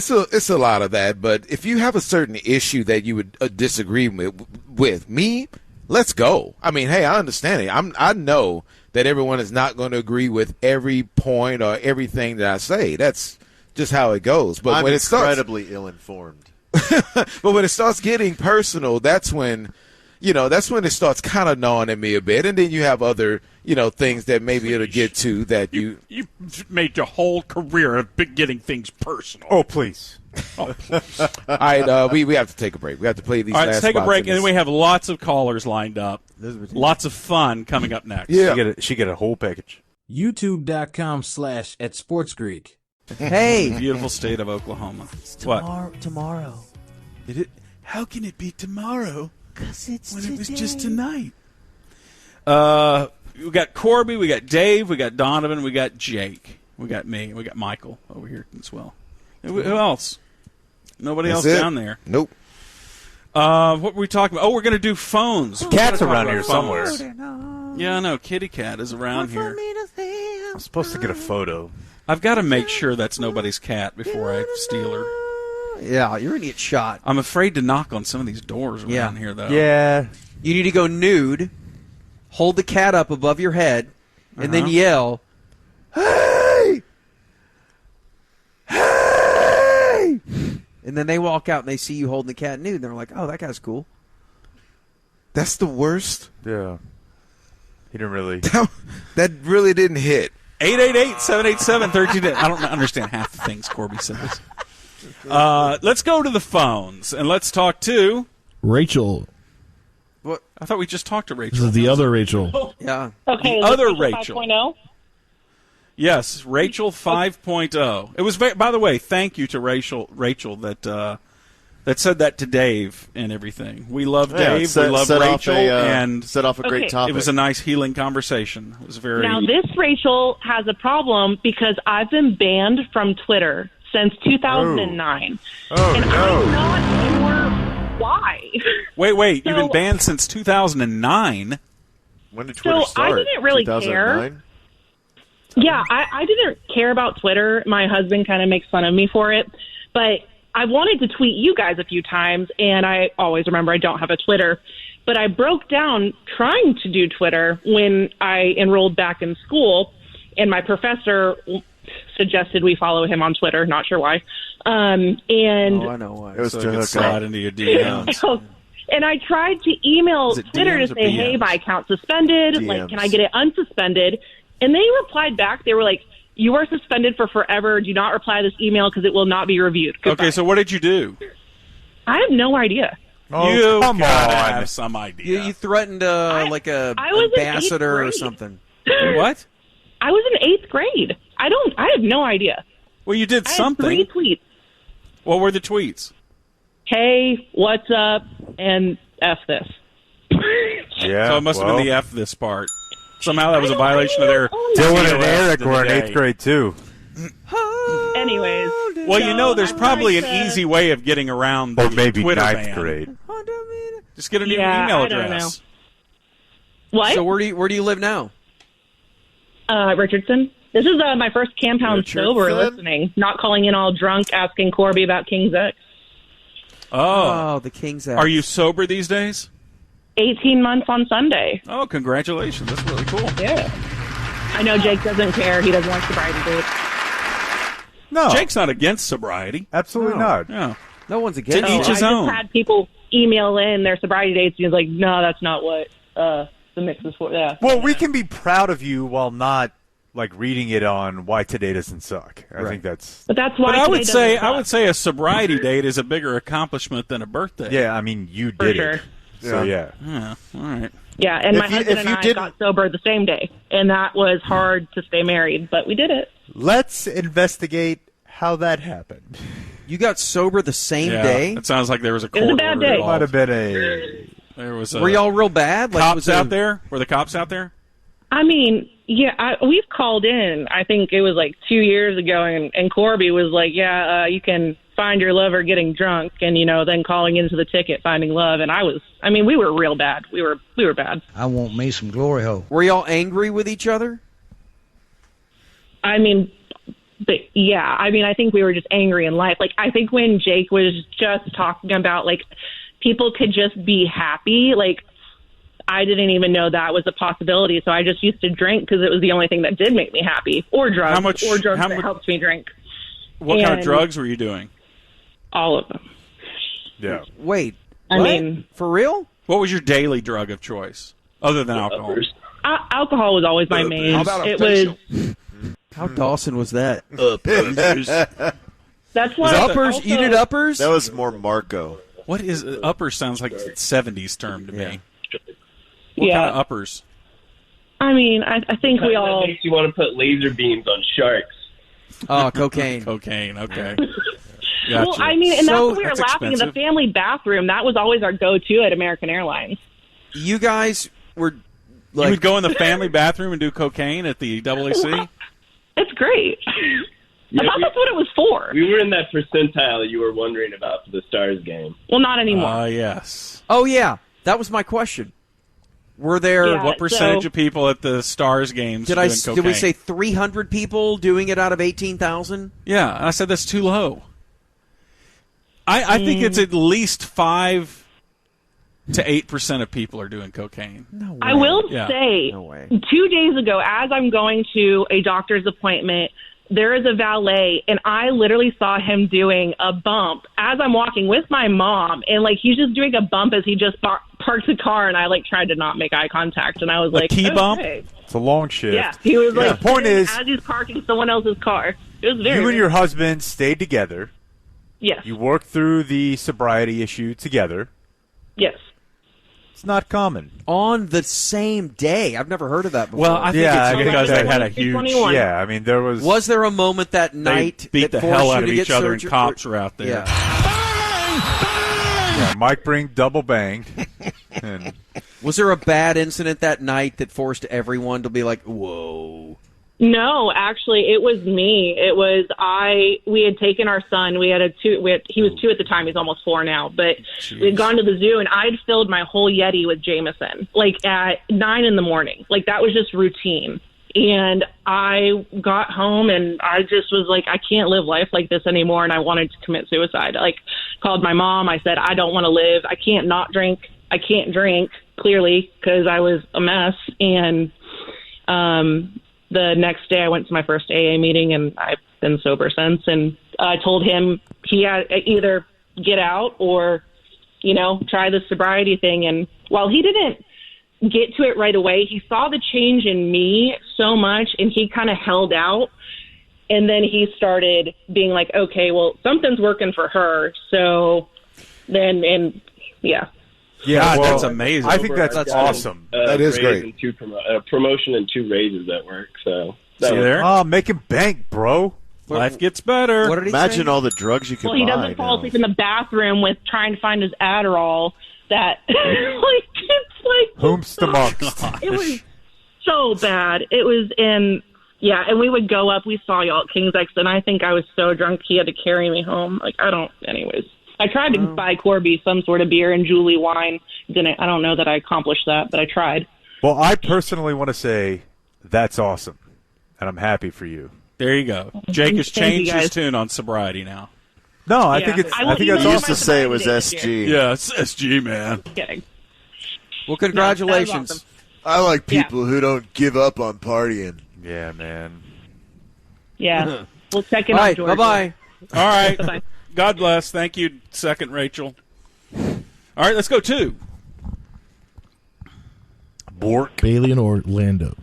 that. But if you have a certain issue that you would disagree with me, let's go. I mean, hey, I understand it. I know that everyone is not going to agree with every point or everything that I say. That's just how it goes. But I'm incredibly ill-informed. But when it starts getting personal, that's when it starts kind of gnawing at me a bit. And then you have other, things that maybe it'll get to that you made your whole career of getting things personal. Oh, please. All right, we have to take a break. We have to play these All right, last let's take a spots break, in and this. then we have lots of callers lined up. Lots of fun coming up next. Yeah. She get a whole package. YouTube.com/@SportsGreek. Hey. Beautiful state of Oklahoma. Tomorrow. How can it be tomorrow? Because it's when today. It was just tonight. We got Corby, we got Dave, we got Donovan, we got Jake, we got me, we got Michael over here as well. Who else? Nobody else down there. Nope. What were we talking about? Oh, we're going to do phones. Cat's around here somewhere. Yeah, I know. Kitty Cat is around here. I'm supposed to get a photo. I've got to make sure that's nobody's cat before I steal her. Yeah, you're going to get shot. I'm afraid to knock on some of these doors around here, though. Yeah. You need to go nude, hold the cat up above your head, and then yell, "Hey! Hey!" And then they walk out and they see you holding the cat nude, and they're like, "Oh, that guy's cool." That's the worst. Yeah. He didn't really. That really didn't hit. 888-787-13. I don't understand half the things Corby says. Let's go to the phones, and let's talk to Rachel. What? I thought we just talked to Rachel. This is the other Rachel. Yeah. Okay. The is other it Rachel. 5.0? Yes, Rachel 5.0. It was, by the way, thank you to Rachel that said that to Dave and everything. We love Dave. We love Rachel, and set off a great topic. It was a nice healing conversation. It was very. Now, this Rachel has a problem because I've been banned from Twitter since 2009. And I'm not sure why. Wait. You've been banned since 2009? When did Twitter start? I didn't really care. Yeah, I didn't care about Twitter. My husband kind of makes fun of me for it. But I wanted to tweet you guys a few times, and I always remember I don't have a Twitter. But I broke down trying to do Twitter when I enrolled back in school, and my professor suggested we follow him on Twitter. Not sure why. And I know why. It was so to it could hook slide up. into your DMs. And I tried to email Is it Twitter DMs to or say, hey, BMs? my account suspended. DMs. Like, can I get it unsuspended? And they replied back. They were like, you are suspended for forever. Do not reply to this email because it will not be reviewed. Goodbye. Okay, so what did you do? I have no idea. Oh, you come gotta on. have some idea. You threatened like a I was in ambassador or 8th grade. something. What? I was in 8th grade. I have no idea. Well, you did I had something. 3 tweets. What were the tweets? Hey, what's up? And F this. Yeah. So it must have been the F this part. Somehow that was a violation of their Dylan and TOS Eric of were the in day. 8th grade, too. Anyways. Well, so there's probably an easy way of getting around the Or maybe Twitter 9th ban. grade. Just get a new Yeah, email I don't address. What? So where do you live now? Richardson. This is my first Campound Richardson? sober listening, not calling in all drunk asking Corby about King's X. Oh, the King's X. Are you sober these days? 18 months on Sunday. Oh, congratulations. That's really cool. Yeah. I know Jake doesn't care. He doesn't like sobriety dates. No. Jake's not against sobriety. Absolutely not. No. No one's To against each it. his I own. just had people email in their sobriety dates, and he's like, no, that's not what the mix is for. Yeah. Well, we can be proud of you while not reading it on Why Today Doesn't Suck. I think that's. But that's why. But I would today doesn't say suck. a sobriety date is a bigger accomplishment than a birthday. Yeah, I mean, you For did sure. it. So, yeah. Yeah. All right. Yeah, and my husband and I got sober the same day, and that was hard to stay married, but we did it. Let's investigate how that happened. You got sober the same Yeah, day? It sounds like there was a It was court a bad order day. involved. Might have been a. There was Were y'all real bad? Cops out there? Were the cops out there? I mean, yeah, we've called in. I think it was 2 years ago, and Corby was like, yeah, you can find your lover getting drunk, and, then calling into the ticket, finding love. And we were real bad. We were bad. I want me some glory hole. Were y'all angry with each other? I think we were just angry in life. I think when Jake was just talking about, people could just be happy, I didn't even know that was a possibility. So I just used to drink because it was the only thing that did make me happy, or drugs, that helped me drink. What kind of drugs were you doing? All of them. Yeah. Wait. I mean, for real? What was your daily drug of choice, other than alcohol? Alcohol was always my main. How about it facial? was. How Dawson was that? That's Was why. uppers? You did uppers? That was more Marco. What is uppers? Sounds like a 70s term to me. What Yeah. kind of uppers? I mean, I think we all. That makes you want to put laser beams on sharks. Oh, cocaine. Cocaine, okay. Well, Gotcha. I mean, and that's what we were That's laughing in the expensive. family bathroom. That was always our go-to at American Airlines. You guys were You would go in the family bathroom and do cocaine at the AAC? It's great. Yeah, I thought that's what it was for. We were in that percentile that you were wondering about for the Stars game. Well, not anymore. Yes. Oh, yeah. That was my question. Were there... Yeah, What percentage of people at the Stars games Did doing I? cocaine? Did we say 300 people doing it out of 18,000? Yeah, I said that's too low. I think it's at least 5 to 8% of people are doing cocaine. No way. I will Yeah. say, No way. 2 days ago, as I'm going to a doctor's appointment, there is a valet, and I literally saw him doing a bump as I'm walking with my mom, and he's just doing a bump as he just parked the car, and I tried to not make eye contact, and I was like, key bump? okay. It's a long shift. Yeah, he was The point is, as he's parking someone else's car. It was very you and your husband stayed together. Yes. You worked through the sobriety issue together. Yes. It's not common. On the same day. I've never heard of that before. Well, I think it's because they had a huge... 21. Yeah, I mean, there was... Was there a moment that night They beat that the forced hell you out of to each get other, and surgery? cops were out there. Yeah. Yeah, Mike Brink double banged. And Was there a bad incident that night that forced everyone to be like, whoa? No, actually, it was me. It was we had taken our son. We had he was 2 at the time. He's almost 4 now. But we had gone to the zoo, and I had filled my whole Yeti with Jameson, at 9 in the morning. That was just routine. And I got home, and I just was like, I can't live life like this anymore, and I wanted to commit suicide. Called my mom. I said, I don't want to live. I can't not drink. I can't drink, clearly, because I was a mess. And the next day I went to my first AA meeting, and I've been sober since. And I told him he had either get out or, try the sobriety thing. And while he didn't get to it right away, he saw the change in me so much, and he kind of held out. And then he started being like, okay, well, something's working for her. So then, yeah. yeah, God, well, that's amazing. I think that's awesome. That is great. Promotion and 2 raises at work. So See there? Oh, making bank, bro. Life gets better. What did he Imagine say? all the drugs you could Well, he buy. doesn't fall now. asleep in the bathroom with trying to find his Adderall. That it's like Whomst amongst. it was so bad. It was in and we would go up. We saw y'all at King's X, and I think I was so drunk he had to carry me home. Anyways. I tried to buy Corby some sort of beer and Julie wine. I don't know that I accomplished that, but I tried. Well, I personally want to say that's awesome, and I'm happy for you. There you go. Jake has Thank you, changed his guys. tune on sobriety now. No, I think that's You awesome. used to say it was SG. Yeah, it's SG, man. Kidding. Well, congratulations. awesome. I like people who don't give up on partying. Yeah, man. Yeah. We'll check in All on right, Georgia. bye-bye. All right. Bye-bye. God bless. Thank you, second Rachel. All right, let's go 2. Bork. Bailey in Orlando.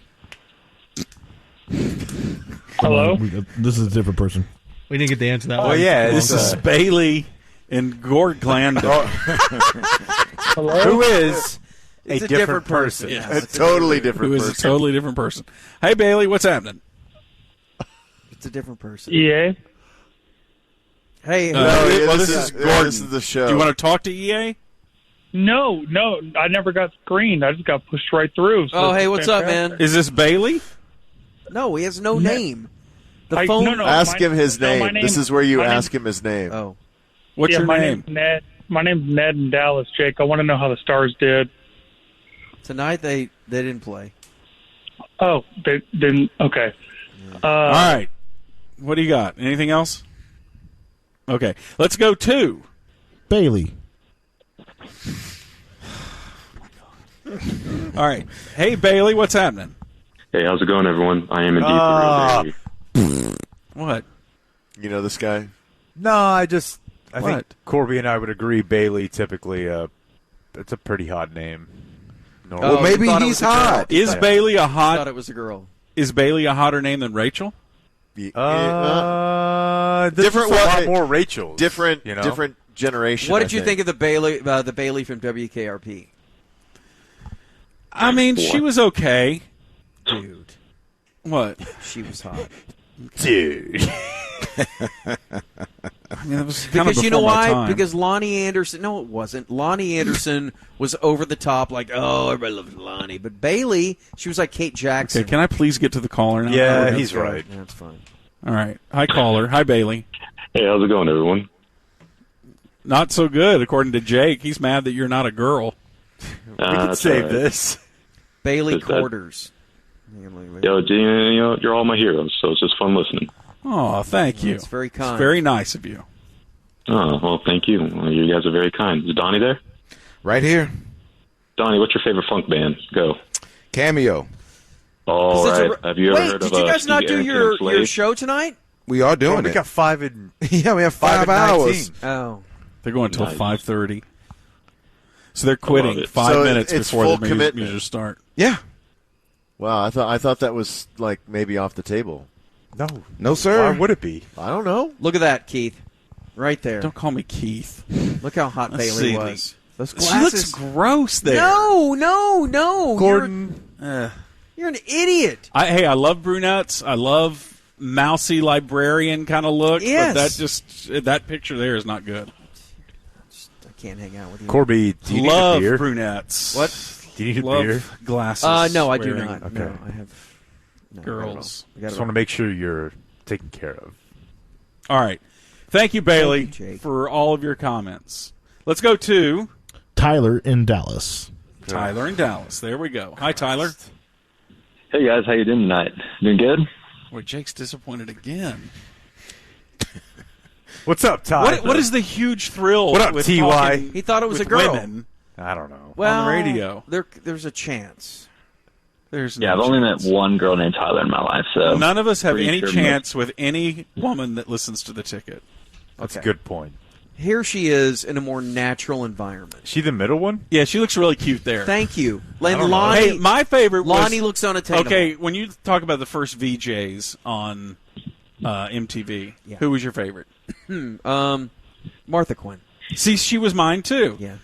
Hello? This is a different person. We didn't get the answer to that Oh, one. yeah. This is Bailey in Gorglando. Hello? Who is It's a different person? Yeah. A totally different Who is person. a totally different person. Hey, Bailey, what's happening? It's a different person. EA? Hey, This is Gordon. This is the show. Do you want to talk to EA? No, I never got screened. I just got pushed right through. So hey, what's up, man? Is this Bailey? No, he has no name. The I- phone. no, Ask him his no, name. my name- This is where you my name- ask him his name. Oh, What's your my name? name's Ned. My name's Ned in Dallas, Jake. I want to know how the Stars did. tonight they didn't play. Oh, they didn't. Okay. All right. What do you got? Anything else? Okay. Let's go 2. Bailey. All right. Hey, Bailey, what's happening? Hey, how's it going, everyone? I am indeed the real Bailey. What? You know this guy? No, I think What? Corby and I would agree. Bailey typically, it's a pretty hot name. Oh, Well, maybe you thought it he's was a girl. hot. Is Bailey a I thought hot? it was a girl. Is Bailey a hotter name than Rachel? There's Different- just a lot well, more Rachels. Different, you know? different generation. What did you think of the Bailey from WKRP? I mean, she was okay. Dude, What? she was hot. Dude. I mean, that was kind Because of you know before my why? time. Because Lonnie Anderson. No, it wasn't. Lonnie Anderson was over the top, like, oh, everybody loves Lonnie. But Bailey, she was like Kate Jackson. Okay, can I please get to the caller now? Yeah, Oh, he's right. Yeah, that's fine. All right. Hi, caller. Hi, Bailey. Hey, how's it going, everyone? Not so good, according to Jake. He's mad that you're not a girl. We can that's save all right. this. Bailey Is that- Quarters. Yo, you're all my heroes, so it's just fun listening. Oh, thank you. That's very kind. It's very nice of you. Oh, well, thank you. Well, you guys are very kind. Is Donnie there? Right here. Donnie, what's your favorite funk band? Go. Cameo. All Is this right. a- Have you ever Wait, heard did of you guys Steve not do Arrington your and Slade? show tonight? We are doing we it. got 5 and Yeah, we have 5 and 19. hours. Oh. They're going until Nice. 5:30. So they're love quitting it. 5 So minutes it's before full the commitment. music start. Yeah. Wow, I thought that was like maybe off the table. No. No, sir. Why would it be? I don't know. Look at that, Keith. Right there. Don't call me Keith. Look how hot Let's Bailey see. was. Those She glasses. looks gross there. No. Gordon. You're an idiot. Hey, I love brunettes. I love mousy librarian kind of look. Yes. But that picture there is not good. I can't hang out with you. Corby, do you Love need a beer? brunettes. What? Do you need a Love beer? glasses. No, I do wearing not. Okay. No, I have no, girls. I got it Just all. want to make sure you're taken care of. All right. Thank you, Bailey, Thank you, Jake. for all of your comments. Let's go to Tyler in Dallas. Tyler in Dallas. There we go. Hi, Tyler. Hey, guys. How you doing tonight? Doing good? Boy, Jake's disappointed again. What's up, Ty? What is the huge thrill? What up, with TY? talking He thought it was with a girl. Women I don't know. Well, on the radio. There's a chance. There's Yeah, no I've only met chance. one girl named Tyler in my life, so None of us have pretty any sure chance with any woman that listens to the ticket. That's Okay. a good point. Here she is in a more natural environment. She the middle one? Yeah, she looks really cute there. Thank you. I And don't know. Lonnie, Hey, my favorite was, Lonnie looks unattainable. Okay, when you talk about the first VJs on MTV, Yeah. who was your favorite? Martha Quinn. See, she was mine too. Yeah.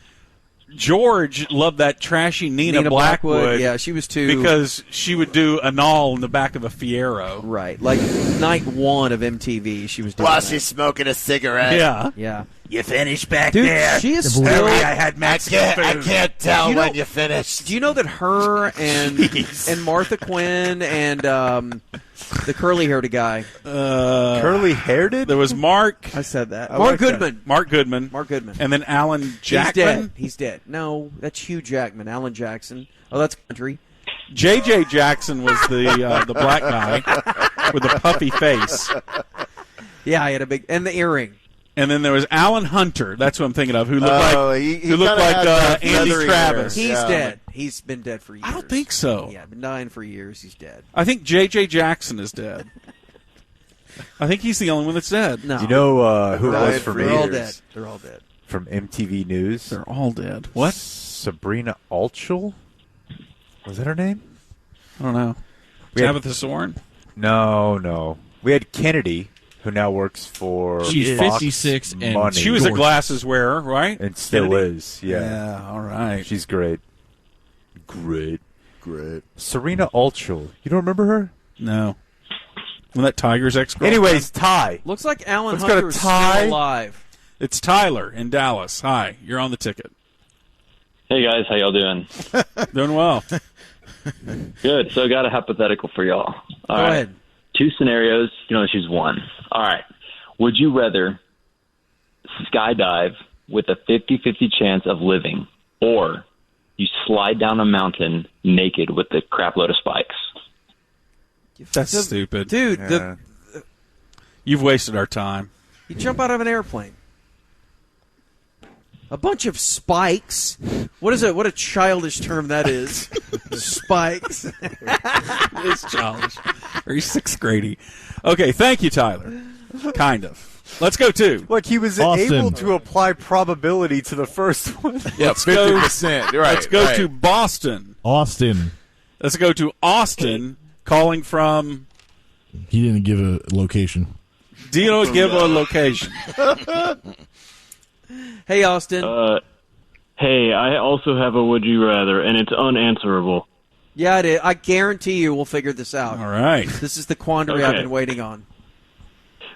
George loved that trashy Nina Blackwood. Yeah, she was too. Because she would do a null in the back of a Fiero. Right. Like night 1 of MTV, she was doing While that. she's smoking a cigarette. Yeah. Yeah. You finished back Dude, there? she is still... Hurry, I had Mexican food. I can't tell when you finished. Do you know that her and Martha Quinn and the curly-haired guy... curly-haired? There was Mark... I said that. Mark Goodman. Mark Goodman. And then Alan Jackman. He's dead. No, that's Hugh Jackman. Alan Jackson. Oh, that's country. J.J. Jackson was the black guy with the puffy face. Yeah, he had a big... And the earring. And then there was Alan Hunter. That's what I'm thinking of. Who looked like Andy Travis. He's dead. He's been dead for years. I don't think so. Yeah, been dying for years. He's dead. I think J.J. Jackson is dead. I think he's the only one that's dead. No. Do you know who it was from? They're all dead. They're all dead. From MTV News. They're all dead. What? Sabrina Altschul? Was that her name? I don't know. Tabitha Soren? No. We had Kennedy, who now works for She's Fox 56 and Money. She was a glasses wearer, right? And still Kennedy? is, yeah. Yeah, all right. She's great. Great. Serena Altschul. You don't remember her? No. When that Tiger's ex-girlfriend? Anyways, Ty. Looks like Alan Let's go to Hunter is Ty. still alive. It's Tyler in Dallas. Hi, you're on the ticket. Hey guys, how y'all doing? Doing well. Good. So I got a hypothetical for y'all. All Go right. ahead. 2 scenarios. You know, choose one. All right. Would you rather skydive with a 50-50 chance of living, or you slide down a mountain naked with a crap load of spikes? That's stupid. Dude, you've wasted our time. You jump out of an airplane. A bunch of spikes. What is it? What a childish term that is. Spikes. It's childish. Very 6th grade-y. Okay, thank you, Tyler. Kind of. Let's go to. Look, he was Austin. able to apply probability to the first one. Yeah, 50%. Right. Let's go to Boston. Austin. Let's go to Austin, calling from. He didn't give a location. Dino, give a location. Hey, Austin. Hey, I also have a would you rather, and it's unanswerable. Yeah, it is. I guarantee you we'll figure this out. All right. This is the quandary I've been waiting on.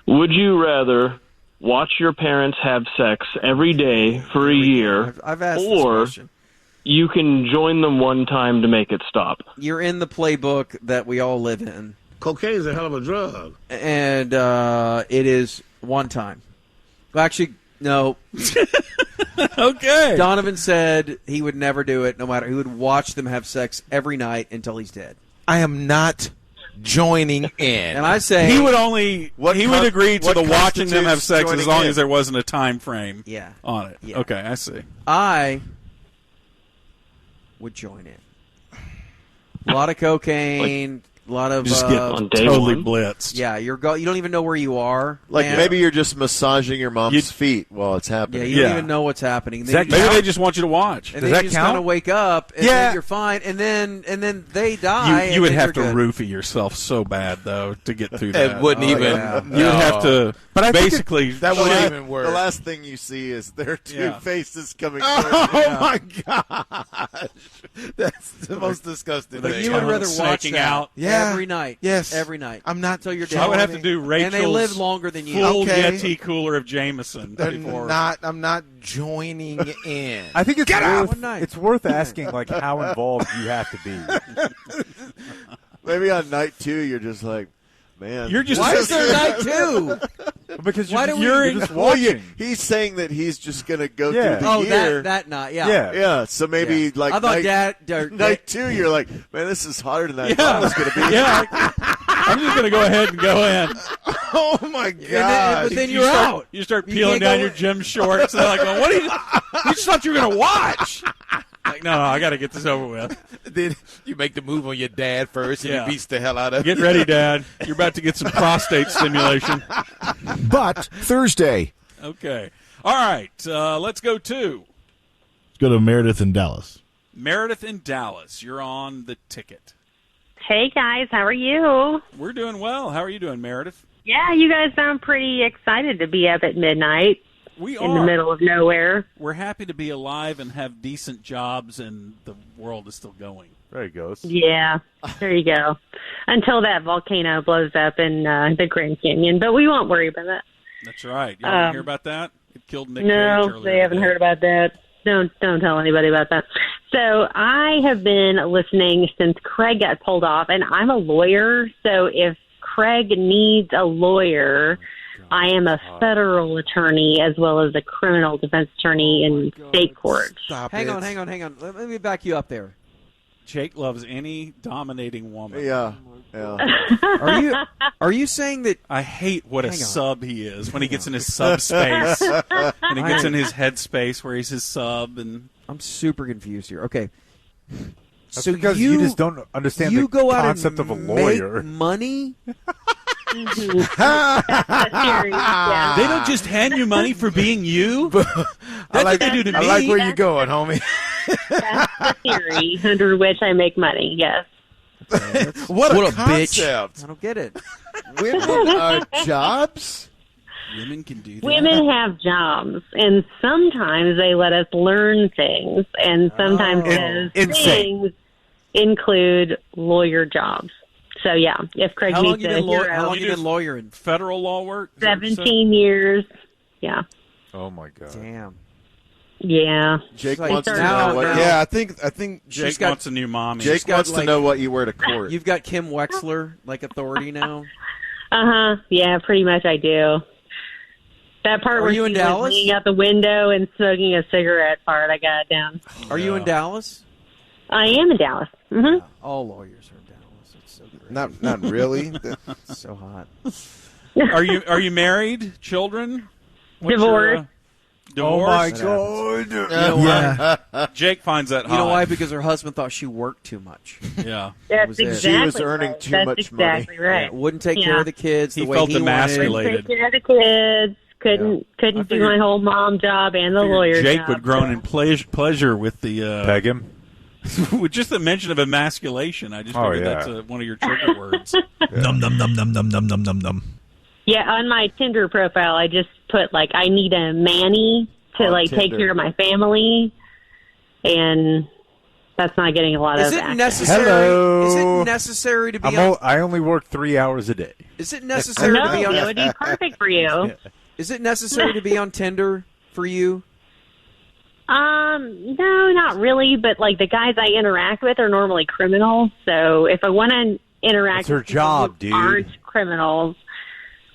Would you rather watch your parents have sex every day for a year, I've asked this or question. you can join them one time to make it stop? You're in the playbook that we all live in. Cocaine is a hell of a drug. And it is one time. Well, actually, no. Okay. Donovan said he would never do it, no matter. He would watch them have sex every night until he's dead. I am not joining in. And I say he would only he would agree to the watching them have sex as long in? as there wasn't a time frame Yeah. on it. Yeah. Okay, I see. I would join in. A lot of cocaine, a lot of Just get totally blitzed. Yeah, you don't even know where you are. Like man. maybe you're just massaging your mom's feet while it's Yeah, happening. you don't even know what's happening. Maybe they just want you to watch. And Does then that you just count? kind of wake up, and then you're fine, and then they die. You would and have to you're good. roofie yourself so bad though to get through that. It wouldn't even. yeah. You would have to. But I think basically that The wouldn't la- even work. The last thing you see is their two Yeah. faces coming. Oh my gosh, that's the most disgusting But thing. you would rather watch snaking that out. Yeah. every night. Yes. every night. I'm not. Until you're So dead. I would have to do Rachel's and they live longer than you. full Okay. Yeti cooler of Jameson. They're before. not. I'm not joining in. I think One it's worth asking like how involved you have to be. Maybe on night 2 you're just like, man. You're just. Why is there night 2? Because Why do we- you're just Well, watching. he's saying that he's just going to go Yeah. through the Oh, year. that night. Yeah. Yeah. Yeah, so maybe Yeah. like I thought night, night 2 you're like, man, this is harder than I thought it was going to be. Yeah. I'm just going to go ahead and go in. Oh my god! But then you're out. You start You peeling can't down go- your gym shorts. And they're like, well, what are you? You just thought you were going to watch. Like, no, I got to get this over with. Then you make the move on your dad first, and Yeah. he beats the hell out of Get ready, Dad. You're about to get some prostate stimulation. But Thursday. Okay. All right. Let's go to Let's go to Meredith in Dallas. Meredith in Dallas. You're on the ticket. Hey, guys. How are you? We're doing well. How are you doing, Meredith? Yeah, you guys sound pretty excited to be up at midnight. We in the middle of nowhere. We're happy to be alive and have decent jobs, and the world is still going. There he goes. Yeah, there you go. Until that volcano blows up in the Grand Canyon, but we won't worry about that. That's right. You didn't hear about that? It killed Nick Cage No, earlier they haven't today. heard about that. Don't tell anybody about that. So I have been listening since Craig got pulled off, and I'm a lawyer. So if Craig needs a lawyer, I am a federal attorney as well as a criminal defense attorney in state courts. Hang on. Let me back you up there. Jake loves any dominating woman. Yeah. Are you saying that I hate what a Hang on. sub he is when he gets in his sub space and he gets in his head space where he's his sub, and I'm super confused here. Okay. That's because you just don't understand you the go out concept and of a lawyer. Make money? That's a theory, yeah. they don't just hand you money for being you. That's what they do to me. I like where you're going, homie. That's the theory under which I make money, yes. What a bitch. concept. I don't get it. Women are jobs? Women can do that. Women have jobs, and sometimes they let us learn things, and sometimes those things include lawyer jobs. So, yeah, if Craig How long needs you a been hero, how long you been lawyering? Federal law work? Is that what you said? 17 years. Yeah. Oh my god. Damn. Yeah. Jake They wants to started know what. out- Yeah, I think Jake got- wants a new mommy. Jake got, wants to like- know what you wear to court. You've got Kim Wexler like authority now. Yeah, pretty much I do. That part Are where you in she was Dallas? leaning out the window and smoking a cigarette part, I got it down. Are you in Dallas? I am in Dallas. hmm All lawyers are in Dallas. It's so great. not really. It's so hot. Are you married? Children? What's Divorced. Divorce? Oh my That god. You know why? Jake finds that hot. You know why? Because her husband thought she worked too much. Yeah. That's was it. exactly She was earning right. too That's much exactly money. right. Wouldn't take Yeah. care of the kids He the way felt he emasculated. Take care of the kids. Couldn't do my whole mom job and the lawyer Jake job. would groan in pleasure with the Peg him. with just the mention of emasculation. I just figured that's one of your trigger words. Num num num num num num num num num. Yeah, on my Tinder profile, I just put like I need a manny to On take Tinder. care of my family, and that's not getting a lot Is of it action. necessary? Hello. Is it necessary to be? On, I only work 3 hours a day. is it necessary No, to be on? it would be perfect for you. Is it necessary to be on Tinder for you? No, not really. But like the guys I interact with are normally criminals. So if I want to interact That's her with people job, who dude. aren't criminals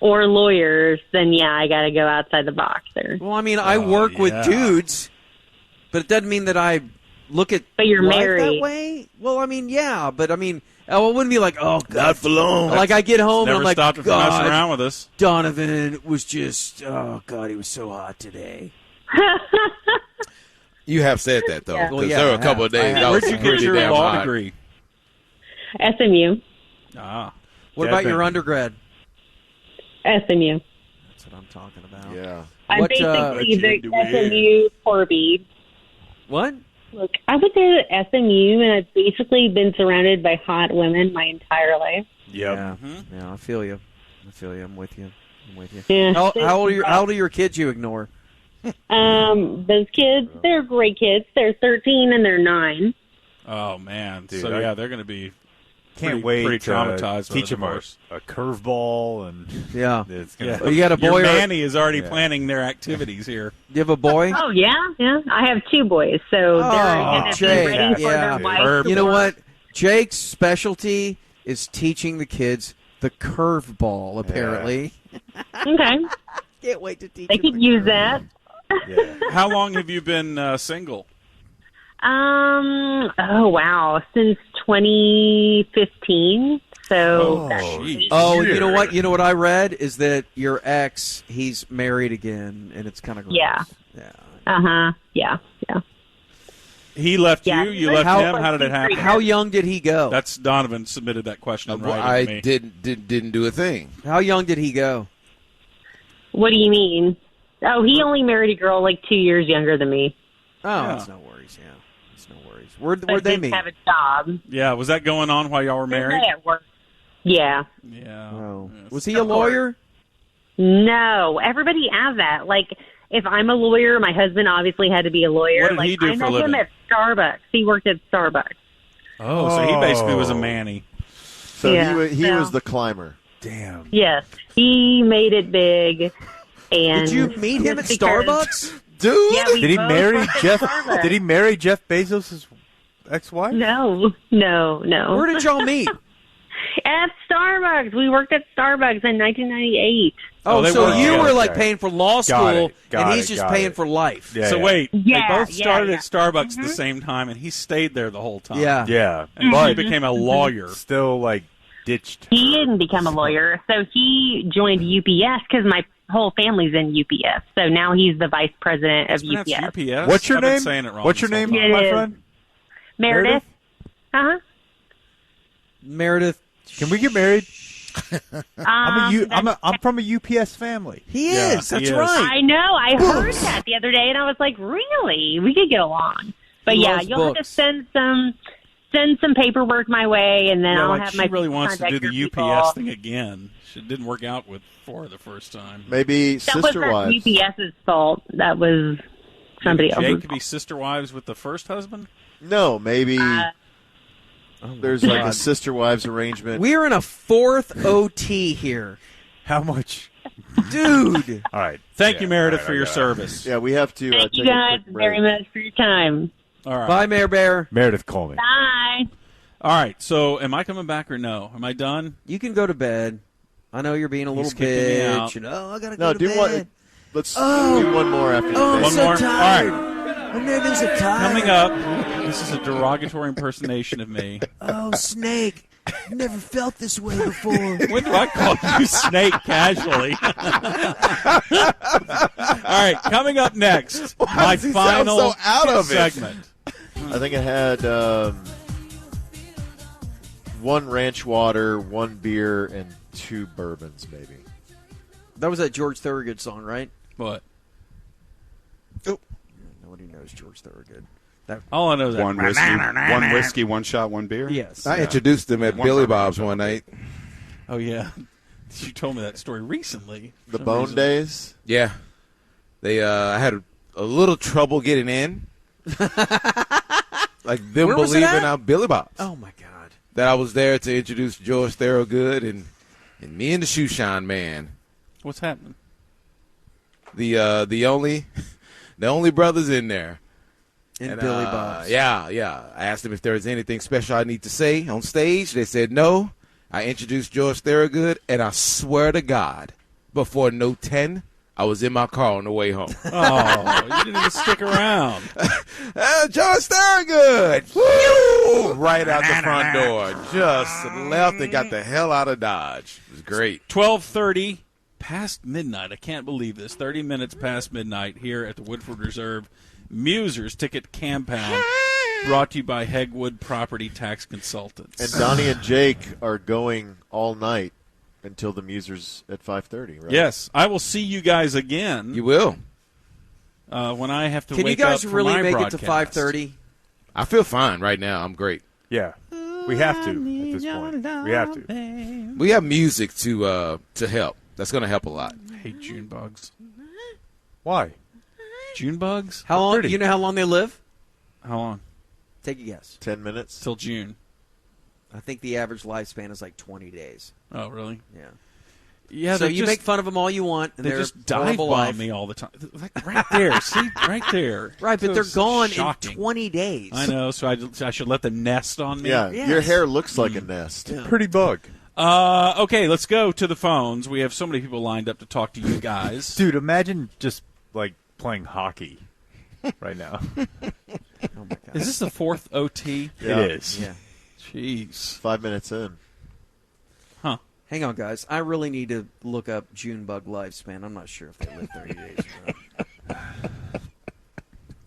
or lawyers, then yeah, I got to go outside the box there. Well, I mean, I work with yeah. dudes, but it doesn't mean that I look at But you're life that married. way. Well, I mean, yeah, but I mean, I wouldn't be like, oh, God. Not for long. Like I get home and Never I'm like, stopped him from messing God, around with us. Donovan was just, oh God, he was so hot today. You have said that though, Yeah. because Well, yeah, there were I a couple have. of days. I have. I was Where'd you get pretty your damn law hot. degree? SMU. Ah, What about your undergrad? SMU. That's what I'm talking about. Yeah. I'm What, basically the do we- SMU Corby. What? Look, I went to SMU, and I've basically been surrounded by hot women my entire life. Yeah, yeah, I feel you. I'm with you. Yeah. How old are your kids you ignore? Those kids, they're great kids. They're 13 and they're 9. Oh man! Dude, so yeah, they're going to be Can't wait pretty to traumatized. teach them them a curveball and Yeah. it's gonna Well, you got a boy Your or Manny is already planning their activities here. do you have a boy? Oh, yeah? Yeah. I have 2 boys, so they're going to be Jake, ready for yeah. their wife. You know what? Jake's specialty is teaching the kids the curveball, apparently. Okay. Can't wait to teach They could use that. How long have you been single? Oh, wow. Since 2015. So, Oh, you know what? You know what I read is that your ex, he's married again, and it's kind of gross. yeah. Uh-huh. Yeah. He left Yeah. you. You left him. How did it happen? How young did he go? That's Donovan submitted that question. Well, right I to me. didn't do a thing. How young did he go? What do you mean? Oh, he only married a girl like 2 years younger than me. Oh, that's no worries. Yeah, that's no worries. Where'd But they didn't meet? have a job. Yeah, was that going on while y'all were married? At work. Yeah. Yeah. Oh. Was he a lawyer? No, everybody has that. Like, if I'm a lawyer, my husband obviously had to be a lawyer. What did he do I for a met him living? at Starbucks. He worked at Starbucks. Oh, so he basically was a Manny. So Yeah, he was the climber. Damn. Yes, he made it big. And Did you meet him at just because- Starbucks? Dude, Yeah, we Did he both marry worked at Jeff? Starbucks. Did he marry Jeff Bezos' ex-wife? No. Where did y'all meet? At Starbucks. We worked at Starbucks in 1998. Oh, they so worked you together. were like paying for law school, and he's just paying it. for life. Yeah, So yeah. wait, Yeah, they both yeah, started yeah. at Starbucks at the same time, and he stayed there the whole time. Yeah. Yeah, And but he became a lawyer. still like ditched. He didn't become a lawyer, so he joined UPS because my whole family's in UPS. So now he's the vice president of It's pronounced UPS. UPS. What's your I've been name? saying it wrong What's your this whole name, time. It my is. friend? Meredith. Uh-huh. Meredith. Can we get married? Um, I'm from a UPS family. He Yeah, is. That's he is. right. I know. I heard that the other day, and I was like, really? We could get along. But He yeah, loves you'll have books. to send some paperwork my way, and then Yeah, I'll like have she my really wants to do contact the your UPS people. thing again. It didn't work out for the first time. Maybe That sister was wives. UPS's fault. That was somebody Maybe Jake else's could be sister wives with the first husband. No, maybe there's like a God. sister wives arrangement. We're in a fourth OT here. How much? Dude. All right. Thank you, Meredith, all right, for I your got it. service. Yeah, we have to Thank take you a guys quick break. very much for your time. All right. Bye, Mayor Bear. Meredith, call me. Bye. All right. So, am I coming back or no? Am I done? You can go to bed. I know you're being a little He's kicking me bitch. out. And, I gotta No, go to do bed. one. Let's do one more after the Oh, I'm break. One so more? tired. All I'm never so tired. Coming up, this is a derogatory impersonation of me. Oh, Snake. I've never felt this way before. When do I call you Snake casually? All right, coming up next, my does he sound final so out of it? segment. I think it had one ranch water, one beer, and two bourbons, maybe. That was that George Thorogood song, right? What? Oh. Nobody knows George Thorogood. That, All I know is that One whiskey, one shot, one beer. yes. I introduced them at One Billy bourbon, Bob's one one night. Oh yeah, you told me that story recently. for The some Bone reason. Days. Yeah, they. I had a little trouble getting in. Like them Where was it believing at? I'm Billy Bob's. Oh, my God. That I was there to introduce George Thorogood and me and the Shoe Shine Man. What's happening? The only brothers in there. In And, Billy Bob's. Yeah. I asked them if there was anything special I need to say on stage. They said no. I introduced George Thorogood, and I swear to God, before note 10, I was in my car on the way home. Oh, you didn't even stick around. George Thorogood! Woo! Right out the front door. Just left and got the hell out of Dodge. It was great. 12:30, past midnight. I can't believe this. 30 minutes past midnight here at the Woodford Reserve Musers Ticket Campound, brought to you by Hegwood Property Tax Consultants. And Donnie and Jake are going all night until the Musers at 5:30, right? Yes, I will see you guys again. You will. When I have to Can you wake guys up for really my make broadcast. it to 5:30? I feel fine right now. I'm great. Yeah, we have to at this point. We have to. We have music to help. That's going to help a lot. I hate June bugs. Why? June bugs? How long? Pretty. You know how long they live? How long? Take a guess. 10 minutes. Till June. I think the average lifespan is like 20 days. Oh, really? Yeah. Yeah. So they you just- make fun of them all you want, and They they're just dive horrible bomb life. me all the time. Like right there. See? Right there. Right, but So they're gone shocking. in 20 days. I know, so I should let them nest on me. Yeah, Yes. your hair looks like a nest. Pretty bug. Okay, let's go to the phones. We have so many people lined up to talk to you guys. Dude, imagine just like playing hockey right now. Oh my God. Is this the fourth OT? Yeah. It is. Yeah. Jeez. 5 minutes in. Huh. Hang on, guys. I really need to look up June bug lifespan. I'm not sure if they live 30 days or not.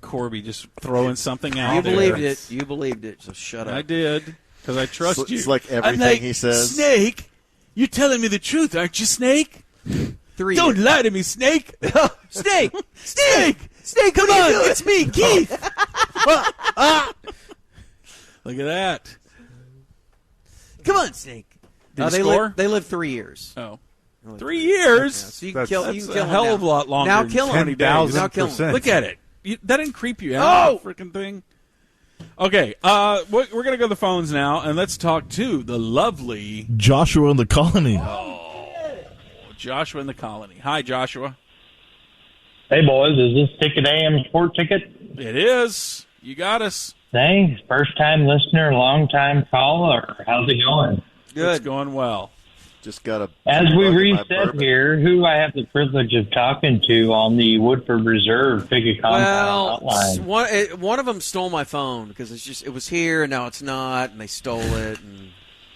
Corby just throwing something out You there. believed it. You believed it. So shut up. I did, because I trust you. It's like everything he says. Snake, you're telling me the truth, aren't you, Snake? 3 Don't years. lie to me, Snake. Snake! Snake! Snake, come on! It's me, Keith! Look at that. Come on, Snake. Did he they score? They live 3 years. Oh. 3 years? Yeah, so you can kill That's him a hell of a lot longer Now than kill him. 20 days. Now kill him. Look at it. That didn't creep you out, the freaking thing? Okay, we're going to go to the phones now, and let's talk to the lovely Joshua in the colony. Joshua in the colony. Hi, Joshua. Hey, boys. Is this Ticket AM Sport Ticket? It is. You got us. Thanks. First-time listener, long-time caller. How's it going? Good. It's going well. Just got As we reset here, who I have the privilege of talking to on the Woodford Reserve Figure Compound hotline. One of them stole my phone because it was here and now it's not, and they stole it, and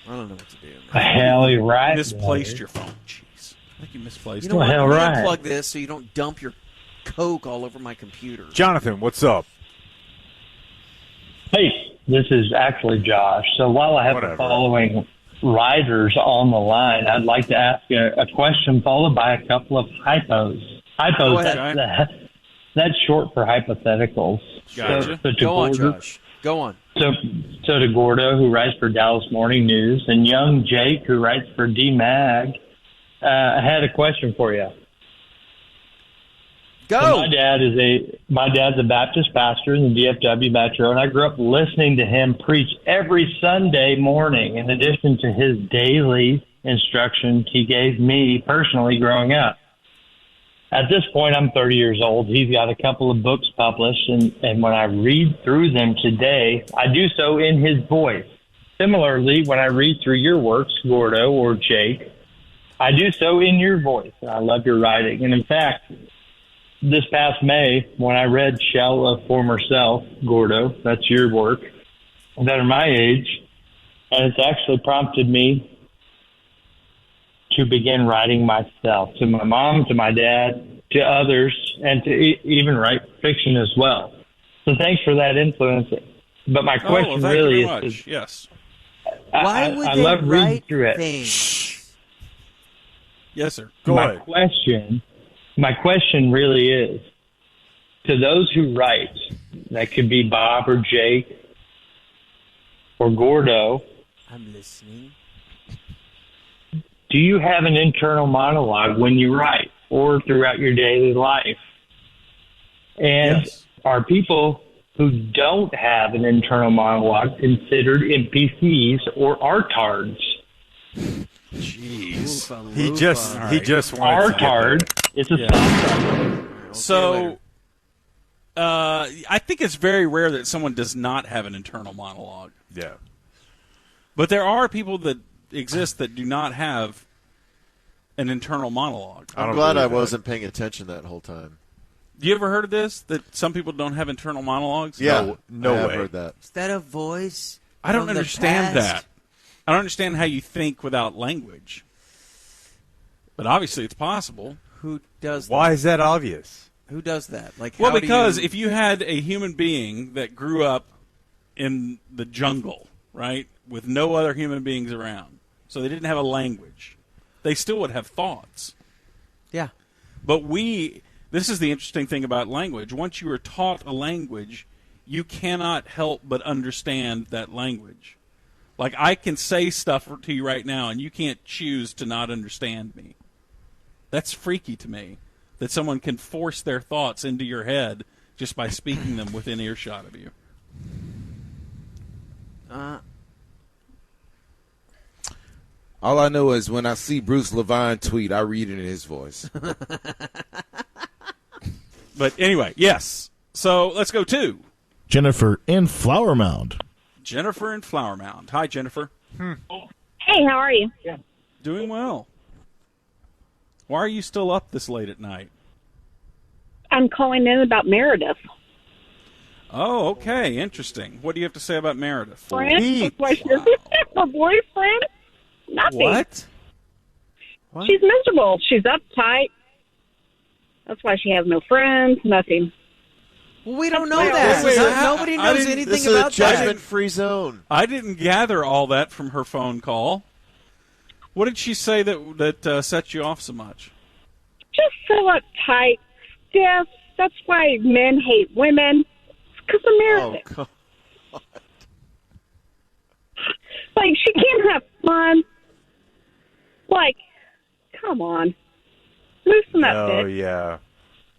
I don't know what to do. Hell, you're right. You misplaced your phone. Jeez. I think you misplaced You know what? hell I'm right. gonna unplug this so you don't dump your Coke all over my computer. Jonathan, what's up? Hey, this is actually Josh. So while I have the following riders on the line, I'd like to ask a question followed by a couple of hypos. Hypos, that's short for hypotheticals. Gotcha. So to Go on, Gordo- Josh. Go on. So to Gordo, who writes for Dallas Morning News, and young Jake, who writes for D-Mag, I had a question for you. Go. So my dad's a Baptist pastor in the DFW Metro, and I grew up listening to him preach every Sunday morning, in addition to his daily instructions he gave me personally growing up. At this point, I'm 30 years old. He's got a couple of books published, and when I read through them today, I do so in his voice. Similarly, when I read through your works, Gordo or Jake, I do so in your voice. I love your writing. And in fact, this past May, when I read Shell of Former Self, Gordo, that's your work, that are my age, and it's actually prompted me to begin writing myself, to my mom, to my dad, to others, and to even write fiction as well. So thanks for that influence. But my question thank really you very much. is, Yes. I love reading through it. Yes, sir. Go ahead. My question really is, to those who write, that could be Bob or Jake or Gordo, I'm listening. do you have an internal monologue when you write or throughout your daily life? And are people who don't have an internal monologue considered NPCs or artards? Jeez. He just wanted artard. It's a soft. So, I think it's very rare that someone does not have an internal monologue. Yeah. But there are people that exist that do not have an internal monologue. I'm glad I wasn't paying attention that whole time. You ever heard of this? That some people don't have internal monologues? Yeah, No I have way. heard that. Is that a voice? I don't from the understand past? that. I don't understand how you think without language. But obviously it's possible. Who does Why that? is that obvious? Who does that? Like, Well, how because do you... if you had a human being that grew up in the jungle, right, with no other human beings around, so they didn't have a language, they still would have thoughts. Yeah. But this is the interesting thing about language. Once you are taught a language, you cannot help but understand that language. Like, I can say stuff to you right now, and you can't choose to not understand me. That's freaky to me, that someone can force their thoughts into your head just by speaking them within earshot of you. All I know is when I see Bruce Levine tweet, I read it in his voice. But anyway, yes. So let's go to Jennifer in Flower Mound. Jennifer in Flower Mound. Hi, Jennifer. Hey, how are you? Doing well. Why are you still up this late at night? I'm calling in about Meredith. Oh, okay. Interesting. What do you have to say about Meredith? Friend? Her boyfriend? Nothing. What? She's miserable. She's uptight. That's why she has no friends, nothing. Well, we don't know that. Nobody knows anything this about is a judgment-free zone. I didn't gather all that from her phone call. What did she say that set you off so much? Just so uptight, stiff. That's why men hate women. It's because of Meredith. Oh, God. Like, she can't have fun. Like, come on. Loosen that Oh, bit. yeah.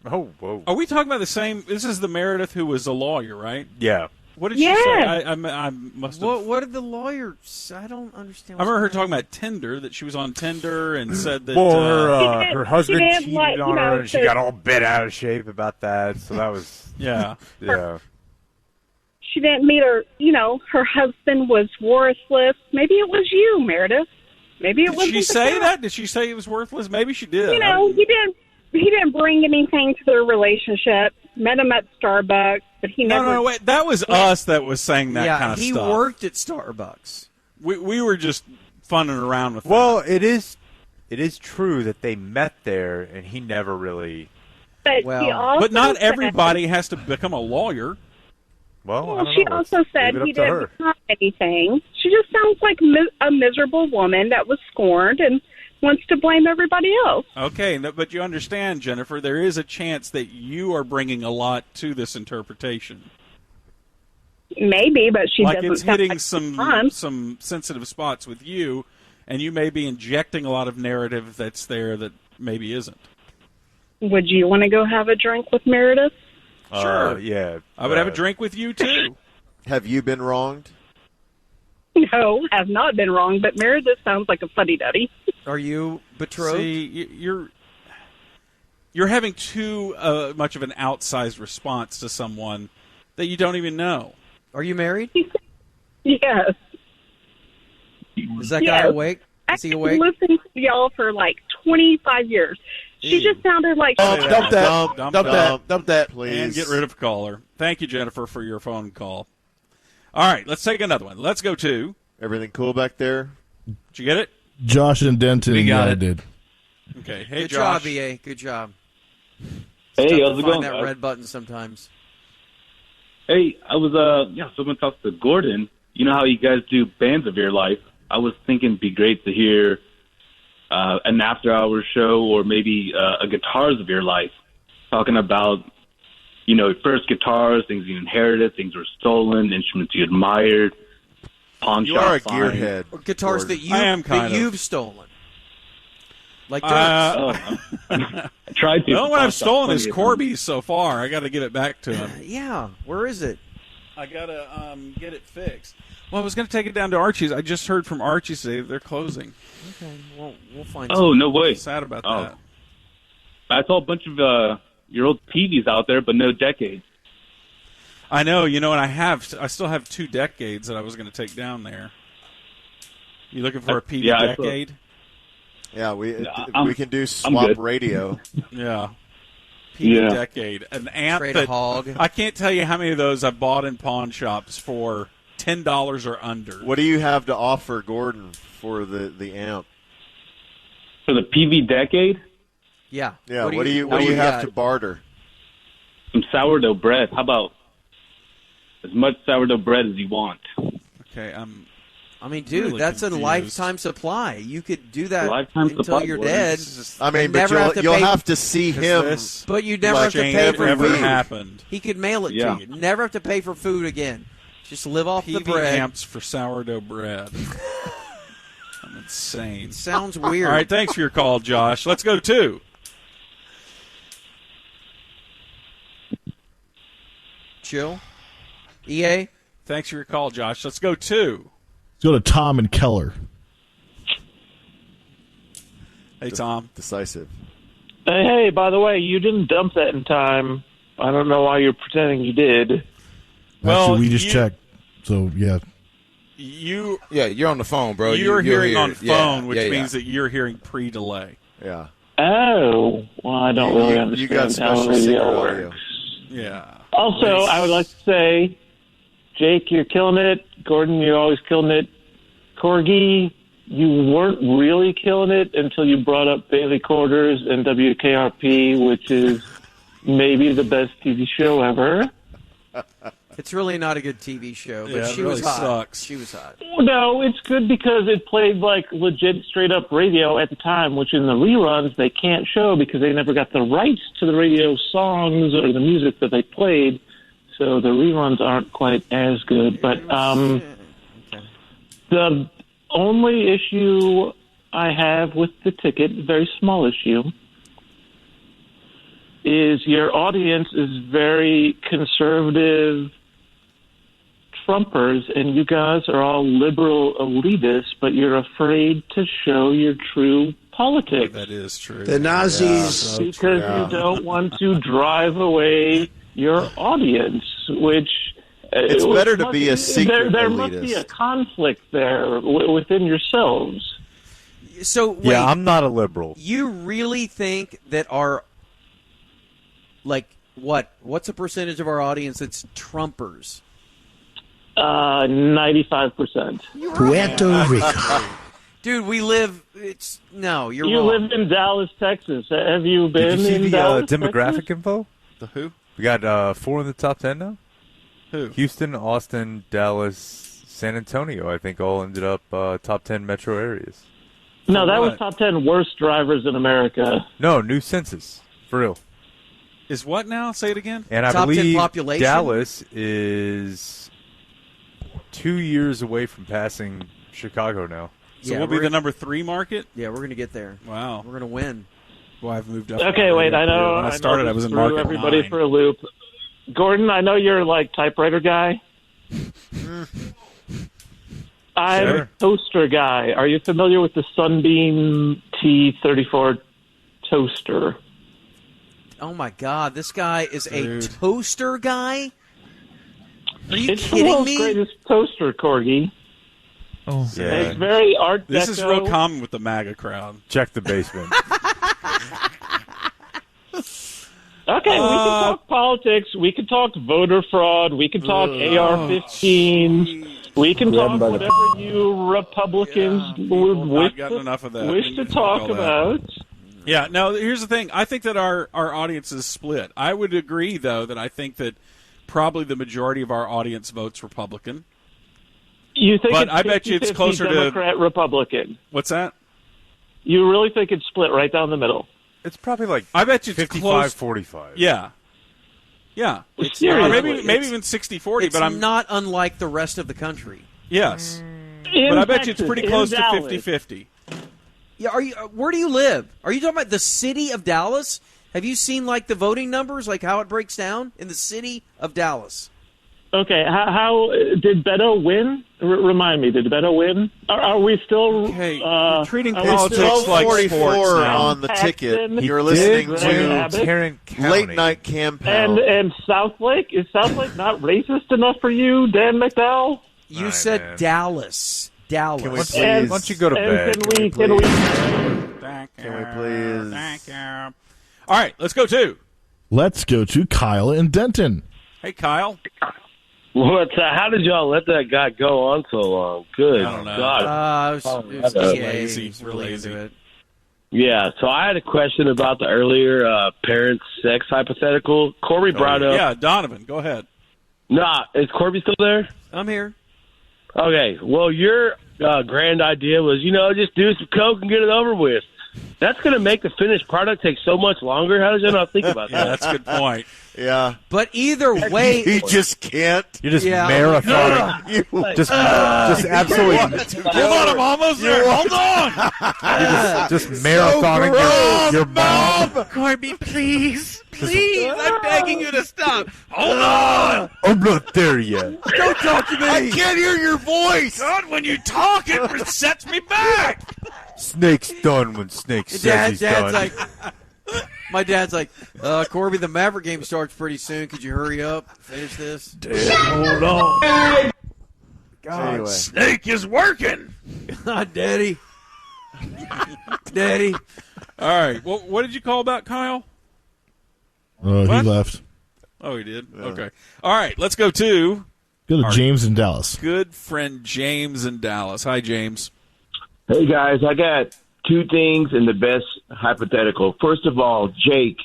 Oh, whoa. Are we talking about the same? This is the Meredith who was a lawyer, right? Yeah. What did she say? I must have. What did the lawyer say? I don't understand. I remember her talking about Tinder, that she was on Tinder and said that. Well, her husband did, cheated like, on you know, her, and she got all bent out of shape about that. So that was yeah. She didn't meet her, her husband was worthless. Maybe it was you, Meredith. Maybe it was. Did she say that? Did she say it was worthless? Maybe she did. He didn't bring anything to their relationship. Met him at Starbucks, but he never. No, wait. That was us that was saying that kind of he stuff. worked at Starbucks. We were just funning around with. Well, it is true that they met there, and he never really. But he also but not said- everybody has to become a lawyer. Well, I don't she know. also said Leave it he up to didn't her. become anything. She just sounds like a miserable woman that was scorned and wants to blame everybody else. Okay, but you understand, Jennifer, there is a chance that you are bringing a lot to this interpretation. Maybe, but she like doesn't it's sound hitting like some sensitive spots with you, and you may be injecting a lot of narrative that's there that maybe isn't. Would you want to go have a drink with Meredith? Sure. Yeah. I would have a drink with you, too. Have you been wronged? No, have not been wrong, but Meredith sounds like a fuddy-duddy. Are you betrothed? See, you're having too much of an outsized response to someone that you don't even know. Are you married? Yes. Is that guy awake? Is he awake? I've been listening to y'all for like 25 years. She just sounded like... Dump that, please. And get rid of caller. Thank you, Jennifer, for your phone call. All right, let's take another one. Let's go to... Everything cool back there? Did you get it? Josh and Denton. We got I it. did. Okay. Hey, Good Josh. job, EA. Good job. Hey, Tough how's to it find going, that guys? red button sometimes. Hey, I was someone talks to Gordon. You know how you guys do bands of your life? I was thinking it'd be great to hear an after-hours show or maybe a guitars of your life, talking about, first guitars, things you inherited, things were stolen, instruments you admired, pawn You shop are a finds. gearhead. Or guitars Gordon. that you've stolen. Like Dirk's. I tried to. The only one I've stolen Plenty is of Corby's so far. I got to give it back to him. Yeah, where is it? I got to get it fixed. Well, I was going to take it down to Archie's. I just heard from Archie's today they're closing. Okay, well, we'll find Oh, no way. Sad about Oh. that. I saw a bunch of your old TVs out there, but no decades. I know, and I still have 2 decades that I was going to take down there. You looking for a PV Yeah, I saw- decade? Yeah, we I'm- can do I'm swap good. radio. Yeah. PV Yeah. decade. An amp Trade a that hog. I can't tell you how many of those I've bought in pawn shops for $10 or under. What do you have to offer, Gordon, for the amp? For the PV decade? Yeah. Yeah, what do you have to barter? Some sourdough bread. How about as much sourdough bread as you want? Okay, I mean, dude, really that's confused. a lifetime supply. You could do that Lifetime until supply, you're Gordon. dead. I mean, and but never you'll pay- have to see him. But you never have to Like pay ain't for ever food. happened. He could mail it Yeah. to you. Never have to pay for food again. Just live off the PV bread. amps for sourdough bread. I'm insane. Sounds weird. All right, thanks for your call, Josh. Let's go to Chill. EA. Thanks for your call, Josh. Let's go to Let's go to Tom and Keller. Hey, Tom. Decisive. Hey, by the way, you didn't dump that in time. I don't know why you're pretending you did. Well, Actually, we just checked. So, yeah. You're on the phone, bro. You're hearing here. on phone, which Yeah. means that you're hearing pre-delay. Yeah. Oh, well, I don't really understand You got how special radio secret works. audio. Yeah. Also, I would like to say, Jake, you're killing it. Gordon, you're always killing it. Corgi, you weren't really killing it until you brought up Bailey Quarters and WKRP, which is maybe the best TV show ever. It's really not a good TV show, but Yeah, it she really was hot. sucks. She was hot. No, it's good because it played like legit straight up radio at the time, which in the reruns they can't show because they never got the rights to the radio songs or the music that they played. So the reruns aren't quite as good. But the only issue I have with the ticket, very small issue, is your audience is very conservative Trumpers, and you guys are all liberal elitists, but you're afraid to show your true politics. That is true. The Nazis. Because you don't want to drive away your audience, which... It's better to be a secret There elitist. must be a conflict there within yourselves. So, wait, Yeah, I'm not a liberal. you really think that our, like, what's the percentage of our audience that's Trumpers? 95%. Puerto Rico. Dude, we live. You're You wrong. live in Dallas, Texas. Have you been Did you see in the Dallas, demographic Texas? info? The who? We got 4 in the top 10 now. Who? Houston, Austin, Dallas, San Antonio, I think all ended up top 10 metro areas. No, that what? was top 10 worst drivers in America. No, new census. For real. Is what now? Say it again. And I Top 10 believe population? Dallas is 2 years away from passing Chicago now. So Yeah, we'll be we're the number 3 market? Yeah, we're going to get there. Wow. We're going to win. Well, I've moved up. Okay, wait, I know. When I started, I was in market everybody 9. for a loop. Gordon, I know you're like typewriter guy. I'm Sure. a toaster guy. Are you familiar with the Sunbeam T34 toaster? Oh, my God. This guy is Dude. a toaster guy? Are you It's the kidding world's me? greatest toaster, Corgi. Oh, It's very art deco. This is real common with the MAGA crowd. Check the basement. Okay, we can talk politics. We can talk voter fraud. We can talk AR-15s. We can talk whatever you Republicans would Not gotten enough of that. wish to talk all that. about. Yeah, no, here's the thing. I think that our audience is split. I would agree, though, that I think that probably the majority of our audience votes Republican. You think But it's I bet you it's 50-50 closer to- Democrat, Republican. What's that? You really think it's split right down the middle? It's probably like I bet you it's 55-45. Yeah. Yeah. It's Or not- maybe it's- even 60-40, It's but I'm not unlike the rest of the country. Yes. In But I bet you it's Texas, pretty in close to Dallas. 50-50. Yeah, where do you live? Are you talking about the city of Dallas? Have you seen like the voting numbers, like how it breaks down in the city of Dallas? Okay, how did Beto win? Remind me, did Beto win? Are we still treating are we politics still- like sports 12:44 now. on the ticket. Paxton, You're listening Grand to Abbott? Tarrant County. Late Night Campound. And Southlake? Is Southlake not racist enough for you, Dan McDowell? You Right, said man. Dallas. Dallas. Can we Why please? don't you go to And bed? can we Can we please? All right, let's go to. Let's go to Kyle in Denton. Hey, Kyle. How did y'all let that guy go on so long? Good I don't know. God. It was Lazy. He's really Lazy. into it. Yeah, so I had a question about the earlier parents' sex hypothetical. Corby brought up. Yeah, Donovan, go ahead. Nah, is Corby still there? I'm here. Okay, well, your grand idea was, just do some coke and get it over with. That's going to make the finished product take so much longer. How did you not think about Yeah, that? that's a good point. Yeah. But either way, You just can't. You're just Yeah. marathoning. Just absolutely. Hold on, I'm almost there. Hold on. Just marathoning your mom. Corby, please. Please, I'm begging you to stop. Hold on. I'm not there yet. Don't talk to me. I can't hear your voice. God, when you talk, it resets me back. Snake's done when Snake says he's Dad's done. like, my dad's like, Corby, the Maverick game starts pretty soon. Could you hurry up, finish this? Dad, hold on. God, Anyway. Snake is working. God, Daddy, Daddy. All right. Well, what did you call about Kyle? He What? left. Oh, he did? Okay. All right. Let's go to Go to James in Dallas. good friend James in Dallas. Hi, James. Hey, guys, I got two things in the best hypothetical. First of all, Jake,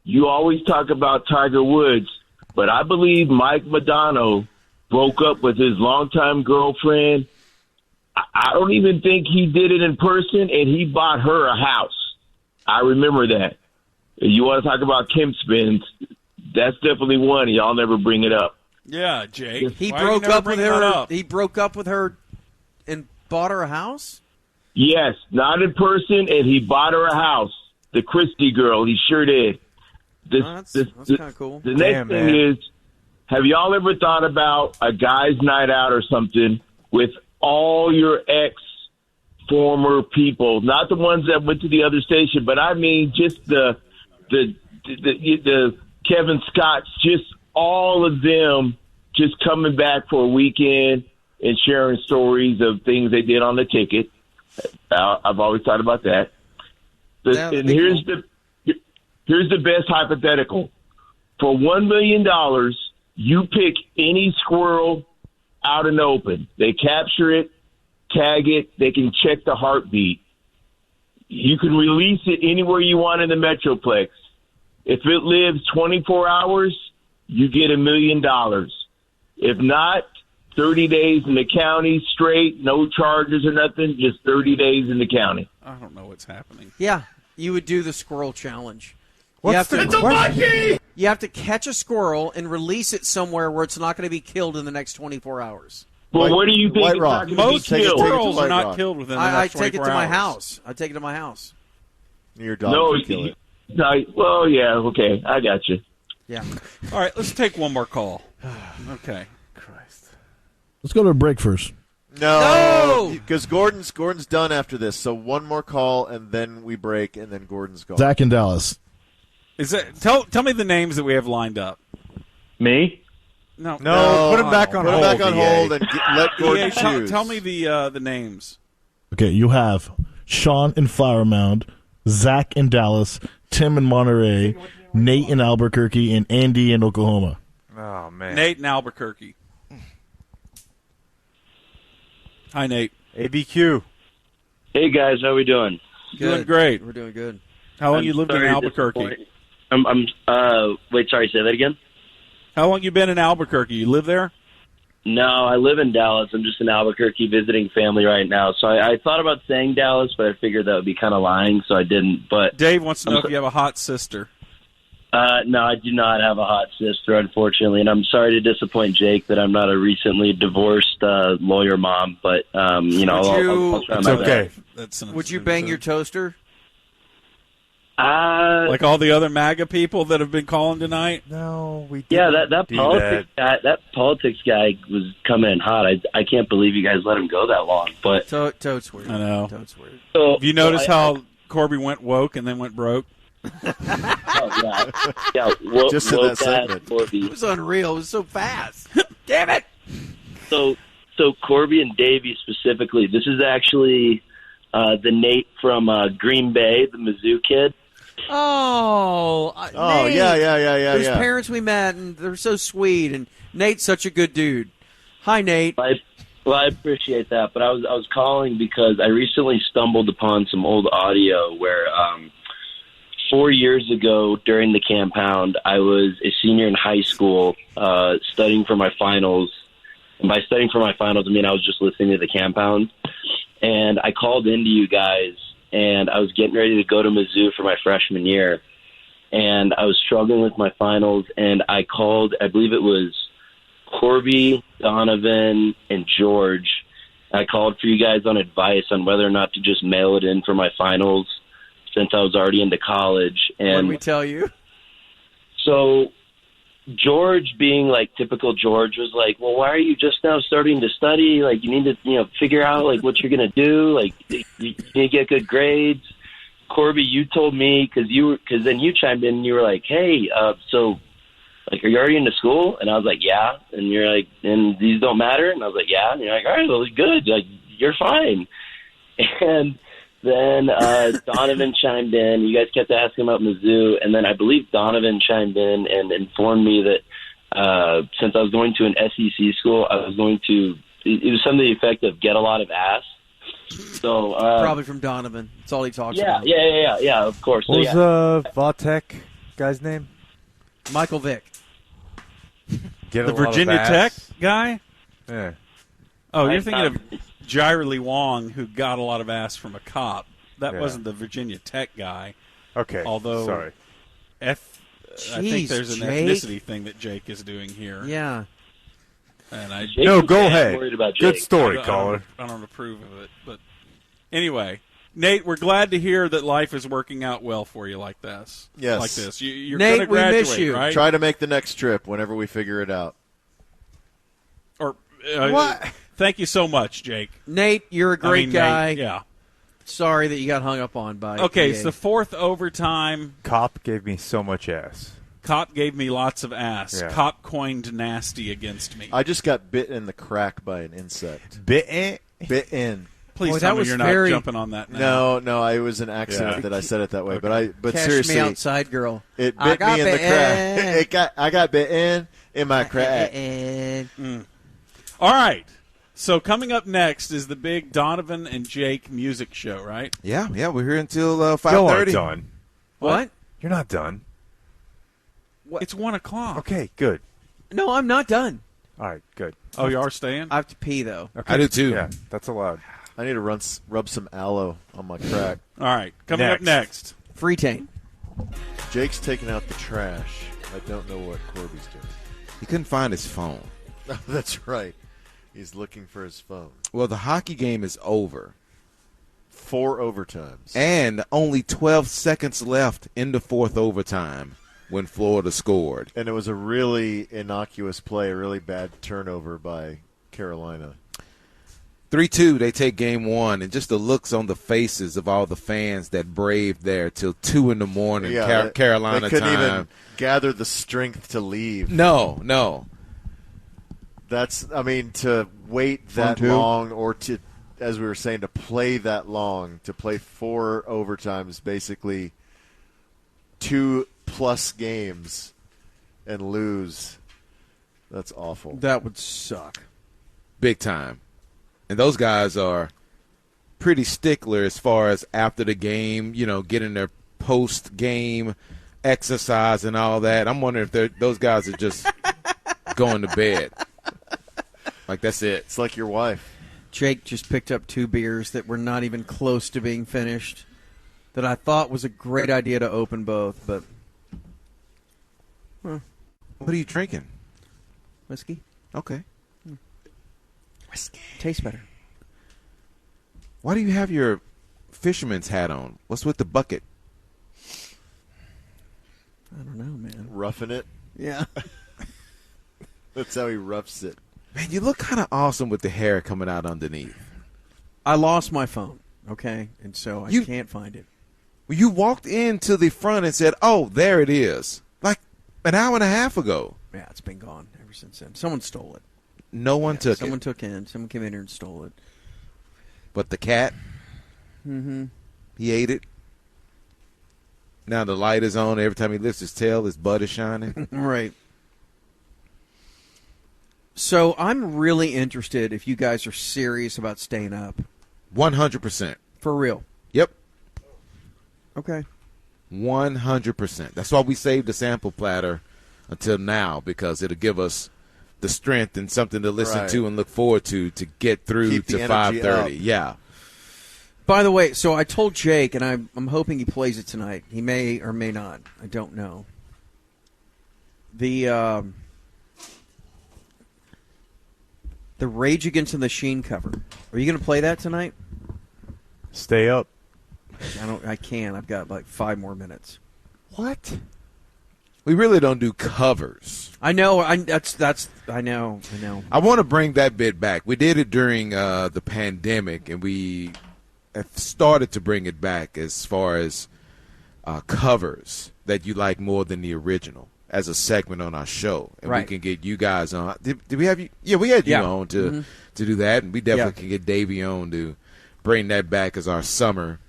you always talk about Tiger Woods, but I believe Mike Madonna broke up with his longtime girlfriend. I don't even think he did it in person, and he bought her a house. I remember that. You want to talk about Kim spins, that's definitely one. Y'all never bring it up. Yeah, Jake. He Why you broke never up with bring that her. up? He broke up with her and bought her a house. Yes, not in person, and he bought her a house. The Christie girl, he sure did. That's kind of cool. The next thing is, have y'all ever thought about a guy's night out or something with all your former people, not the ones that went to the other station, but I mean just the Kevin Scotts, just all of them just coming back for a weekend and sharing stories of things they did on the ticket. I've always thought about that. And here's the best hypothetical. For $1 million, you pick any squirrel out in the open. They capture it, tag it, they can check the heartbeat. You can release it anywhere you want in the Metroplex. If it lives 24 hours, you get $1 million. If not, 30 days in the county straight, no charges or nothing, just 30 days in the county. I don't know what's happening. Yeah, you would do the squirrel challenge. It's a monkey! You have to catch a squirrel and release it somewhere where it's not going to be killed in the next 24 hours. Well, where do you think it's not going to be Most killed? squirrels are not killed within the next 24 hours. I take it to my house. I take it to my house. Your dog would kill it. No, well, yeah, okay, I got you. Yeah. All right, let's take one more call. Okay. Let's go to a break first. No, because Gordon's done after this. So one more call, and then we break, and then Gordon's gone. Zach in Dallas. Is that tell me the names that we have lined up? Me? No, put him back on hold. Put him back on hold and let Gordon choose. Tell me the names. Okay, you have Sean in Flower Mound, Zach in Dallas, Tim in Monterey, Nate in Albuquerque, and Andy in Oklahoma. Oh, man. Nate in Albuquerque. Hi, Nate. ABQ. Hey, guys. How we doing? Doing great. We're doing good. How long you lived in Albuquerque? Wait, sorry, say that again? How long you been in Albuquerque? You live there? No, I live in Dallas. I'm just in Albuquerque visiting family right now. So I thought about saying Dallas, but I figured that would be kind of lying, so I didn't. But Dave wants to know if you have a hot sister. No, I do not have a hot sister, unfortunately, and I'm sorry to disappoint Jake that I'm not a recently divorced lawyer mom. But I'll try my best. Would you bang your toaster? Like all the other MAGA people that have been calling tonight? No, we didn't. That politics guy was coming in hot. I can't believe you guys let him go that long. But Toad's weird. I know. Toad's weird. So, have you noticed how Corby went woke and then went broke? Just in that segment. It was unreal. It was so fast. Damn it! So Corby and Davey specifically. This is actually the Nate from Green Bay, the Mizzou kid. Oh, Nate. Yeah. His parents we met, and they're so sweet. And Nate's such a good dude. Hi, Nate. Well, I appreciate that, but I was calling because I recently stumbled upon some old audio where 4 years ago during the Campound, I was a senior in high school studying for my finals. And by studying for my finals, I mean I was just listening to the Campound. And I called into you guys, and I was getting ready to go to Mizzou for my freshman year. And I was struggling with my finals, and I called, I believe it was Corby, Donovan, and George. I called for you guys on advice on whether or not to just mail it in for my finals since I was already into college. And what did we tell you? So George, being like typical George, was like, well, why are you just now starting to study? Like, you need to, figure out like what you're going to do. Like, you need to get good grades. Corby, you told me, because then you chimed in and you were like, hey, so like, are you already into school? And I was like, yeah. And you're like, and these don't matter? And I was like, yeah. And you're like, all right, well, good. Like, you're fine. And then Donovan chimed in. You guys kept asking about Mizzou. And then I believe Donovan chimed in and informed me that since I was going to an SEC school, I was going to, it was something to the effect of get a lot of ass. So probably from Donovan. That's all he talks about. Yeah, of course. What was Vautech guy's name? Michael Vick. The Virginia Tech guy? Yeah. Oh, you're thinking of Jairly Wong, who got a lot of ass from a cop. That wasn't the Virginia Tech guy. Okay. Although, sorry. I think there's an ethnicity thing that Jake is doing here. Yeah. And go ahead. Worried about Good Jake. story, caller. I don't approve of it, but Anyway, Nate, we're glad to hear that life is working out well for you like this. Yes. Like this. You're Nate, going to graduate, we miss you. right? Try to make the next trip whenever we figure it out. Or What? Thank you so much, Jake. Nate, you're a great guy. Nate, yeah. Sorry that you got hung up on by Okay, PA. it's the fourth overtime. Cop gave me so much ass. Cop gave me lots of ass. Yeah. Cop coined nasty against me. I just got bit in the crack by an insect. Bitten? Bitten. Please Boy, tell that me was you're very- not jumping on that now. No, it was an accident that I said it that way. But Cash seriously, me outside, girl. it I bit got me in the bitten. crack. I got bitten in my crack. All right. So coming up next is the big Donovan and Jake music show, right? Yeah, we're here until Y'all 5:30. aren't done. What? You're not done. It's 1 o'clock. Okay, good. No, I'm not done. All right, good. Oh, you are staying? I have to pee, though. Okay. I do too. Yeah, that's allowed. I need to rub some aloe on my crack. All right. Coming up next. Free taint. Jake's taking out the trash. I don't know what Corby's doing. He couldn't find his phone. That's right. He's looking for his phone. Well, the hockey game is over. 4 overtimes. And only 12 seconds left in the fourth overtime when Florida scored. And it was a really innocuous play, a really bad turnover by Carolina. 3-2, they take game one, and just the looks on the faces of all the fans that braved there till 2 in the morning, Carolina they couldn't time. even gather the strength to leave. No. That's, to wait that long or to, as we were saying, to play that long, to play 4 overtimes, basically 2+ games and lose. That's awful. That would suck. Big time. And those guys are pretty stickler as far as after the game, getting their post-game exercise and all that. I'm wondering if those guys are just going to bed. Like, that's it. It's like your wife. Jake just picked up 2 beers that were not even close to being finished that I thought was a great idea to open both, but... What are you drinking? Whiskey. Okay. Whiskey. Tastes better. Why do you have your fisherman's hat on? What's with the bucket? I don't know, man. Roughing it? Yeah. That's how he roughs it. Man, you look kind of awesome with the hair coming out underneath. I lost my phone, okay? And so I can't find it. Well, you walked into the front and said, oh, there it is. Like an hour and a half ago. Yeah, it's been gone ever since then. Someone stole it. No one took it. Someone came in here and stole it. But the cat, he ate it. Now the light is on. Every time he lifts his tail, his butt is shining. Right. So I'm really interested if you guys are serious about staying up. 100%. For real. Yep. Okay. 100%. That's why we saved the sample platter until now, because it'll give us the strength and something to listen to and look forward to get through Keep to the energy 5:30. up. Yeah. By the way, so I told Jake, and I'm hoping he plays it tonight. He may or may not. I don't know. The Rage Against the Machine cover. Are you going to play that tonight? Stay up. I can't. I've got like 5 more minutes. What? We really don't do covers. I know. I know. I want to bring that bit back. We did it during the pandemic, and we have started to bring it back as far as covers that you like more than the original as a segment on our show. And we can get you guys on. Did we have you? Yeah, we had you on to do that, and we definitely can get Davey on to bring that back as our summer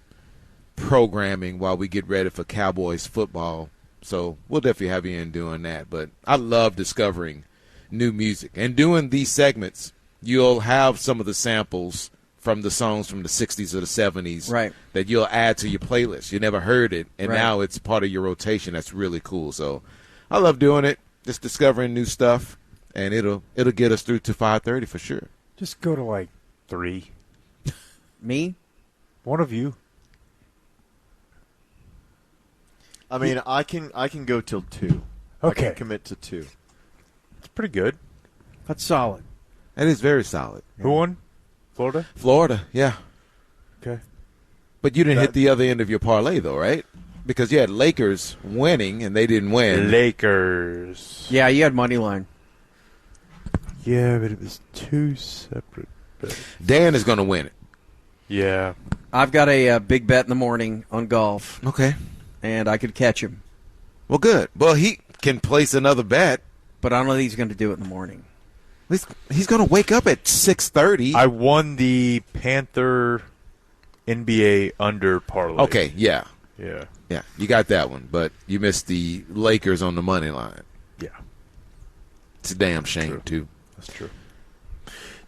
programming while we get ready for Cowboys football. So we'll definitely have you in doing that. But I love discovering new music. And doing these segments, you'll have some of the samples from the songs from the 60s or the 70s that you'll add to your playlist. You never heard it, and now it's part of your rotation. That's really cool. So I love doing it, just discovering new stuff, and it'll get us through to 5:30 for sure. Just go to like 3. Me? One of you. I mean, I can go till 2. Okay. I can commit to 2. It's pretty good. That's solid. That is very solid. Who won? Florida? Florida, yeah. Okay. But you didn't hit the other end of your parlay, though, right? Because you had Lakers winning, and they didn't win. Lakers. Yeah, you had money line. Yeah, but it was two separate bets. Dan is going to win it. Yeah. I've got a big bet in the morning on golf. Okay. And I could catch him. Well, good. Well, he can place another bet. But I don't know that he's going to do it in the morning. He's going to wake up at 6:30. I won the Panther NBA under parlay. Okay, yeah. Yeah. Yeah, you got that one, but you missed the Lakers on the money line. Yeah. It's a damn shame, too. That's true.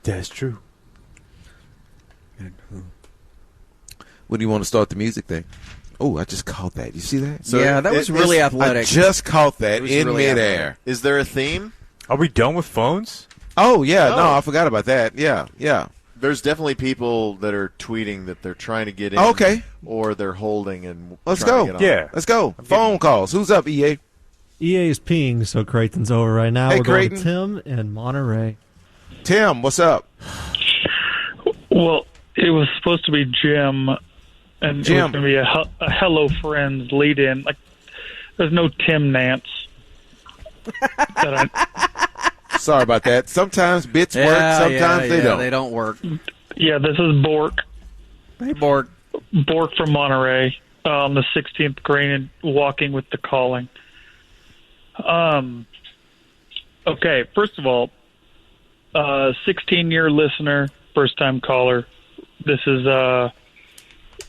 That's true. When do you want to start the music thing? Oh, I just caught that. You see that? So yeah, that was really athletic. I just caught that in really midair. athletic. Is there a theme? Are we done with phones? Oh, yeah. No, I forgot about that. Yeah. There's definitely people that are tweeting that they're trying to get in. Okay. Or they're holding and Let's trying go. to get on. Yeah. Let's go. Phone calls. Who's up, EA? EA is peeing, so Creighton's over right now. Hey, We're going to Creighton. Tim in Monterey. Tim, what's up? Well, it was supposed to be Jim, and Jim. it was going to be a Hello Friends lead-in. Like, there's no Tim Nance. Sorry about that. Sometimes bits work, sometimes they don't. They don't work. Yeah, this is Bork. Hey, Bork. Bork from Monterey on the 16th green and walking with the calling. Okay, first of all, 16-year listener, first-time caller. This is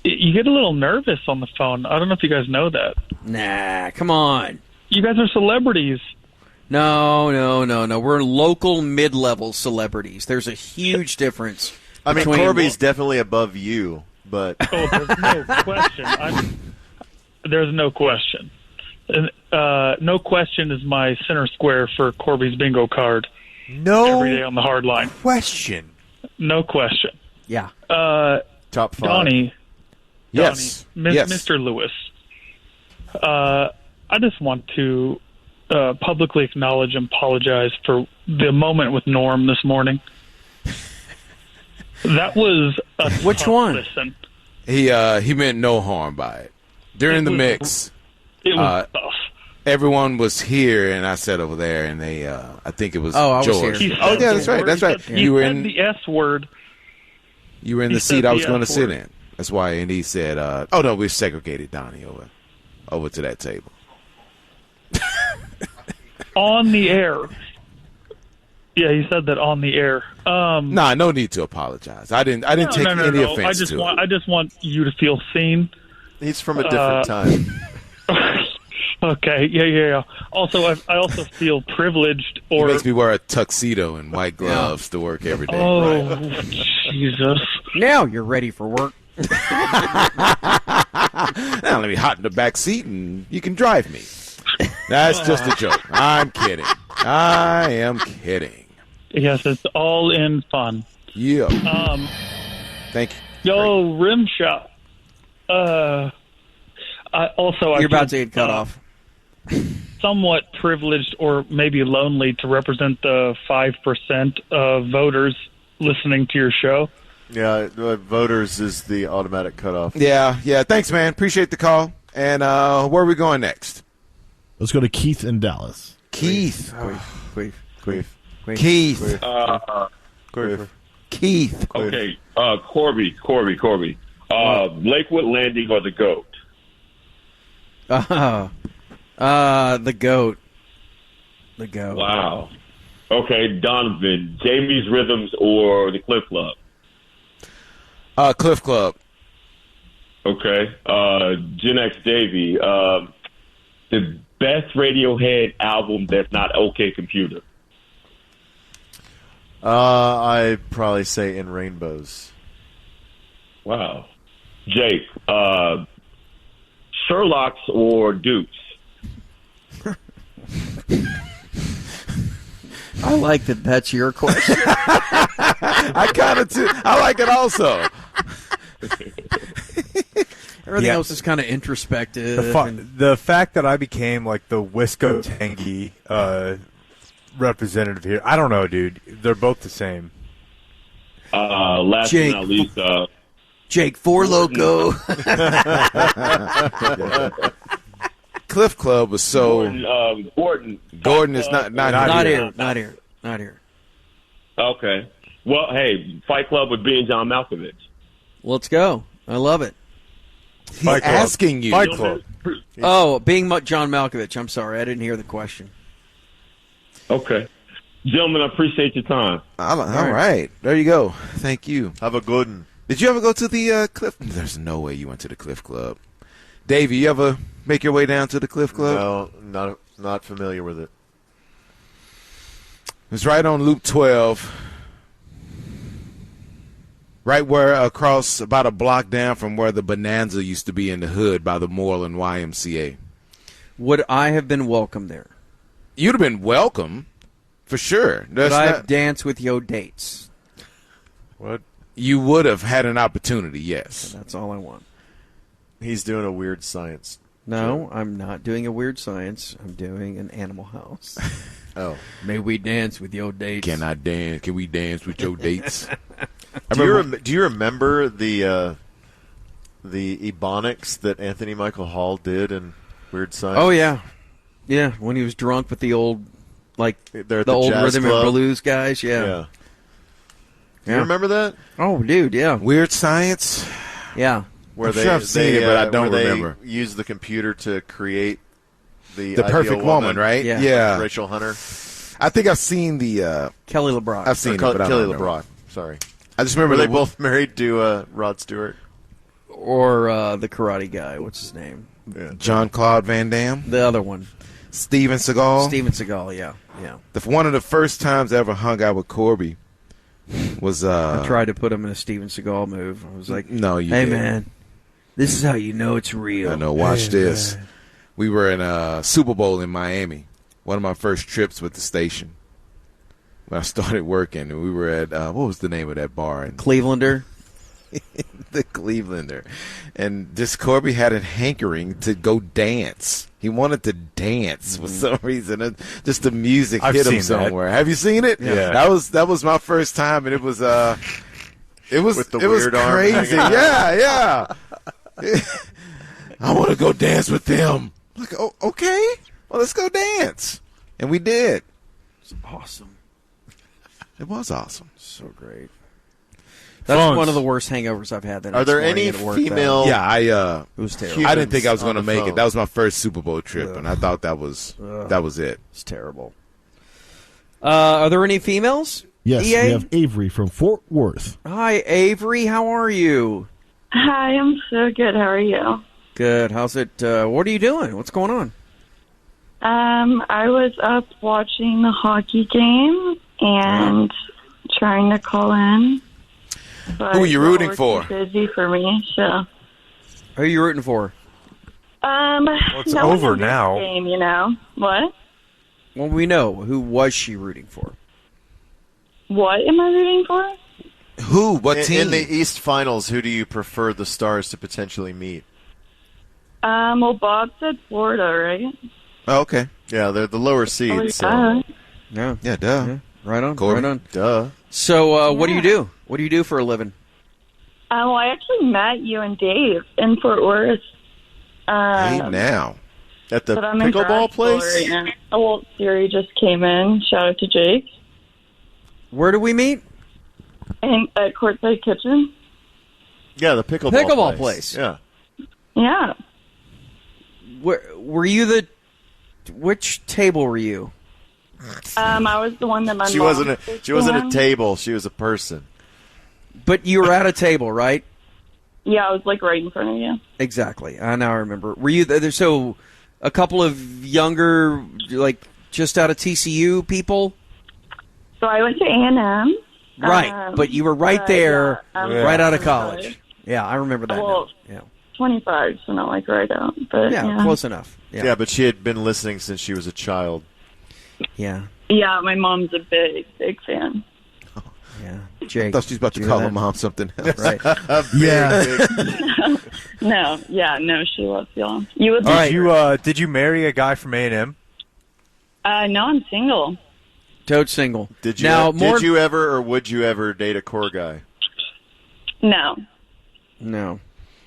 you get a little nervous on the phone. I don't know if you guys know that. Nah, come on. You guys are celebrities. No. We're local mid-level celebrities. There's a huge difference. I mean, between- Corby's definitely above you, but Oh, there's no question. There's no question. No question is my center square for Corby's bingo card. No every day on the hard line. Question. No question. Yeah. Top 5. Donnie. Yes. Mr. Lewis. I just want to publicly acknowledge and apologize for the moment with Norm this morning. That was a Which tough one? Listen. He meant no harm by it. During the mix, It was tough. everyone was here, and I sat over there, and they, I think it was I was George. here. Oh, yeah, that's right. That's right. He You were said in. the S word. You were in he the seat said I the was going to F sit word. in. That's why, and he said, "Oh no, we segregated Donnie over to that table." On the air. Yeah, he said that on the air. Nah, no need to apologize. I didn't take any offense I just to want it. I just want you to feel seen. He's from a different time. Okay, yeah. Also, I also feel privileged. He Or makes me wear a tuxedo and white gloves to work every day. oh, Jesus! Now you're ready for work. Now let me hot in the back seat and you can drive me. That's just a joke. I'm kidding. I am kidding. Yes, it's all in fun. Yeah. Thank you. Yo, rim shot. I You're about to get cut off. Somewhat privileged or maybe lonely to represent the 5% of voters listening to your show. Yeah, voters is the automatic cutoff. Yeah. Thanks, man. Appreciate the call. And where are we going next? Let's go to Keith in Dallas. Keith. Keith. Keith. Okay, Corby. Lakewood Landing or the GOAT? The goat. The goat. Wow. Okay, Donovan, Jamie's Rhythms or the Cliff Club? Cliff Club. Okay, Gen X Davey, the best Radiohead album that's not OK Computer? I'd probably say In Rainbows. Wow. Jake, Sherlock's or Dukes? I like that. That's your question. I kind of too. I like it also. Everything else is kind of introspective. The fact that I became like the Wisco Tangy representative here, I don't know, dude. They're both the same. Last but not least, Jake Four Loco. Cliff Club was so. Gordon is not here. Okay. Well, hey, Fight Club with being John Malkovich. Let's go. I love it. He's asking you. Fight Club. Oh, being John Malkovich. I'm sorry, I didn't hear the question. Okay. Gentlemen, I appreciate your time. All right. There you go. Thank you. Have a good one. Did you ever go to the Cliff? There's no way you went to the Cliff Club. Davey, you ever make your way down to the Cliff Club? No, not familiar with it. It's right on Loop 12. Right where across about a block down from where the Bonanza used to be in the hood by the Moreland YMCA. Would I have been welcome there? You'd have been welcome, for sure. Would I have danced with your dates? What? You would have had an opportunity, yes. That's all I want. He's doing a weird science. No, I'm not doing a weird science. I'm doing an Animal House. Oh. May we dance with your dates? Can I dance? Can we dance with your dates? Do you remember the Ebonics that Anthony Michael Hall did in Weird Science? Oh, yeah. Yeah, when he was drunk with the old, the old jazz rhythm club. and blues guys. Yeah. Do you remember that? Oh, dude, yeah. Weird Science? Yeah. Where I'm sure I've seen it, but I don't remember. They use the computer to create the perfect woman, right? Yeah. Rachel Hunter. I think I've seen the Kelly LeBrock. I've seen it, but I Kelly don't remember. LeBrock. Sorry, I just remember were they both married to Rod Stewart or the karate guy. What's his name? Yeah. John Claude Van Damme. The other one. Steven Seagal. Steven Seagal. Yeah. One of the first times I ever hung out with Corby was I tried to put him in a Steven Seagal move. I was like, "No, you hey didn't. man, this is how you know it's real." I know. Watch this. Man. We were in a Super Bowl in Miami. One of my first trips with the station. When I started working, and we were at what was the name of that bar? Clevelander. The Clevelander. And this Corby had a hankering to go dance. He wanted to dance for some reason. Just the music hit him somewhere. Have you seen it? Yeah. That was my first time, and it was with the weird arm crazy. Yeah. I want to go dance with them. Like, oh, okay. Well, let's go dance. And we did. It's awesome. It was awesome. So great. That's one of the worst hangovers I've had. Are there any female? Yeah, it was terrible. I didn't think I was going to make it. That was my first Super Bowl trip, and I thought that was it. It's terrible. Are there any females? Yes, EA? we have Avery from Fort Worth. Hi, Avery. How are you? Hi, I'm so good. How are you? Good. How's it? What are you doing? What's going on? I was up watching the hockey game and trying to call in. But who are you rooting for? Too busy for me, so. Who are you rooting for? It's over now. Game, you know what? Well, we know. Who was she rooting for? What am I rooting for? Who? What team? In the East Finals, who do you prefer the Stars to potentially meet? Well, Bob said Florida, right? Oh, okay. Yeah, they're the lower seed. Oh, so. Yeah. Yeah, duh. Yeah. Right on. Corbin. Right on. Duh. So, what do you do? What do you do for a living? Well, I actually met you and Dave in Fort Worth. Hey, now. At the but I'm in pickleball place? Right now. Oh, well, Siri just came in. Shout out to Jake. Where do we meet? At Courtside Kitchen. Yeah, the pickleball place. Yeah. Yeah. Were you which table were you? I was the one that my She mom wasn't a table. She was a person. But you were at a table, right? Yeah, I was like right in front of you. Exactly. I now remember. Were you there? So a couple of younger, like just out of TCU people? So I went to A&M. Right, but you were right there, right out of college. 25. Yeah, I remember that. Well, now. Yeah. 25, so not like right out. But yeah, close enough. Yeah, but she had been listening since she was a child. Yeah. Yeah, my mom's a big fan. Yeah, Jake. I thought she was about to call her mom something else. Right. No, she loves y'all. You would. Did you marry a guy from A&M? No, I'm single. Toad single. Did you ever or would you ever date a core guy? No. No.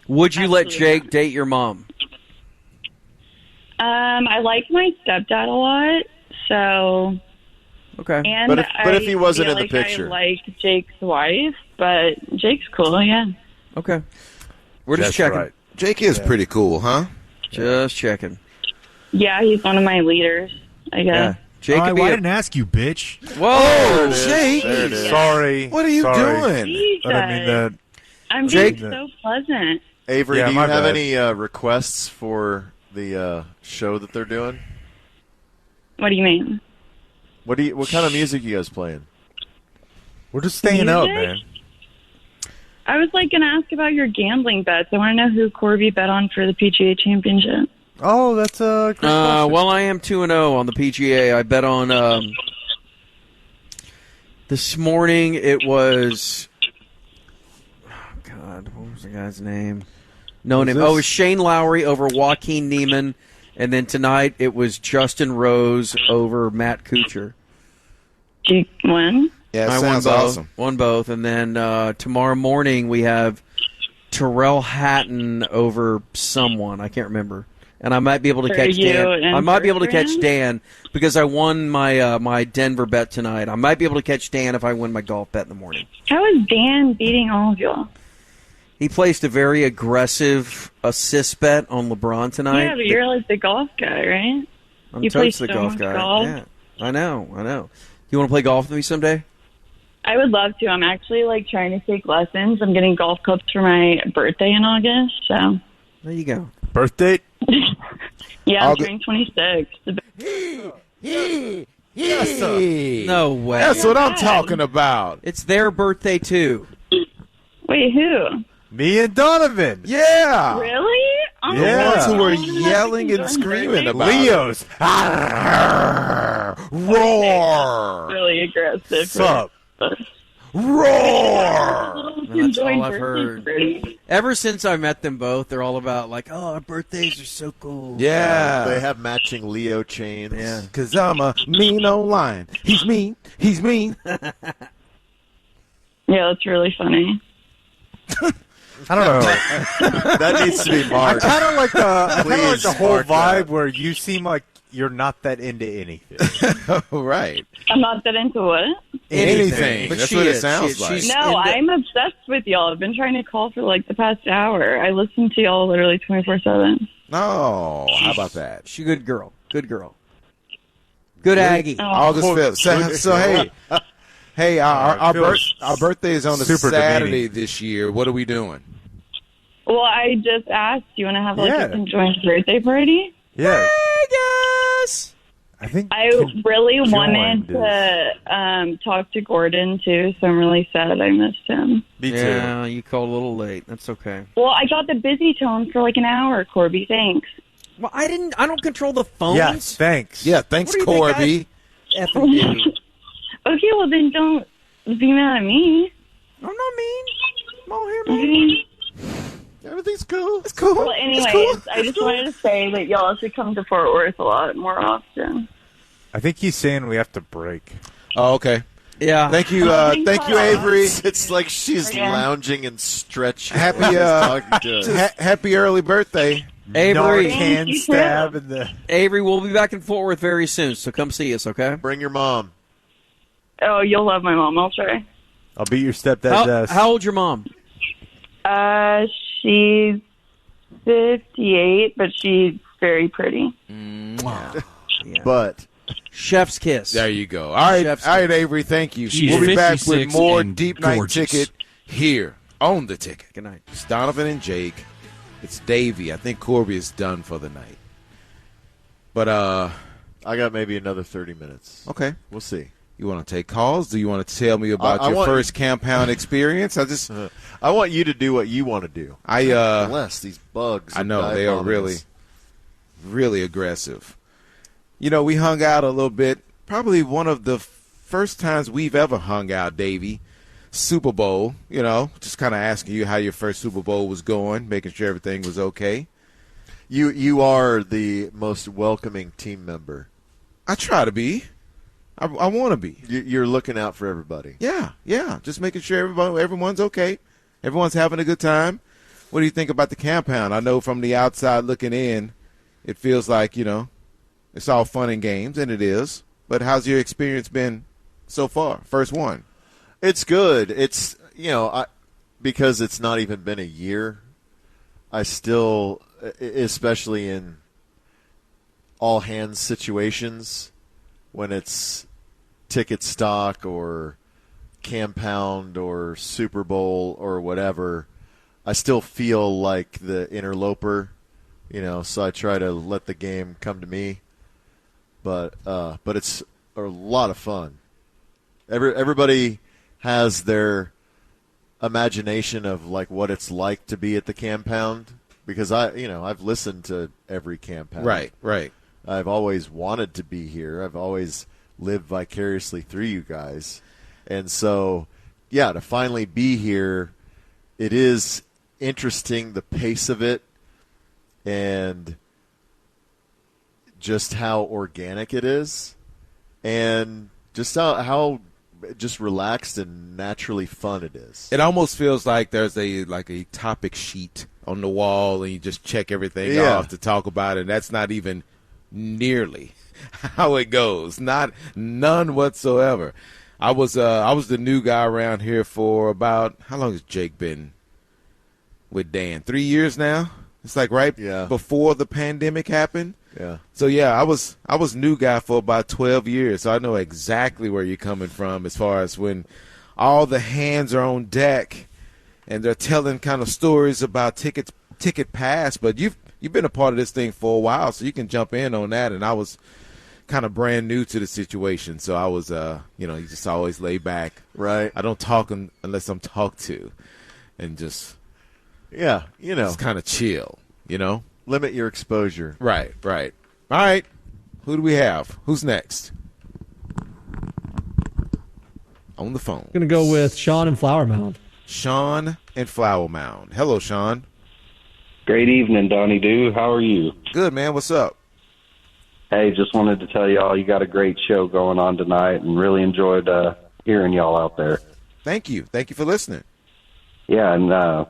Would you let Jake date your mom? I like my stepdad a lot, so. Okay. And But if he wasn't feel in the picture. I like Jake's wife, but Jake's cool, yeah. Okay. We're just checking. Right. Jake is pretty cool, huh? Just checking. Yeah, he's one of my leaders, I guess. Yeah. Jake I could be didn't ask you, bitch. Whoa, Jake! There it is. Sorry. What are you doing? Jesus. I didn't mean that. I'm Jake- being so pleasant. Avery, Yeah, do you my have bad. any requests for the show that they're doing? What do you mean? What kind of music you guys playing? We're just staying up, Music? man. I was going to ask about your gambling bets. I want to know who Corby bet on for the PGA Championship. Oh, that's a great question. Well, I am 2-0 on the PGA. I bet on this morning. It was God. What was the guy's name? No name. this? Oh, it was Shane Lowry over Joaquin Neiman, and then tonight it was Justin Rose over Matt Kuchar. Did you win? Yeah, I it sounds won both, awesome. Won both, and then tomorrow morning we have Terrell Hatton over someone I can't remember, and I might be able to For catch you Dan. and I might be able to catch Bertrand? Dan because I won my my Denver bet tonight. I might be able to catch Dan if I win my golf bet in the morning. How is Dan beating all of y'all? He placed a very aggressive assist bet on LeBron tonight. Yeah, but you're like the golf guy, right? I'm you play totes the so golf much guy. golf. Yeah, I know. You want to play golf with me someday? I would love to. I'm actually like trying to take lessons. I'm getting golf clubs for my birthday in August. So There you go. Birthday? yeah, I'm August- turning 26. No way. That's what I'm talking about. It's their birthday too. Wait, who? Me and Donovan. Yeah. Really? Oh, The Yeah. ones who were I didn't know yelling you and could screaming join about Leos. Roar! really aggressive. Sup? Roar! That's all I've heard. Ever since I met them both, they're all about like, oh, our birthdays are so cool. Yeah. They have matching Leo chains. Yeah. Because I'm a mean old lion. He's mean. He's mean. Yeah, that's really funny. I don't know. That needs to be I marked. kind of like Please the whole mark vibe that. where you seem like you're not that into anything. Right. I'm not that into what? Anything. But That's she what it is. sounds She- like. she's- No, I'm obsessed with y'all. I've been trying to call for like the past hour. I listen to y'all literally 24/7. Oh, how about that? She's a good girl. Good girl. Good Aggie. Oh. August 5th. So hey, our birthday is on a Super Saturday demeaning. this year. What are we doing? Well, I just asked, do you want to have like Yeah. a conjoined birthday party? Yeah. Vegas. I think I really wanted conjoined to talk to Gordon too, so I'm really sad I missed him. Me too. Yeah, you called a little late. That's okay. Well, I got the busy tone for like an hour, Corby. Thanks. Well, I don't control the phones. Yeah, thanks. Yeah, thanks, What do you think Corby. Effing do. Okay, well then don't be mad at me. I'm not mean. I'm all here, man. Okay. Everything's cool. It's cool. Well, anyways, I just wanted to say that y'all should come to Fort Worth a lot more often. I think he's saying we have to break. Oh, okay. Yeah. Thank you, Avery. It's like she's Yeah. lounging and stretching. Happy, while she's talking to us. happy early birthday. Avery. Narcan you stab too. in the. Avery, we'll be back in Fort Worth very soon, so come see us, okay? Bring your mom. Oh, you'll love my mom. I'll try. I'll beat your stepdad's ass. How old's your mom? She's 58, but she's very pretty. Yeah. But Chef's kiss. There you go. All right, Chef's Avery. Thank you. She's We'll be back with 56 more and Deep Night gorgeous. Ticket here on the Ticket. Good night. It's Donovan and Jake. It's Davey. I think Corby is done for the night. But I got maybe another 30 minutes. okay. We'll see. You want to take calls? Do you want to tell me about I your want- first Campound experience? I want you to do what you want to do. Bless these bugs. I and know they are diabolics. really aggressive. You know, we hung out a little bit. Probably one of the first times we've ever hung out, Davey. Super Bowl. You know, just kind of asking you how your first Super Bowl was going, making sure everything was okay. You are the most welcoming team member. I try to be. I want to be. You're looking out for everybody. Yeah. Just making sure everyone's okay. Everyone's having a good time. What do you think about the Campound? I know from the outside looking in, it feels like, it's all fun and games, and it is. But how's your experience been so far? First one. It's good. It's, because it's not even been a year, I still, especially in all hands situations, when it's ticket stock or Campound or Super Bowl or whatever, I still feel like the interloper, so I try to let the game come to me. But it's a lot of fun. Everybody has their imagination of like what it's like to be at the Campound, because I've listened to every Campound. Right. I've always wanted to be here. I've always lived vicariously through you guys. And so, to finally be here, it is interesting, the pace of it, and just how organic it is, and just how just relaxed and naturally fun it is. It almost feels like there's a topic sheet on the wall, and you just check everything off to talk about it. That's not even nearly how it goes. None whatsoever. I was the new guy around here for about, how long has Jake been with Dan? 3 years now. It's like before the pandemic happened. Yeah. So I was new guy for about 12 years. So I know exactly where you're coming from as far as when all the hands are on deck and they're telling kind of stories about ticket pass. But you've been a part of this thing for a while, so you can jump in on that. And I was kind of brand new to the situation, so I was you just always lay back. Right. I don't talk unless I'm talked to, and just just kind of chill. Limit your exposure. Right. All right. Who do we have? Who's next? On the phone. I'm going to go with Sean and Flower Mound. Sean and Flower Mound. Hello, Sean. Great evening, Donnie Doo. How are you? Good, man. What's up? Hey, just wanted to tell y'all you got a great show going on tonight and really enjoyed hearing y'all out there. Thank you. Thank you for listening. Yeah, and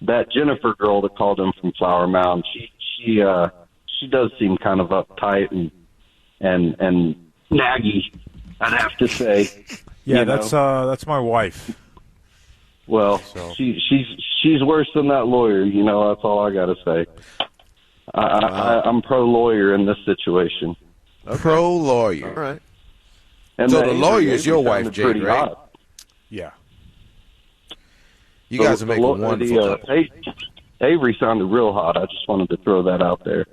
that Jennifer girl that called in from Flower Mound, she does seem kind of uptight and naggy, I'd have to say. Yeah, that's my wife. Well, she's worse than that lawyer. That's all I got to say. I'm pro lawyer in this situation. Okay. Pro lawyer, all right. And so the lawyer is your wife, Jade, right? Hot. Yeah. You guys are making wonderful. Avery sounded real hot. I just wanted to throw that out there.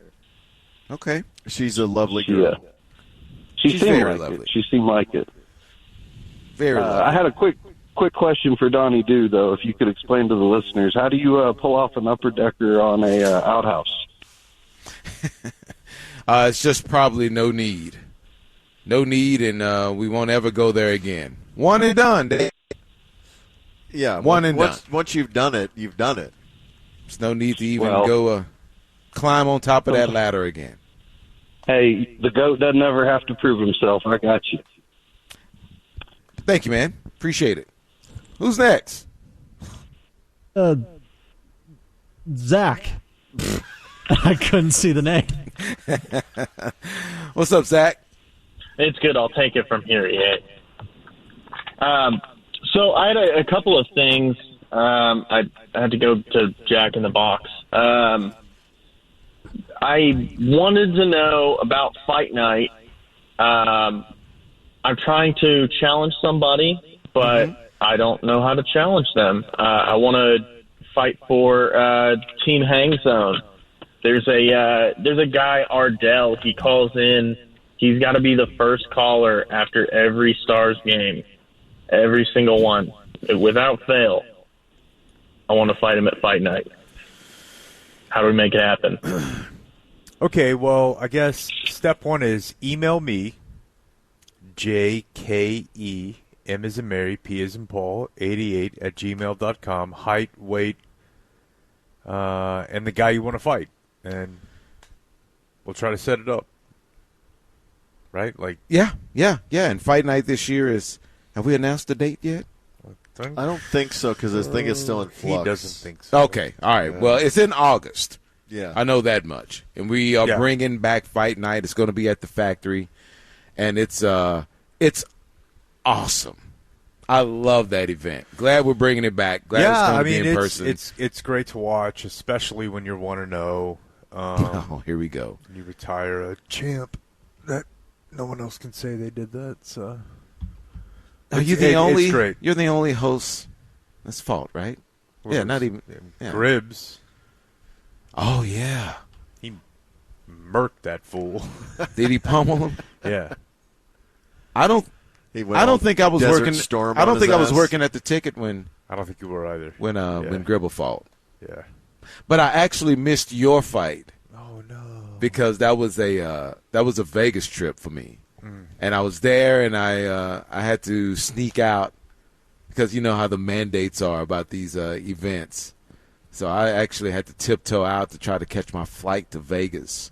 Okay. She's a lovely girl. Yeah. She She's seemed very like lovely. it. She seemed like it. Very lovely. I had a quick question for Donnie Doo, though. If you could explain to the listeners, how do you pull off an upper decker on a outhouse? It's just probably no need, and we won't ever go there again. One and done, Dave. Yeah, one and done. Once you've done it, you've done it. There's no need to even go climb on top of that ladder again. Hey, the GOAT doesn't ever have to prove himself. I got you. Thank you, man. Appreciate it. Who's next? Zach. I couldn't see the name. What's up, Zach? It's good. I'll take it from here. Yeah. So I had a couple of things. I had to go to Jack in the Box. I wanted to know about Fight Night. I'm trying to challenge somebody, but I don't know how to challenge them. I want to fight for Team Hang Zone. There's a guy, Ardell. He calls in. He's got to be the first caller after every Stars game, every single one, without fail. I want to fight him at Fight Night. How do we make it happen? Okay, well, I guess step one is email me, JKE, M as in Mary, P as in Paul, 88 at gmail.com, height, weight, and the guy you want to fight. And we'll try to set it up. Right? Yeah. And Fight Night this year is, have we announced the date yet? I don't think so because this thing is still in flux. He doesn't think so. Okay, all right. Well, it's in August. Yeah. I know that much. And we are bringing back Fight Night. It's going to be at the factory, and it's awesome. I love that event. Glad we're bringing it back. Glad it's going to be in person. It's great to watch, especially when you're 1-0. Oh, here we go. You retire a champ that no one else can say they did that. So. Are you the only? It's great. You're the only host. That's fault, right? Well, yeah, not even Gribbs. Oh yeah, he murked that fool. Did he pummel him? Yeah. I don't think I was working. I don't think I was working at the ticket when. I don't think you were either. When Gribble fought. Yeah. But I actually missed your fight. Oh no. Because that was a Vegas trip for me. And I was there, and I had to sneak out because you know how the mandates are about these events. So I actually had to tiptoe out to try to catch my flight to Vegas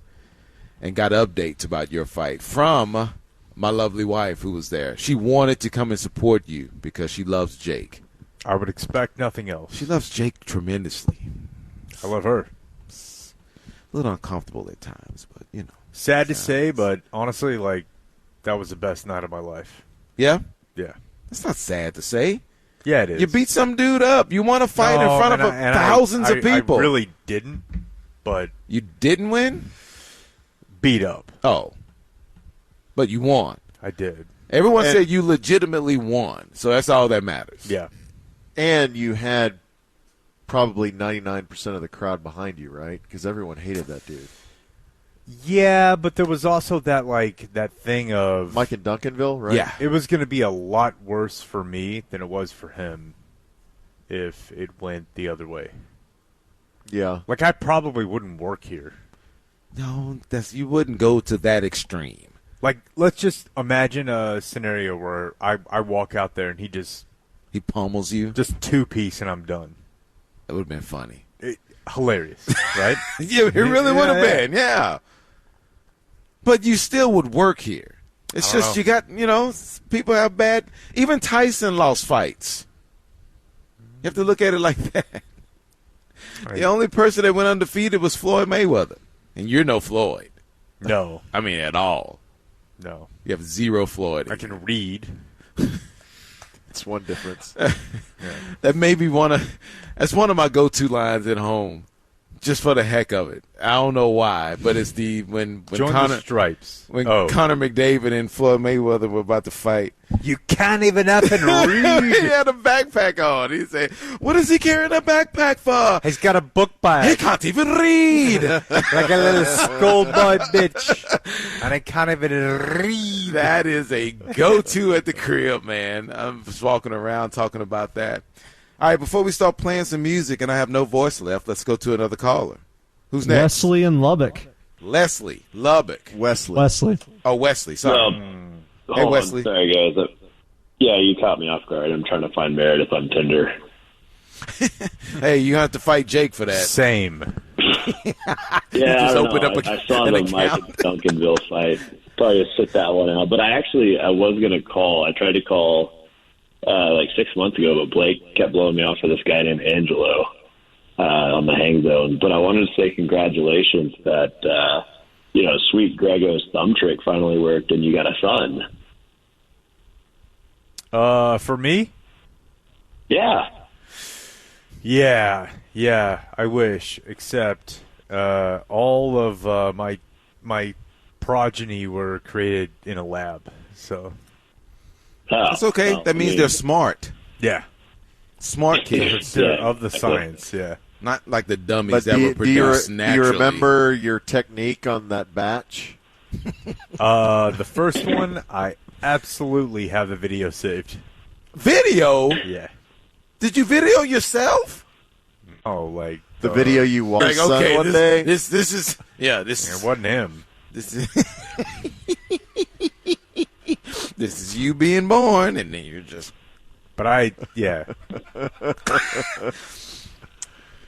and got updates about your fight from my lovely wife who was there. She wanted to come and support you because she loves Jake. I would expect nothing else. She loves Jake tremendously. I love her. It's a little uncomfortable at times, but, you know. Sad to say, but honestly, like, that was the best night of my life. Yeah? Yeah. That's not sad to say. Yeah, it is. You beat some dude up. You won a fight in front of thousands of people. I really didn't, but... You didn't win? Beat up. Oh. But you won. I did. Everyone said you legitimately won, so that's all that matters. Yeah. And you had probably 99% of the crowd behind you, right? Because everyone hated that dude. Yeah, but there was also that thing of Mike in Duncanville, right? Yeah, it was going to be a lot worse for me than it was for him if it went the other way. Yeah, like I probably wouldn't work here. No, you wouldn't go to that extreme. Like, let's just imagine a scenario where I walk out there and he pummels you, just 2-piece, and I'm done. That would have been funny, hilarious, right? Yeah, it really would have been. Yeah. But you still would work here. It's just you got, people have bad. Even Tyson lost fights. You have to look at it like that. Right. The only person that went undefeated was Floyd Mayweather. And you're no Floyd. No. I mean, at all. No. You have zero Floyd. I can read. That's one difference. That may be that's one of my go-to lines at home. Just for the heck of it. I don't know why, but it's when Join Conor the stripes. When Conor McDavid and Floyd Mayweather were about to fight. You can't even up and read. He had a backpack on. He said, "What is he carrying a backpack for? He's got a book bag. He can't even read." Like a little schoolboy bitch. And I can't even read. That is a go-to at the crib, man. I'm just walking around talking about that. All right, before we start playing some music, and I have no voice left, let's go to another caller. Who's next? Wesley in Lubbock. Leslie, Lubbock. Wesley. Oh, Wesley, sorry. Hey, Wesley. Sorry, guys. Yeah, you caught me off guard. I'm trying to find Meredith on Tinder. Hey, you have to fight Jake for that. Same. Yeah, I saw the Mike and Duncanville fight. Probably just sit that one out. But I was going to call. I tried to call like 6 months ago, but Blake kept blowing me off for this guy named Angelo on the hang zone. But I wanted to say congratulations that, Sweet Grego's thumb trick finally worked and you got a son. For me? Yeah. Yeah, I wish, except all of my progeny were created in a lab, so... That's okay. Well, that means they're smart. Yeah. Smart kids. Of the science, yeah. Not like the dummies that were produced naturally. Do you remember your technique on that batch? The first one, I absolutely have the video saved. Video? Yeah. Did you video yourself? Oh, like... The video you watched one day? This is... Yeah, this It wasn't him. This is... This is you being born, and then you're just... But yeah.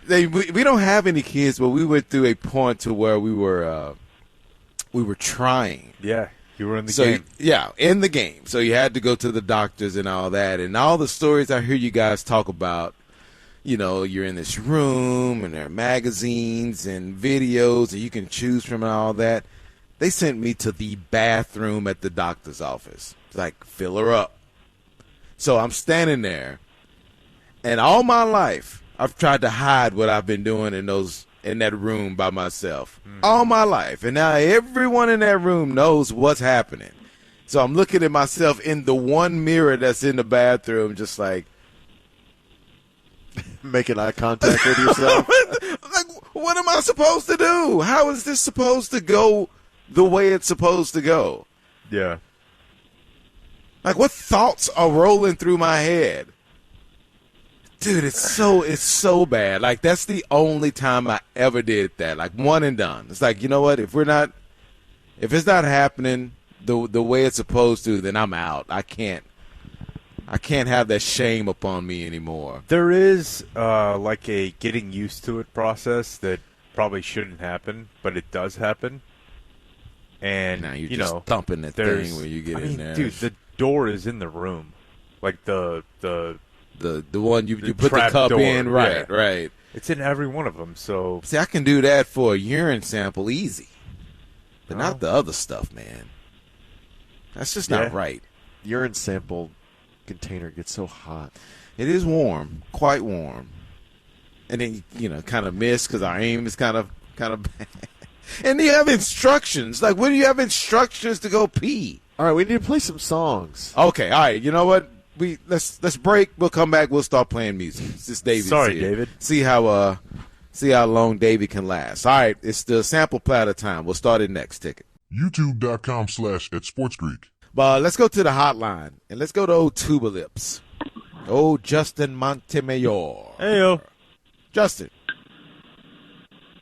We don't have any kids, but we went through a point to where we were trying. Yeah. You were in the So, game. yeah, in the game. So you had to go to the doctors and all that. And all the stories I hear you guys talk about, you know, you're in this room and there are magazines and videos and you can choose from and all that. They sent me to the bathroom at the doctor's office. It's like, fill her up. So I'm standing there. And all my life, I've tried to hide what I've been doing in that room by myself. All my life. And now everyone in that room knows what's happening. So I'm looking at myself in the one mirror that's in the bathroom, just like making eye contact with yourself. Like, what am I supposed to do? How is this supposed to go the way it's supposed to go? Yeah. Like, what thoughts are rolling through my head? Dude, it's so bad. Like, that's the only time I ever did that. Like, one and done. It's like, you know what? If it's not happening the way it's supposed to, then I'm out. I can't have that shame upon me anymore. There is like a getting used to it process that probably shouldn't happen, but it does happen. And now you're you just know, thumping that thing where you get in there. Dude, the door is in the room, like the one you put the cup door. in, right, Yeah. right. It's in every one of them. So see, I can do that for a urine sample easy, but not the other stuff, man. That's just not right. Urine sample container gets so hot. It is warm, quite warm, and then kind of miss because our aim is kind of bad. And you have instructions. Like, when do you have instructions to go pee? All right, we need to play some songs. Okay, all right. You know what? Let's break. We'll come back. We'll start playing music. It's just David. Sorry, David. See how long Davey can last. All right, it's the sample platter time. We'll start it next. Ticket. YouTube.com/@SportsGreek. But let's go to the hotline and let's go to old Tuba Lips. Old Justin Montemayor. Heyo, Justin.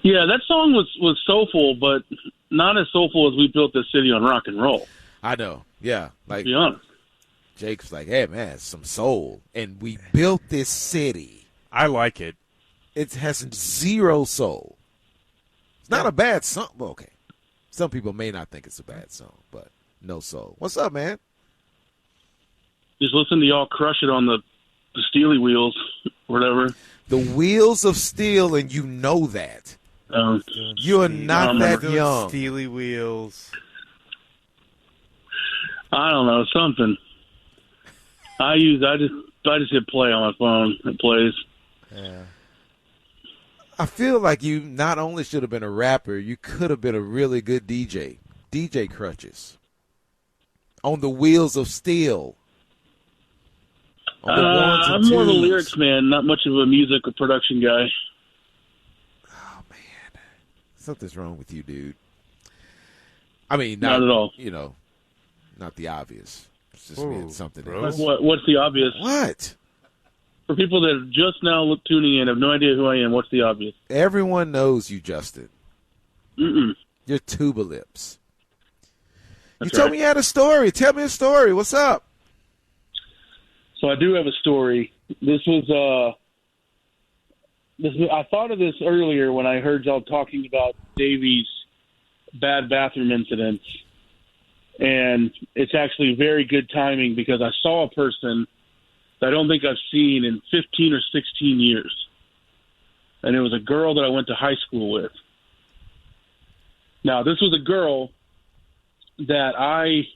Yeah, that song was soulful, but not as soulful as We Built This City on Rock and Roll. I know. Yeah. Like, to be honest. Jake's like, hey, man, it's some soul. And we built this city. I like it. It has zero soul. It's not a bad song. Well, okay. Some people may not think it's a bad song, but no soul. What's up, man? Just listen to y'all crush it on the Steely wheels, whatever. The wheels of steel, and you know that. You are not that young. Steely wheels. I don't know, something. I just hit play on my phone. It plays. Yeah. I feel like you not only should have been a rapper, you could have been a really good DJ. DJ Crutches. On the wheels of steel. I'm more of a lyrics man, not much of a music or production guy. Oh, man. Something's wrong with you, dude. I mean, not at all. Not the obvious. It's just something else. What's the obvious? What? For people that are just now tuning in, have no idea who I am, what's the obvious? Everyone knows you, Justin. Mm-mm. You're Tuba Lips. That's you told me you had a story. Tell me a story. What's up? So I do have a story. This was I thought of this earlier when I heard y'all talking about Davy's bad bathroom incidents. And it's actually very good timing because I saw a person that I don't think I've seen in 15 or 16 years. And it was a girl that I went to high school with. Now, this was a girl that I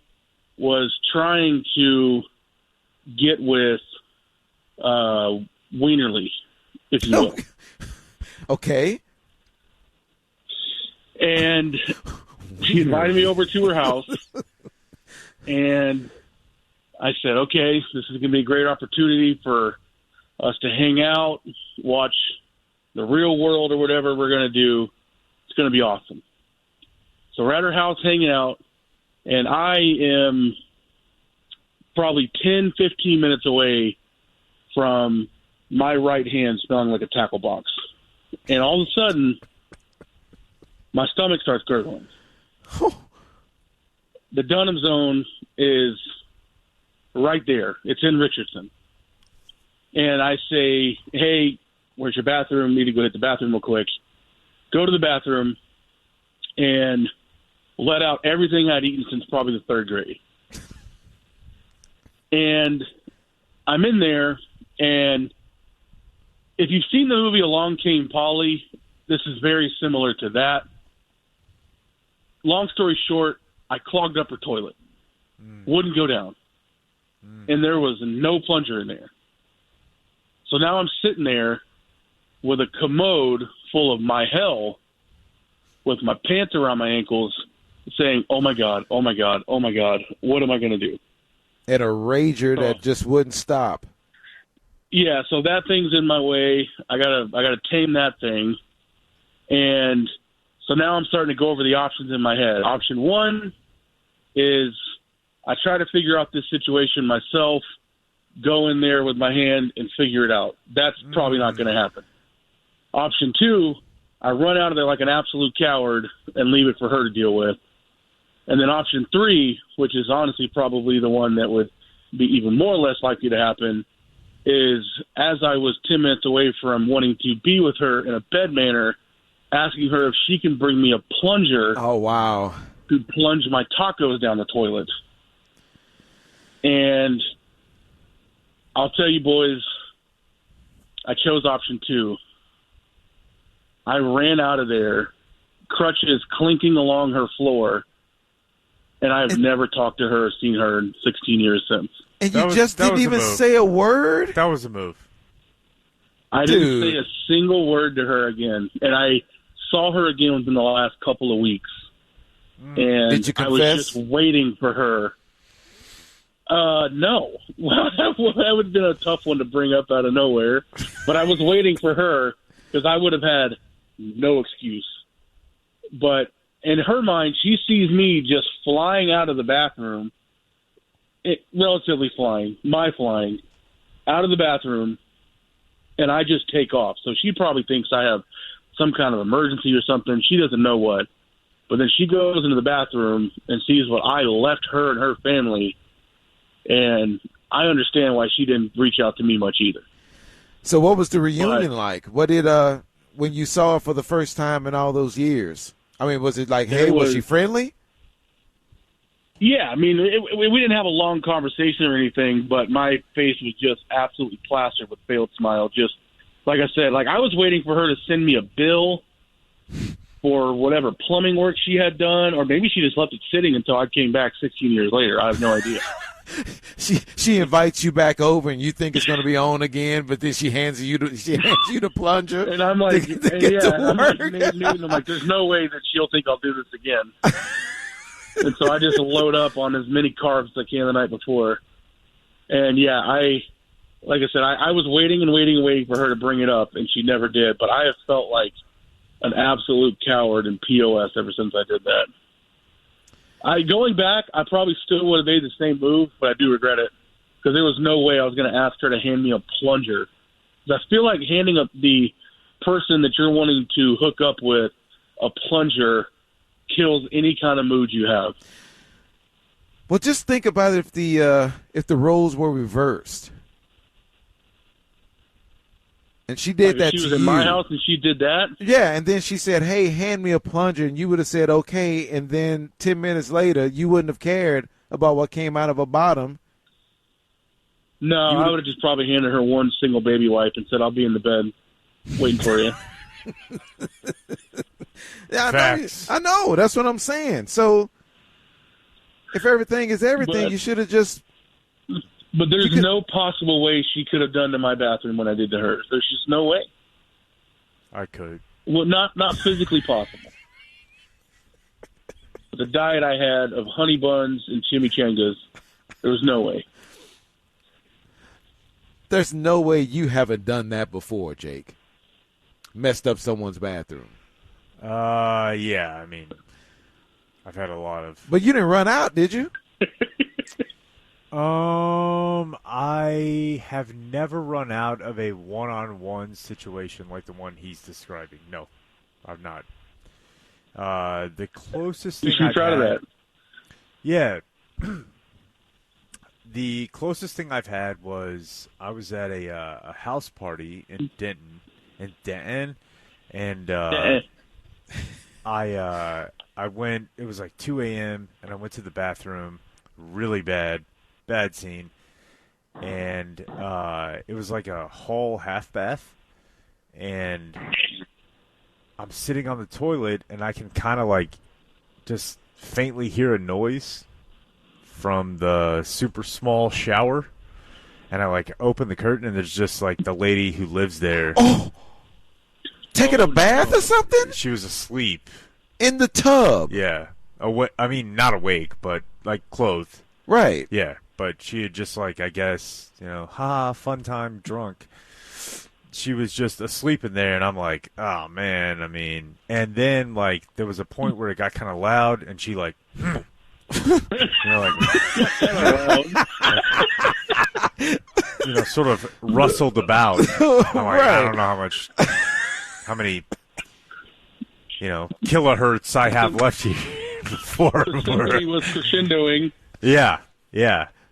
was trying to get with Wienerly, if you will. Okay. And she invited me over to her house, and I said, okay, this is going to be a great opportunity for us to hang out, watch The Real World or whatever we're going to do. It's going to be awesome. So we're at her house hanging out, and I am probably 10, 15 minutes away from my right hand smelling like a tackle box. And all of a sudden, my stomach starts gurgling. The Dunham zone is right there. It's in Richardson. And I say, hey, where's your bathroom? Need to go hit the bathroom real quick. Go to the bathroom, and let out everything I'd eaten since probably the third grade. And I'm in there, and if you've seen the movie Along Came Polly, this is very similar to that. Long story short, I clogged up her toilet. Wouldn't go down. And there was no plunger in there. So now I'm sitting there with a commode full of my hell with my pants around my ankles saying, oh, my God, oh, my God, oh, my God, what am I going to do? And a rager that just wouldn't stop. Yeah, so that thing's in my way. I gotta tame that thing. And so now I'm starting to go over the options in my head. Option one is I try to figure out this situation myself, go in there with my hand and figure it out. That's probably not going to happen. Option two, I run out of there like an absolute coward and leave it for her to deal with. And then option three, which is honestly probably the one that would be even more or less likely to happen, is as I was 10 minutes away from wanting to be with her in a bed manner, asking her if she can bring me a plunger. Oh, wow. To plunge my tacos down the toilet. And I'll tell you, boys, I chose option two. I ran out of there, crutches clinking along her floor, and I've never talked to her or seen her in 16 years since. And you just didn't even say a word? That was a move. I didn't say a single word to her again. And I saw her again within the last couple of weeks. And Did you confess? I was just waiting for her. No. Well, that would have been a tough one to bring up out of nowhere. But I was waiting for her because I would have had no excuse. But in her mind, she sees me just flying out of the bathroom, relatively flying, out of the bathroom, and I just take off. So she probably thinks I have some kind of emergency or something. She doesn't know what. But then she goes into the bathroom and sees what I left her and her family, and I understand why she didn't reach out to me much either. So what was the reunion like? What did when you saw her for the first time in all those years? I mean, was it like, hey, was she friendly? Yeah, I mean, we didn't have a long conversation or anything, but my face was just absolutely plastered with failed smile. Just like I said, like I was waiting for her to send me a bill for whatever plumbing work she had done, or maybe she just left it sitting until I came back 16 years later. I have no idea. She invites you back over, and you think it's going to be on again, but then she hands you the plunger, and I'm like, I'm like, there's no way that she'll think I'll do this again. And so I just load up on as many carbs as I can the night before. And yeah, like I said, I was waiting and waiting for her to bring it up, and she never did. But I have felt like an absolute coward and POS ever since I did that. Going back, I probably still would have made the same move, but I do regret it because there was no way I was going to ask her to hand me a plunger. I feel like handing up the person that you're wanting to hook up with a plunger kills any kind of mood you have. Well, just think about if the roles were reversed, and she did that to you. She was in my house and she did that. Yeah, and then she said, "Hey, hand me a plunger," and you would have said, "Okay," and then 10 minutes later, you wouldn't have cared about what came out of her bottom. No, I would have just probably handed her one single baby wipe and said, "I'll be in the bed waiting for you." Yeah, I know. That's what I'm saying. So, if everything is everything, you should have just. But there's no possible way she could have done to my bathroom what I did to hers. There's just no way. I could. Well, not physically possible. The diet I had of honey buns and chimichangas, there was no way. There's no way you haven't done that before, Jake. Messed up someone's bathroom. Yeah, I mean, I've had a lot of. But you didn't run out, did you? I have never run out of a one-on-one situation like the one he's describing. No, I've not. The closest thing I've had. That. Yeah. The closest thing I've had was I was at a house party in Denton, and I went. It was like 2 a.m. and I went to the bathroom. Really bad scene. And it was like a whole half bath, and I'm sitting on the toilet, and I can kind of like just faintly hear a noise from the super small shower, and I like open the curtain, and there's just like the lady who lives there. Oh, taking a bath or something? She was asleep in the tub. Yeah, I mean, not awake, but like clothed. Right. Yeah, but she had just like, I guess, fun time, drunk. She was just asleep in there, and I'm like, oh man, I mean, and then like there was a point where it got kind of loud, and she like, sort of rustled about. I'm like, I don't know how many, kilohertz I have left here before. Somebody was crescendoing. Yeah.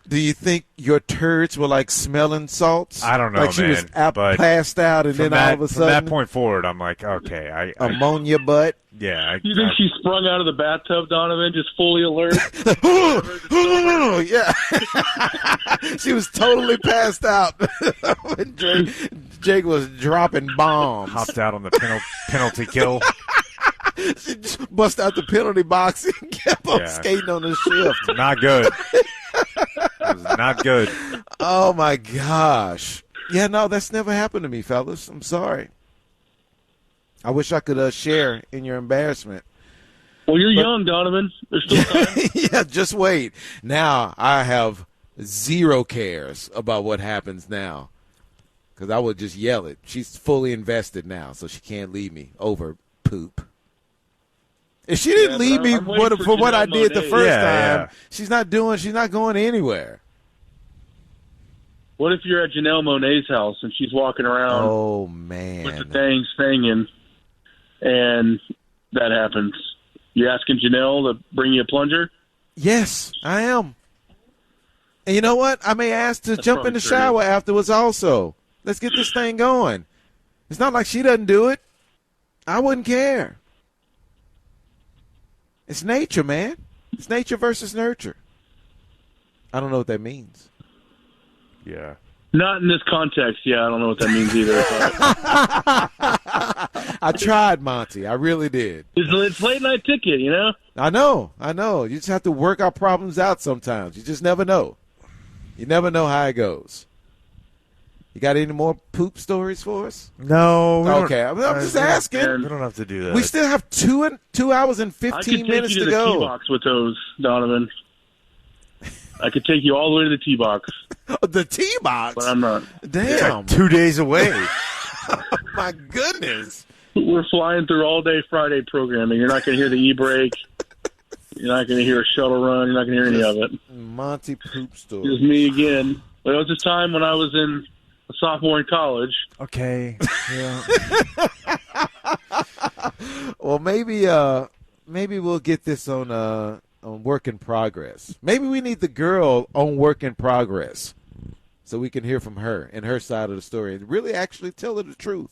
Do you think your turds were like smelling salts? I don't know, like she was but passed out, and then all of a sudden, from that point forward, I'm like, okay, ammonia butt. Yeah. You think she sprung out of the bathtub, Donovan, just fully alert? Yeah. She was totally passed out. Jake was dropping bombs. Hopped out on the penalty kill. She just bust out the penalty box and kept on skating on the shift. Not good. It was not good. Oh, my gosh. Yeah, no, that's never happened to me, fellas. I'm sorry. I wish I could share in your embarrassment. Well, you're young, Donovan. There's still time. Yeah, just wait. Now I have zero cares about what happens now because I would just yell it. She's fully invested now, so she can't leave me over poop. If she didn't leave me for what I did the first time, she's not going anywhere. What if you're at Janelle Monáe's house and she's walking around? Oh, man. With the thing singing, and that happens. You asking Janelle to bring you a plunger? Yes, I am. And you know what? I may ask to jump in the shower afterwards also. Let's get this thing going. It's not like she doesn't do it. I wouldn't care. It's nature, man. It's nature versus nurture. I don't know what that means. Yeah. Not in this context. Yeah, I don't know what that means either. I tried, Monty. I really did. It's late night ticket, you know? I know. You just have to work our problems out sometimes. You just never know. You never know how it goes. You got any more poop stories for us? No. Okay, I'm just asking. We don't have to do that. We still have 2 hours and 15 minutes to go. I could take you to the tee box with those, Donovan. I could take you all the way to the tee box. The tee box? But I'm not. Damn. It's like 2 days away. Oh, my goodness. We're flying through all day Friday programming. You're not going to hear the e-brake. You're not going to hear a shuttle run. You're not going to hear any of it. Monty poop story. It was me again. But it was this time when I was a sophomore in college. Okay. Yeah. Well, maybe we'll get this on Work in Progress. Maybe we need the girl on Work in Progress so we can hear from her and her side of the story and really actually tell her the truth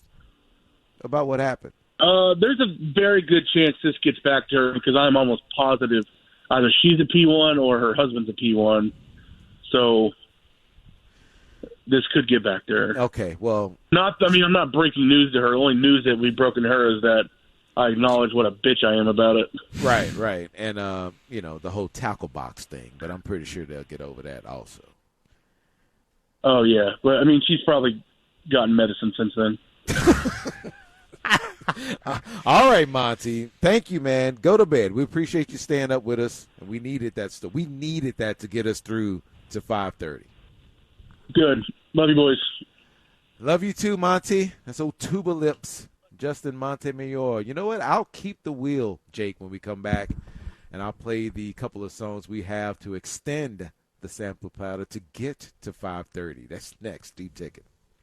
about what happened. There's a very good chance this gets back to her because I'm almost positive either she's a P1 or her husband's a P1. So this could get back to her. Okay, well. I'm not breaking news to her. The only news that we've broken to her is that I acknowledge what a bitch I am about it. Right. And, the whole tackle box thing. But I'm pretty sure they'll get over that also. Oh, yeah. But, she's probably gotten medicine since then. All right, Monty. Thank you, man. Go to bed. We appreciate you staying up with us. And we needed that stuff. We needed that to get us through to 5:30. Good. Love you, boys. Love you too, Monty. That's old Tuba Lips, Justin Montemayor. You know what? I'll keep the wheel, Jake, when we come back, and I'll play the couple of songs we have to extend the sample powder to get to 5:30. That's next. Deep Ticket.